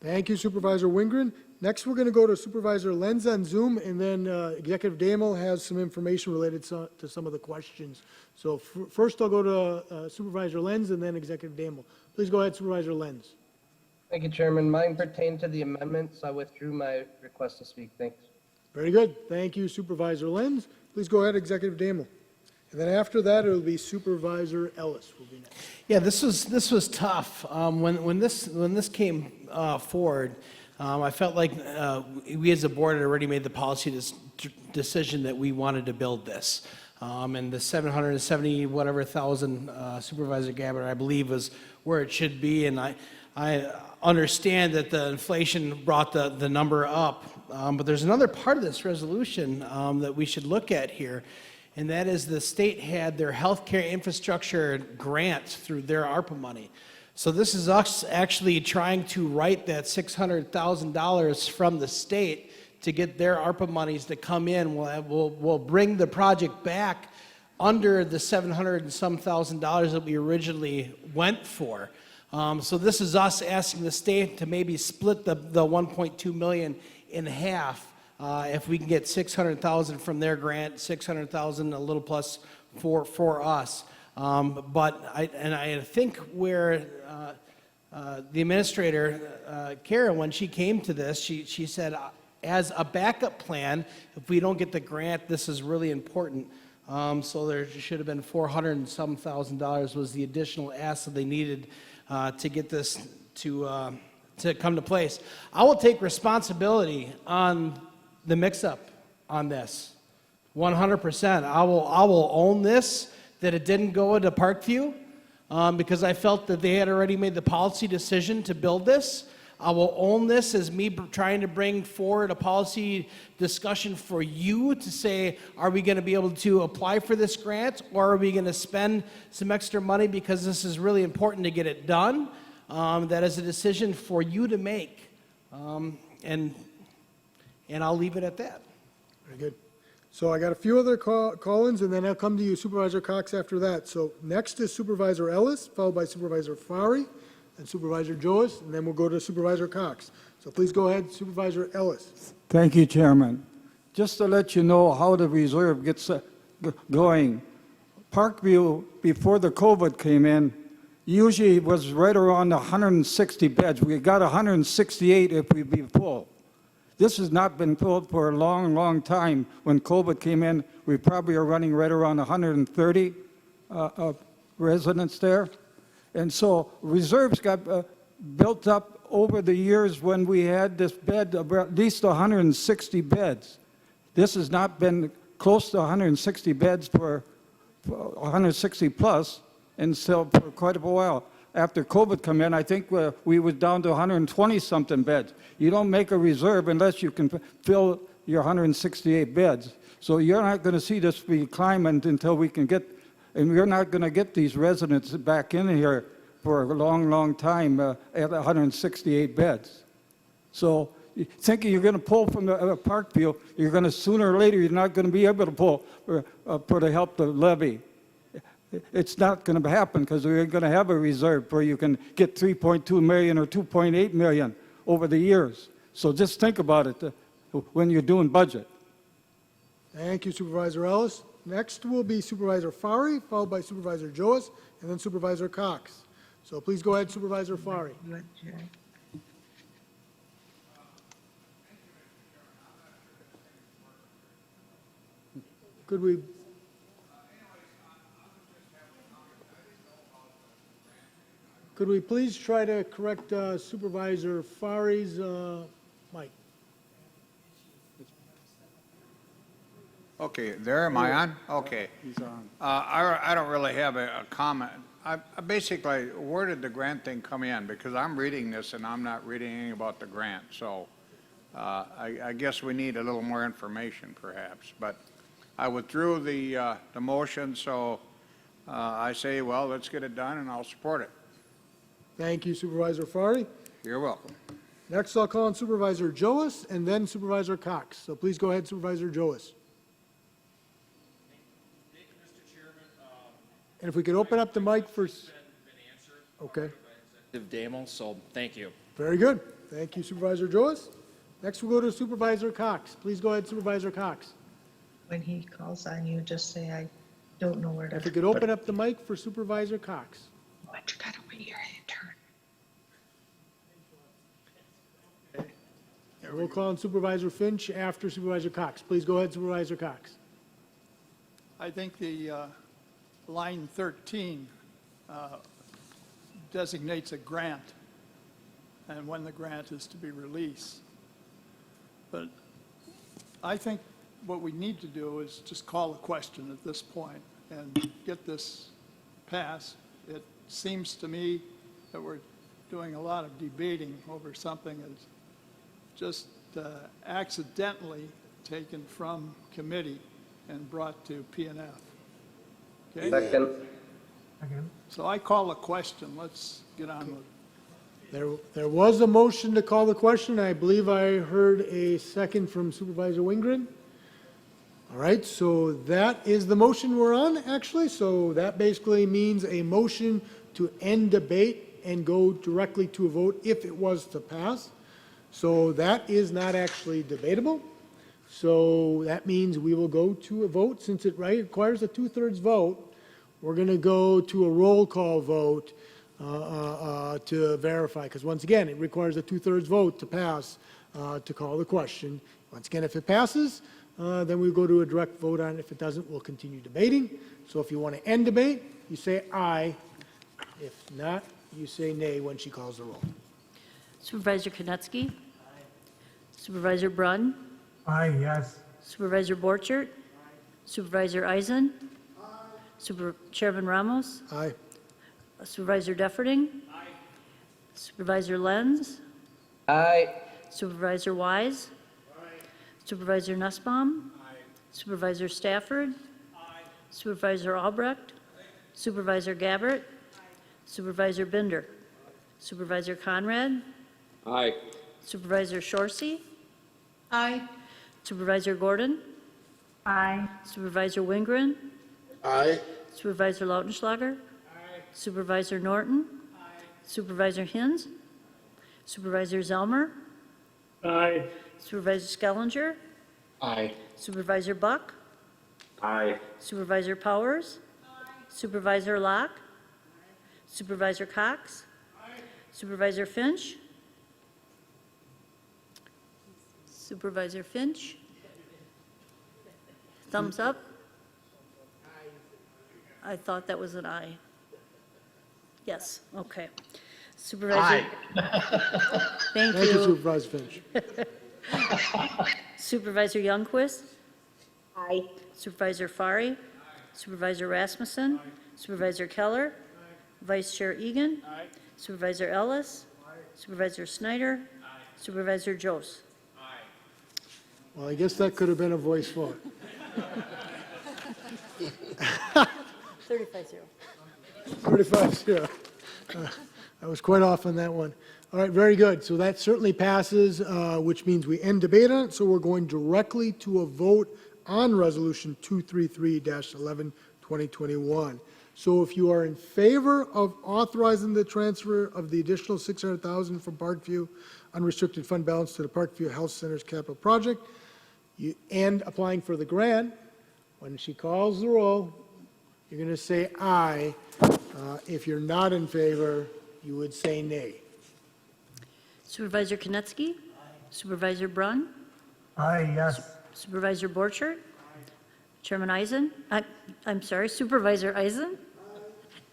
Thank you, Supervisor Wingren. Next, we're going to go to Supervisor Lenz on Zoom, and then Executive Damel has some information related to some of the questions. So first, I'll go to Supervisor Lenz and then Executive Damel. Please go ahead, Supervisor Lenz. Thank you, Chairman. Mine pertain to the amendments. I withdrew my request to speak. Thanks. Very good. Thank you, Supervisor Lenz. Please go ahead, Executive Damel. And then after that, it'll be Supervisor Ellis will be next. Yeah, this was tough. When this came forward, I felt like we as a board had already made the policy decision that we wanted to build this. And the 770 whatever thousand Supervisor Gabbard, I believe, was where it should be. And I understand that the inflation brought the number up. But there's another part of this resolution that we should look at here. And that is the state had their healthcare infrastructure grant through their Arpa money. So this is us actually trying to write that $600,000 from the state to get their Arpa monies to come in. We'll bring the project back under the $700 and some thousand that we originally went for. So this is us asking the state to maybe split the 1.2 million in half. If we can get 600,000 from their grant, 600,000 a little plus for us. But I think where the administrator, Kara, when she came to this, she said, as a backup plan, if we don't get the grant, this is really important. So there should have been $400 and some thousand was the additional ask that they needed to get this to come to place. I will take responsibility on the mix-up on this, 100%. I will own this, that it didn't go into Parkview, because I felt that they had already made the policy decision to build this. I will own this as me trying to bring forward a policy discussion for you to say, are we going to be able to apply for this grant, or are we going to spend some extra money because this is really important to get it done? That is a decision for you to make. And I'll leave it at that. Very good. So I got a few other call-ins, and then I'll come to you, Supervisor Cox, after that. So next is Supervisor Ellis, followed by Supervisor Fari, and Supervisor Joyce, and then we'll go to Supervisor Cox. So please go ahead, Supervisor Ellis. Thank you, Chairman. Just to let you know how the reserve gets going, Parkview, before the COVID came in, usually was right around 160 beds. We got 168 if we be full. This has not been filled for a long, long time. When COVID came in, we probably are running right around 130 residents there. And so reserves got built up over the years when we had this bed of at least 160 beds. This has not been close to 160 beds for 160 plus until for quite a while. After COVID come in, I think we was down to 120-something beds. You don't make a reserve unless you can fill your 168 beds. So you're not going to see this be climbing until we can get, and we're not going to get these residents back in here for a long, long time at 168 beds. So thinking you're going to pull from the Parkview, you're going to sooner or later, you're not going to be able to pull for the help the levy. It's not going to happen because we're going to have a reserve where you can get 3.2 million or 2.8 million over the years. So just think about it when you're doing budget. Thank you, Supervisor Ellis. Next will be Supervisor Fari, followed by Supervisor Joas, and then Supervisor Cox. So please go ahead, Supervisor Fari. Could we please try to correct Supervisor Fari's mic? Okay, there, am I on? Okay. He's on. I don't really have a comment. Basically, where did the grant thing come in? Because I'm reading this and I'm not reading anything about the grant. So I guess we need a little more information perhaps. But I withdrew the motion, so I say, well, let's get it done and I'll support it. Thank you, Supervisor Fari. You're welcome. Next, I'll call on Supervisor Joas and then Supervisor Cox. So please go ahead, Supervisor Joas. And if we could open up the mic for... Okay. Damel, so thank you. Very good. Thank you, Supervisor Joas. Next, we'll go to Supervisor Cox. Please go ahead, Supervisor Cox. When he calls on you, just say, I don't know where to. If we could open up the mic for Supervisor Cox. But you gotta wait your turn. And we'll call on Supervisor Finch after Supervisor Cox. Please go ahead, Supervisor Cox. I think the line 13 designates a grant and when the grant is to be released. But I think what we need to do is just call a question at this point and get this passed. It seems to me that we're doing a lot of debating over something that's just accidentally taken from committee and brought to P&F. Okay? Second. So I call a question. Let's get on with it. There was a motion to call the question. I believe I heard a second from Supervisor Wingren. All right, so that is the motion we're on, actually. So that basically means a motion to end debate and go directly to a vote if it was to pass. So that is not actually debatable. So that means we will go to a vote. Since it requires a 2/3 vote, we're going to go to a roll call vote to verify. Because once again, it requires a 2/3 vote to pass to call the question. Once again, if it passes, then we go to a direct vote on it. If it doesn't, we'll continue debating. So if you want to end debate, you say aye. If not, you say nay when she calls the roll. Supervisor Konetsky? Supervisor Brunn? Aye, yes. Supervisor Borchert? Supervisor Eisen? Chairman Ramos? Aye. Supervisor Defferding? Supervisor Lenz? Aye. Supervisor Wise? Supervisor Nussbaum? Supervisor Stafford? Supervisor Albrecht? Supervisor Gabbert? Supervisor Binder? Supervisor Conrad? Aye. Supervisor Shorsey? Aye. Supervisor Gordon? Aye. Supervisor Wingren? Aye. Supervisor Lautenschlager? Supervisor Norton? Supervisor Hinz? Supervisor Zelmer? Aye. Supervisor Skellinger? Aye. Supervisor Buck? Aye. Supervisor Powers? Supervisor Locke? Supervisor Cox? Supervisor Finch? Supervisor Finch? Thumbs up? I thought that was an aye. Yes, okay. Supervisor. Thank Thank you, you. Supervisor Finch. Supervisor Youngquist? Aye. Supervisor Fari. Supervisor Rasmussen. Supervisor Keller. Vice Chair Egan. Supervisor Ellis. Supervisor Snyder. Supervisor Jost. Well, I guess that could have been a voice vote. 35-0. 35-0. I was quite off on that one. All right, very good. So that certainly passes, which means we end debate on it. So we're going directly to a vote on Resolution 233-11, 2021. So if you are in favor of authorizing the transfer of the additional $600,000 from Parkview unrestricted fund balance to the Parkview Health Center's capital project, and applying for the grant, when she calls the roll, you're going to say aye. If you're not in favor, you would say nay. Supervisor Konetsky. Supervisor Brun. Aye, yes. Supervisor Borchert. Chairman Eisen. I'm sorry, Supervisor Eisen.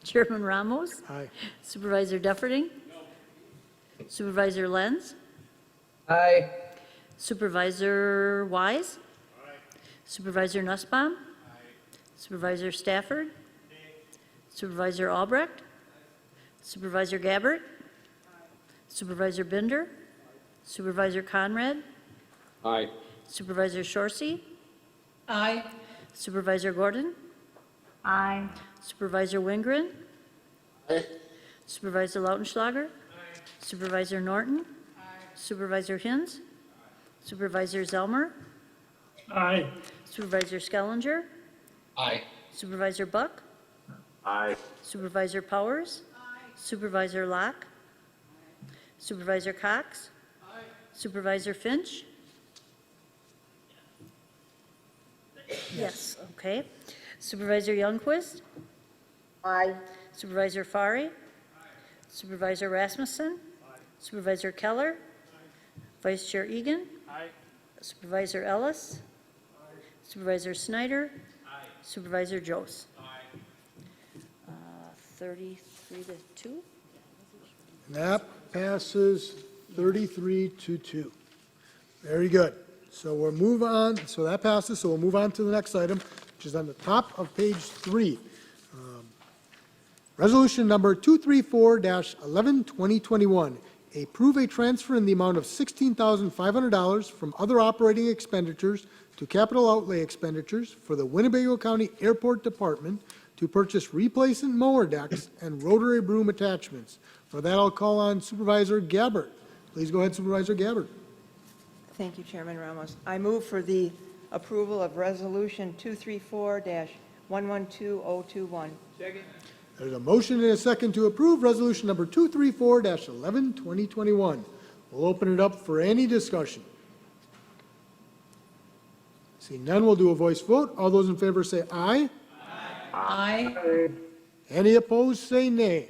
Chairman Ramos. Aye. Supervisor Dufferding. Supervisor Lenz. Aye. Supervisor Wise. Supervisor Nussbaum. Supervisor Stafford. Supervisor Albrecht. Supervisor Gabbard. Supervisor Binder. Supervisor Conrad. Aye. Supervisor Shorsey. Aye. Supervisor Gordon. Aye. Supervisor Wingren. Aye. Supervisor Lautenschlager. Supervisor Norton. Supervisor Hinz. Supervisor Zelmer. Aye. Supervisor Skellinger. Aye. Supervisor Buck. Aye. Supervisor Powers. Supervisor Locke. Supervisor Cox. Supervisor Finch. Yes, okay. Supervisor Youngquist. Aye. Supervisor Fari. Supervisor Rasmussen. Supervisor Keller. Vice Chair Egan. Supervisor Ellis. Supervisor Snyder. Supervisor Jost. 33-2. And that passes 33-2. Very good. So we'll move on. So that passes. So we'll move on to the next item, which is on the top of page 3. Resolution number 234-11, 2021. Approve a transfer in the amount of $16,500 from other operating expenditures to capital outlay expenditures for the Winnebago County Airport Department to purchase replacement mower decks and rotary broom attachments. For that, I'll call on Supervisor Gabbard. Please go ahead, Supervisor Gabbard. Thank you, Chairman Ramos. I move for the approval of Resolution 234-112021. There's a motion and a second to approve Resolution number 234-11, 2021. We'll open it up for any discussion. Seeing none, we'll do a voice vote. All those in favor say aye. Aye. Any opposed, say nay.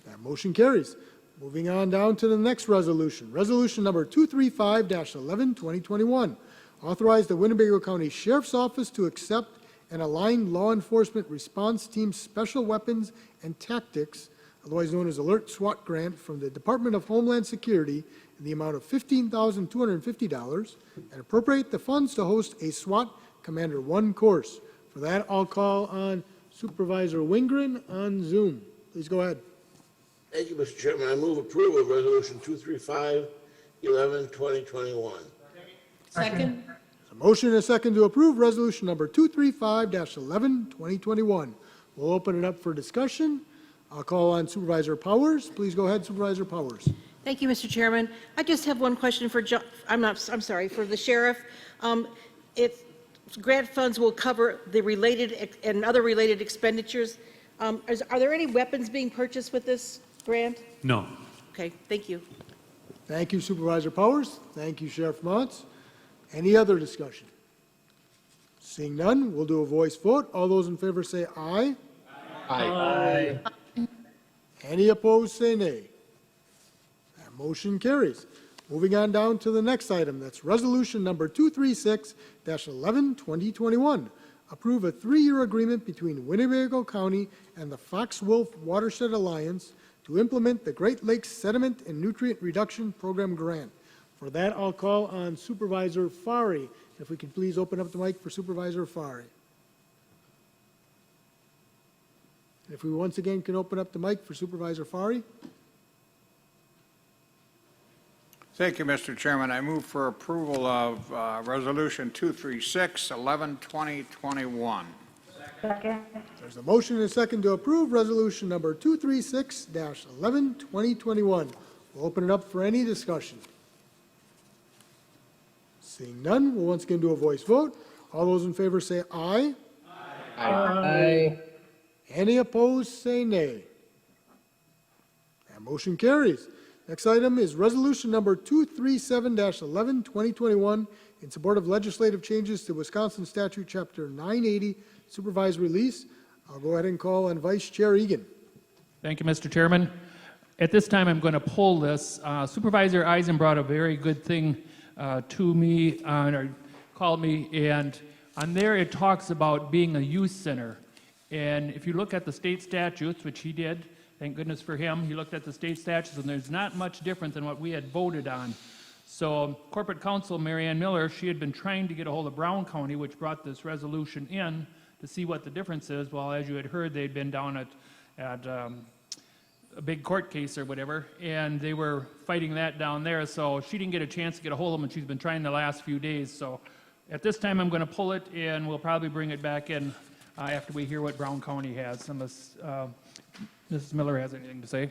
That motion carries. Moving on down to the next resolution. Resolution number 235-11, 2021. Authorize the Winnebago County Sheriff's Office to accept an aligned law enforcement response team special weapons and tactics, otherwise known as Alert SWAT grant, from the Department of Homeland Security in the amount of $15,250 and appropriate the funds to host a SWAT Commander 1 course. For that, I'll call on Supervisor Wingren on Zoom. Please go ahead. Thank you, Mr. Chairman. I move approval of Resolution 235-11, 2021. Second. A motion and a second to approve Resolution number 235-11, 2021. We'll open it up for discussion. I'll call on Supervisor Powers. Please go ahead, Supervisor Powers. Thank you, Mr. Chairman. I just have one question for for the sheriff. If grant funds will cover the related and other related expenditures, are there any weapons being purchased with this grant? No. Okay, thank you. Thank you, Supervisor Powers. Thank you, Sheriff Motz. Any other discussion? Seeing none, we'll do a voice vote. All those in favor say aye. Aye. Any opposed, say nay. That motion carries. Moving on down to the next item, that's Resolution number 236-11, 2021. Approve a 3-year agreement between Winnebago County and the Fox Wolf Watershed Alliance to implement the Great Lakes Sediment and Nutrient Reduction Program grant. For that, I'll call on Supervisor Fari. If we could please open up the mic for Supervisor Fari. If we once again can open up the mic for Supervisor Fari. Thank you, Mr. Chairman. I move for approval of Resolution 236-11-2021. There's a motion and a second to approve Resolution number 236-11-2021. We'll open it up for any discussion. Seeing none, we'll once again do a voice vote. All those in favor say aye. Aye. Any opposed, say nay. That motion carries. Next item is Resolution number 237-11-2021 in support of legislative changes to Wisconsin Statute Chapter 980, supervised release. I'll go ahead and call on Vice Chair Egan. Thank you, Mr. Chairman. At this time, I'm going to pull this. Supervisor Eisen brought a very good thing to me, or called me, and on there it talks about being a youth center. And if you look at the state statutes, which he did, thank goodness for him, he looked at the state statutes, and there's not much different than what we had voted on. So corporate counsel Marianne Miller, she had been trying to get a hold of Brown County, which brought this resolution in to see what the difference is. Well, as you had heard, they'd been down at a big court case or whatever, and they were fighting that down there, so she didn't get a chance to get a hold of them, and she's been trying the last few days. So at this time, I'm going to pull it, and we'll probably bring it back in after we hear what Brown County has. Unless Mrs. Miller has anything to say.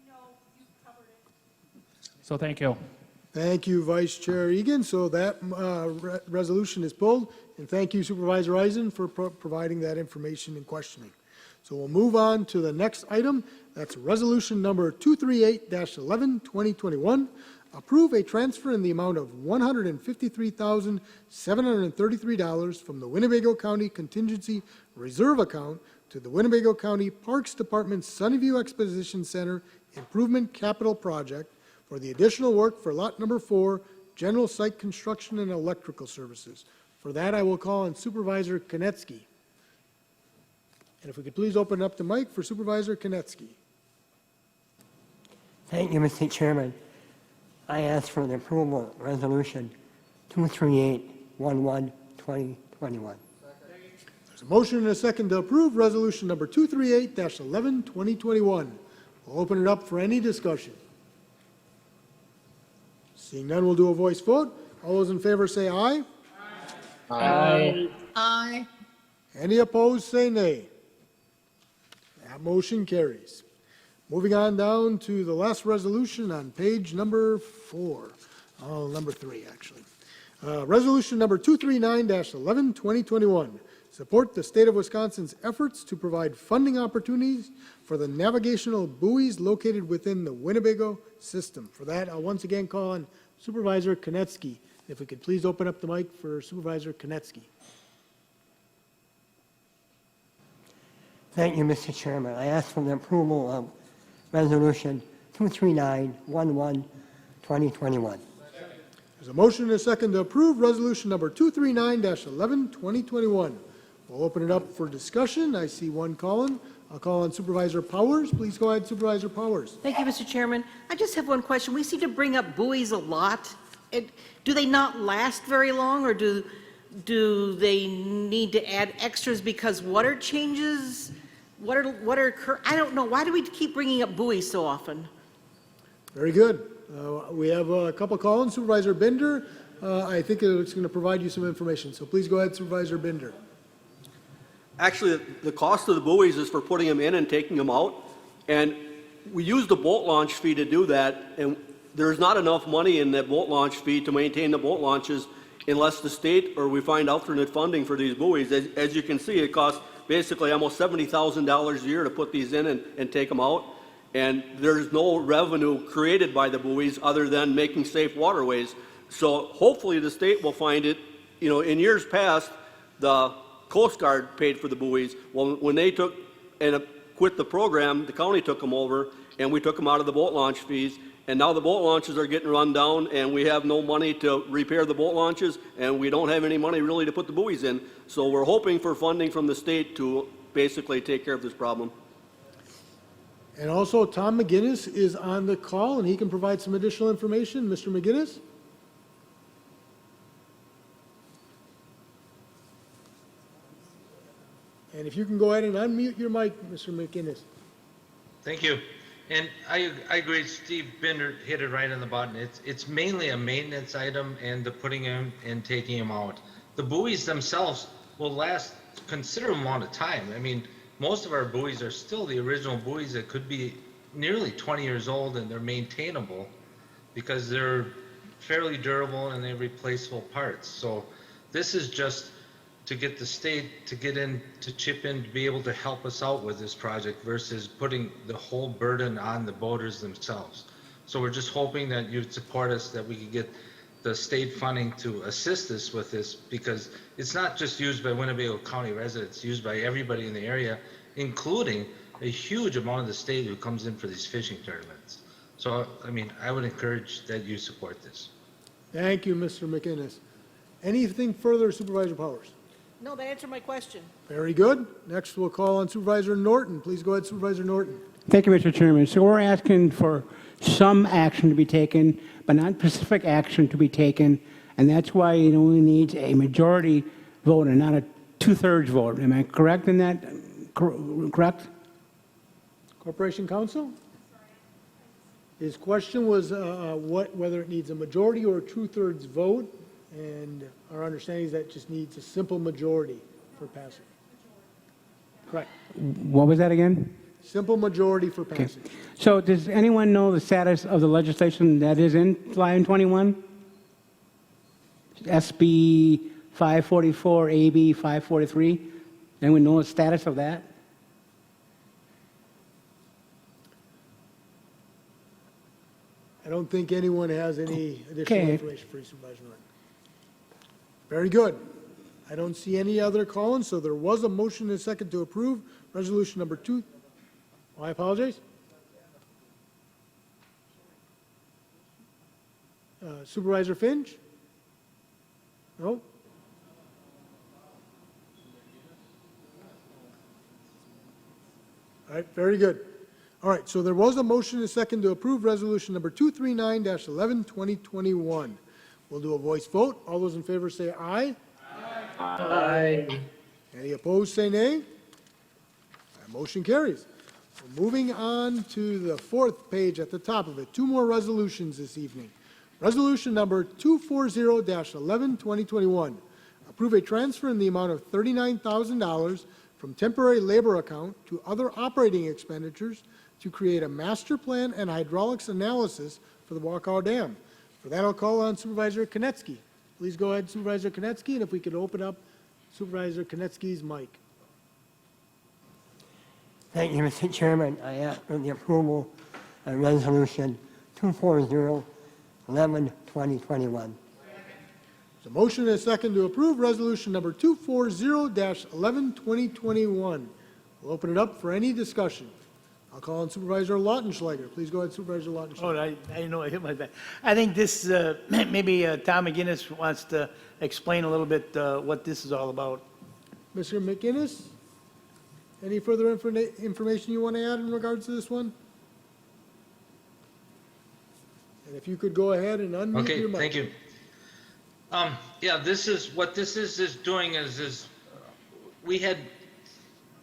No, you covered it. So thank you. Thank you, Vice Chair Egan. So that resolution is pulled, and thank you, Supervisor Eisen, for providing that information and questioning. So we'll move on to the next item. That's Resolution number 238-11-2021. Approve a transfer in the amount of $153,733 from the Winnebago County Contingency Reserve Account to the Winnebago County Parks Department Sunnyview Exposition Center Improvement Capital Project for the additional work for Lot Number 4, General Site Construction and Electrical Services. For that, I will call on Supervisor Konetsky. And if we could please open up the mic for Supervisor Konetsky. Thank you, Mr. Chairman. I ask for the approval of Resolution 238-11-2021. There's a motion and a second to approve Resolution number 238-11-2021. We'll open it up for any discussion. Seeing none, we'll do a voice vote. All those in favor say aye. Aye. Aye. Any opposed, say nay. That motion carries. Moving on down to the last resolution on page number 4. Oh, number 3, actually. Resolution number 239-11-2021. Support the state of Wisconsin's efforts to provide funding opportunities for the navigational buoys located within the Winnebago system. For that, I'll once again call on Supervisor Konetsky. If we could please open up the mic for Supervisor Konetsky. Thank you, Mr. Chairman. I ask for the approval of Resolution 239-11-2021. There's a motion and a second to approve Resolution number 239-11-2021. We'll open it up for discussion. I see one calling. I'll call on Supervisor Powers. Please go ahead, Supervisor Powers. Thank you, Mr. Chairman. I just have one question. We seem to bring up buoys a lot. Do they not last very long, or do they need to add extras because water changes? I don't know. Why do we keep bringing up buoys so often? Very good. We have a couple calling. Supervisor Bender, I think it's going to provide you some information. So please go ahead, Supervisor Bender. Actually, the cost of the buoys is for putting them in and taking them out. And we use the boat launch fee to do that. And there's not enough money in that boat launch fee to maintain the boat launches unless the state or we find alternate funding for these buoys. As you can see, it costs basically almost $70,000 a year to put these in and take them out. And there's no revenue created by the buoys other than making safe waterways. So hopefully the state will find it. You know, in years past, the Coast Guard paid for the buoys. Well, when they took and quit the program, the county took them over, and we took them out of the boat launch fees. And now the boat launches are getting run down, and we have no money to repair the boat launches, and we don't have any money really to put the buoys in. So we're hoping for funding from the state to basically take care of this problem. And also, Tom McGinnis is on the call, and he can provide some additional information. Mr. McGinnis? And if you can go ahead and unmute your mic, Mr. McGinnis. Thank you. And I agree, Steve Binder hit it right on the button. It's mainly a maintenance item and the putting them and taking them out. The buoys themselves will last a considerable amount of time. I mean, most of our buoys are still the original buoys that could be nearly 20 years old, and they're maintainable because they're fairly durable and they're replaceable parts. So this is just to get the state to get in, to chip in, to be able to help us out with this project versus putting the whole burden on the boaters themselves. So we're just hoping that you'd support us, that we could get the state funding to assist us with this, because it's not just used by Winnebago County residents, it's used by everybody in the area, including a huge amount of the state who comes in for these fishing tournaments. So, I mean, I would encourage that you support this. Thank you, Mr. McInnes. Anything further, Supervisor Powers? No, that answered my question. Very good. Next, we'll call on Supervisor Norton. Please go ahead, Supervisor Norton. Thank you, Mr. Chairman. So we're asking for some action to be taken, but not specific action to be taken, and that's why it only needs a majority vote and not a two-thirds vote. Am I correct in that? Correct? Corporation Counsel? His question was whether it needs a majority or a two-thirds vote, and our understanding is that it just needs a simple majority for passage. Correct. What was that again? Simple majority for passage. So does anyone know the status of the legislation that is in line 21? SB 544, AB 543? Anyone know the status of that? I don't think anyone has any additional information for you, Supervisor Norton. Very good. I don't see any other call-ins, so there was a motion and a second to approve resolution number 2. Oh, I apologize. Supervisor Finch? No? All right, very good. All right, so there was a motion and a second to approve resolution number 239-11, 2021. We'll do a voice vote. All those in favor say aye. Aye. Any opposed say nay. That motion carries. We're moving on to the fourth page at the top of it. Two more resolutions this evening. Resolution number 240-11, 2021. Approve a transfer in the amount of $39,000 from temporary labor account to other operating expenditures to create a master plan and hydraulics analysis for the Walkout Dam. For that, I'll call on Supervisor Konecki. Please go ahead, Supervisor Konecki, and if we could open up Supervisor Konecki's mic. Thank you, Mr. Chairman. I ask for the approval of Resolution 240-11, 2021. There's a motion and a second to approve resolution number 240-11, 2021. We'll open it up for any discussion. I'll call on Supervisor Lautenschlager. Please go ahead, Supervisor Lautenschlager. Oh, I didn't know I hit my back. I think this, maybe Tom McGinnis wants to explain a little bit what this is all about. Mr. McInnes, any further information you want to add in regards to this one? And if you could go ahead and unmute your mic. Okay, thank you. Yeah, this is what this is doing is we had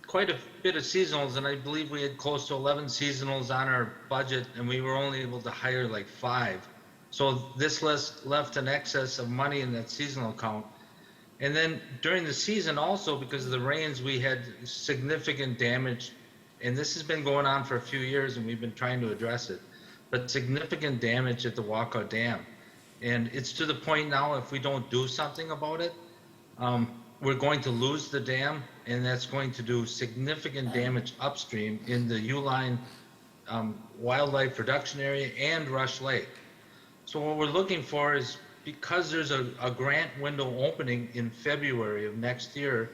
quite a bit of seasonals, and I believe we had close to 11 seasonals on our budget, and we were only able to hire like 5. So this left an excess of money in that seasonal account. And then during the season also, because of the rains, we had significant damage, and this has been going on for a few years, and we've been trying to address it, but significant damage at the Walkout Dam. And it's to the point now, if we don't do something about it, we're going to lose the dam, and that's going to do significant damage upstream in the Uline wildlife production area and Rush Lake. So what we're looking for is, because there's a grant window opening in February of next year,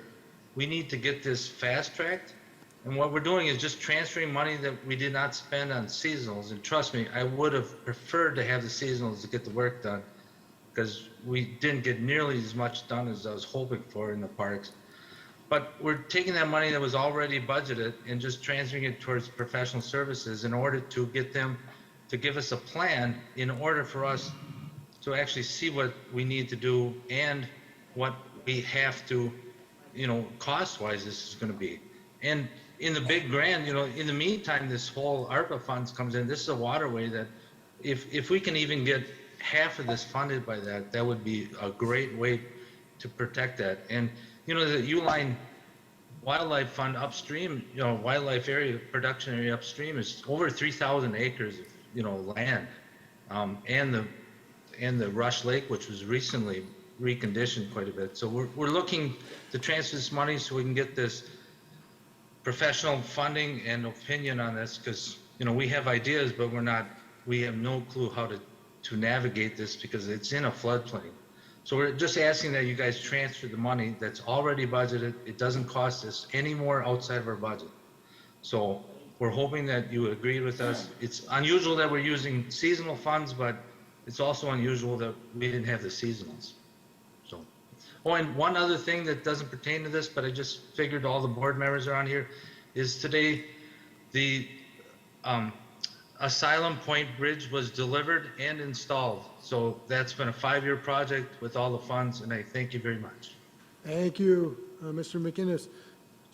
we need to get this fast-tracked. And what we're doing is just transferring money that we did not spend on seasonals. And trust me, I would have preferred to have the seasonals to get the work done, because we didn't get nearly as much done as I was hoping for in the parks. But we're taking that money that was already budgeted and just transferring it towards professional services in order to get them to give us a plan in order for us to actually see what we need to do and what we have to, cost-wise this is gonna be. And in the big grand, in the meantime, this whole Arpa funds comes in. This is a waterway that if we can even get half of this funded by that would be a great way to protect that. And, the Uline Wildlife Fund upstream, wildlife area, production area upstream is over 3,000 acres of, land. And the Rush Lake, which was recently reconditioned quite a bit. So we're looking to transfer this money so we can get this professional funding and opinion on this, because we have ideas, but we have no clue how to navigate this because it's in a floodplain. So we're just asking that you guys transfer the money that's already budgeted. It doesn't cost us any more outside of our budget. So we're hoping that you agree with us. It's unusual that we're using seasonal funds, but it's also unusual that we didn't have the seasonals. So, and one other thing that doesn't pertain to this, but I just figured all the board members are on here, is today the Asylum Point Bridge was delivered and installed. So that's been a 5-year project with all the funds, and I thank you very much. Thank you, Mr. McInnes.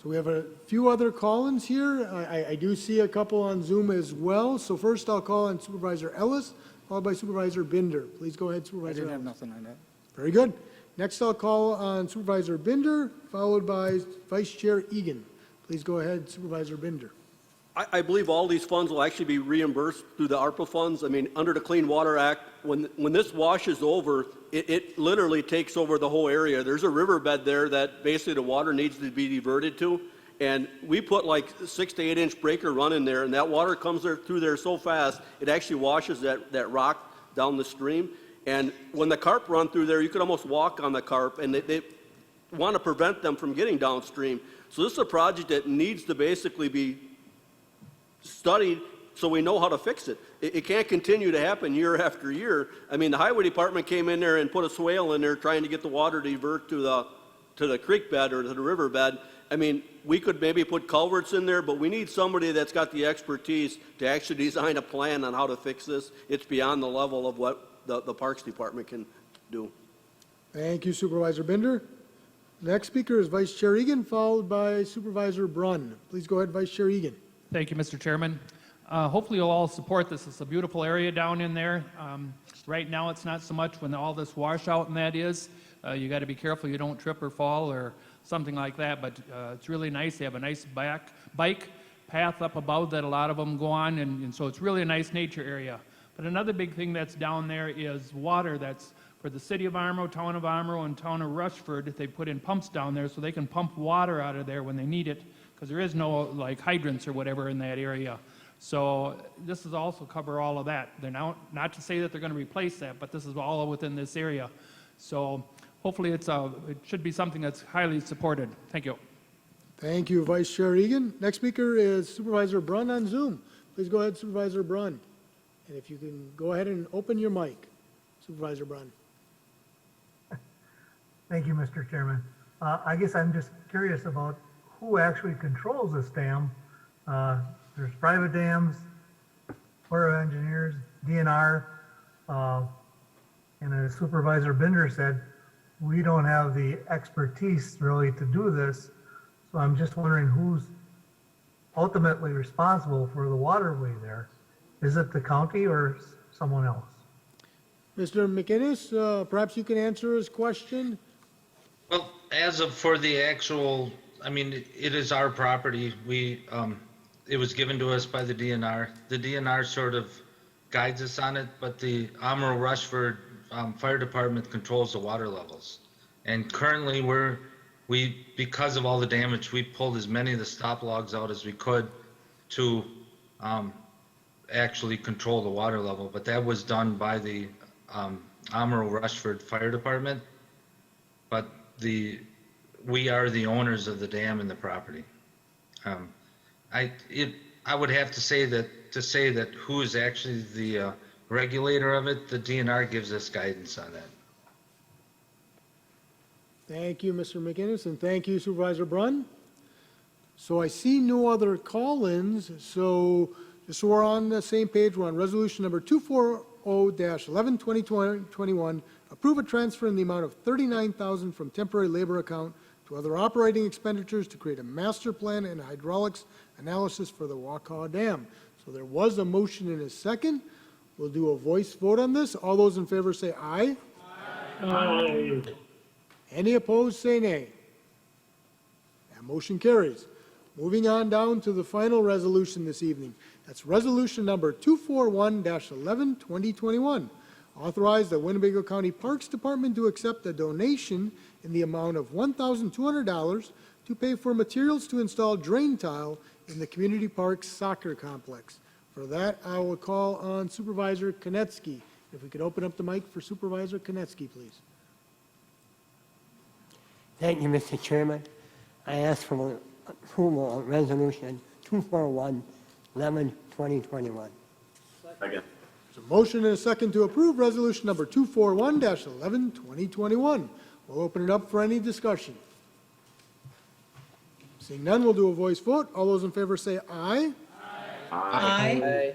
So we have a few other call-ins here. I do see a couple on Zoom as well. So first I'll call on Supervisor Ellis, followed by Supervisor Binder. Please go ahead, Supervisor Ellis. I didn't have nothing on that. Very good. Next I'll call on Supervisor Binder, followed by Vice Chair Egan. Please go ahead, Supervisor Binder. I believe all these funds will actually be reimbursed through the ARPA funds. I mean, under the Clean Water Act, when this washes over, it literally takes over the whole area. There's a riverbed there that basically the water needs to be diverted to. And we put like 6 to 8 inch breaker run in there, and that water comes through there so fast, it actually washes that rock down the stream. And when the carp run through there, you could almost walk on the carp, and they want to prevent them from getting downstream. So this is a project that needs to basically be studied so we know how to fix it. It can't continue to happen year after year. I mean, the highway department came in there and put a swale in there trying to get the water to divert to the creek bed or to the river bed. I mean, we could maybe put culverts in there, but we need somebody that's got the expertise to actually design a plan on how to fix this. It's beyond the level of what the Parks Department can do. Thank you, Supervisor Binder. Next speaker is Vice Chair Egan, followed by Supervisor Brunn. Please go ahead, Vice Chair Egan. Thank you, Mr. Chairman. Hopefully you'll all support this. It's a beautiful area down in there. Right now it's not so much when all this washout and that is. You got to be careful you don't trip or fall or something like that, but it's really nice. They have a nice bike path up above that a lot of them go on, and so it's really a nice nature area. But another big thing that's down there is water. That's for the city of Armo, town of Armo, and town of Rushford. They put in pumps down there so they can pump water out of there when they need it, because there is no like hydrants or whatever in that area. So this is also cover all of that. They're not to say that they're going to replace that, but this is all within this area. So hopefully it should be something that's highly supported. Thank you. Thank you, Vice Chair Egan. Next speaker is Supervisor Brunn on Zoom. Please go ahead, Supervisor Brunn. And if you can go ahead and open your mic, Supervisor Brunn. Thank you, Mr. Chairman. I guess I'm just curious about who actually controls this dam. There's private dams, Corps of Engineers, DNR, and as Supervisor Binder said, we don't have the expertise really to do this. So I'm just wondering who's ultimately responsible for the waterway there. Is it the county or someone else? Mr. McInnes, perhaps you can answer his question. Well, as of for the actual, I mean, it is our property. It was given to us by the DNR. The DNR sort of guides us on it, but the Amaro Rushford Fire Department controls the water levels. And currently because of all the damage, we pulled as many of the stop logs out as we could to actually control the water level. But that was done by the Amaro Rushford Fire Department. But we are the owners of the dam and the property. I would have to say that who is actually the regulator of it, the DNR gives us guidance on that. Thank you, Mr. McInnes, and thank you, Supervisor Brun. So I see no other call-ins, so just so we're on the same page, we're on resolution number 240-11-2021, approve a transfer in the amount of $39,000 from temporary labor account to other operating expenditures to create a master plan and hydraulics analysis for the Wakaw Dam. So there was a motion and a second. We'll do a voice vote on this. All those in favor say aye. Aye. Any opposed, say nay. That motion carries. Moving on down to the final resolution this evening. That's resolution number 241-11-2021. Authorize the Winnebago County Parks Department to accept a donation in the amount of $1,200 to pay for materials to install drain tile in the Community Parks Soccer Complex. For that, I will call on Supervisor Konetsky. If we could open up the mic for Supervisor Konetsky, please. Thank you, Mr. Chairman. I ask for approval of Resolution 241-11-2021. Second. There's a motion and a second to approve resolution number 241-11-2021. We'll open it up for any discussion. Seeing none, we'll do a voice vote. All those in favor say aye. Aye.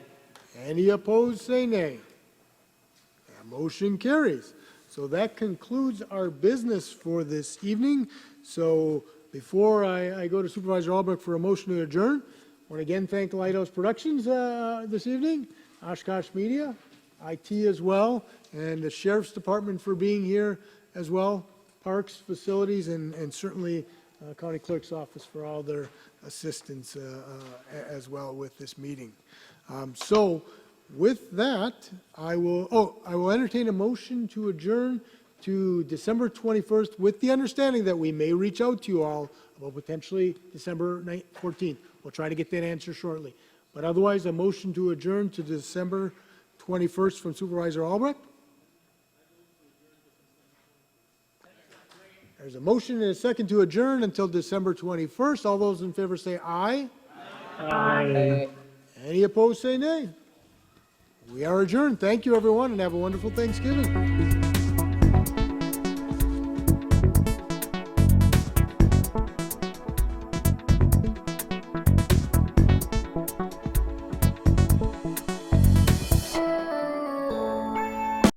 Any opposed, say nay. That motion carries. So that concludes our business for this evening. So before I go to Supervisor Albrecht for a motion to adjourn, I want to again thank Lighthouse Productions this evening, Oshkosh Media, IT as well, and the Sheriff's Department for being here as well, Parks, Facilities, and certainly County Clerk's Office for all their assistance as well with this meeting. So with that, I will entertain a motion to adjourn to December 21st with the understanding that we may reach out to you all about potentially December 14th. We'll try to get that answer shortly. But otherwise, a motion to adjourn to December 21st from Supervisor Albrecht. There's a motion and a second to adjourn until December 21st. All those in favor say aye. Aye. Any opposed say nay. We are adjourned. Thank you, everyone, and have a wonderful Thanksgiving.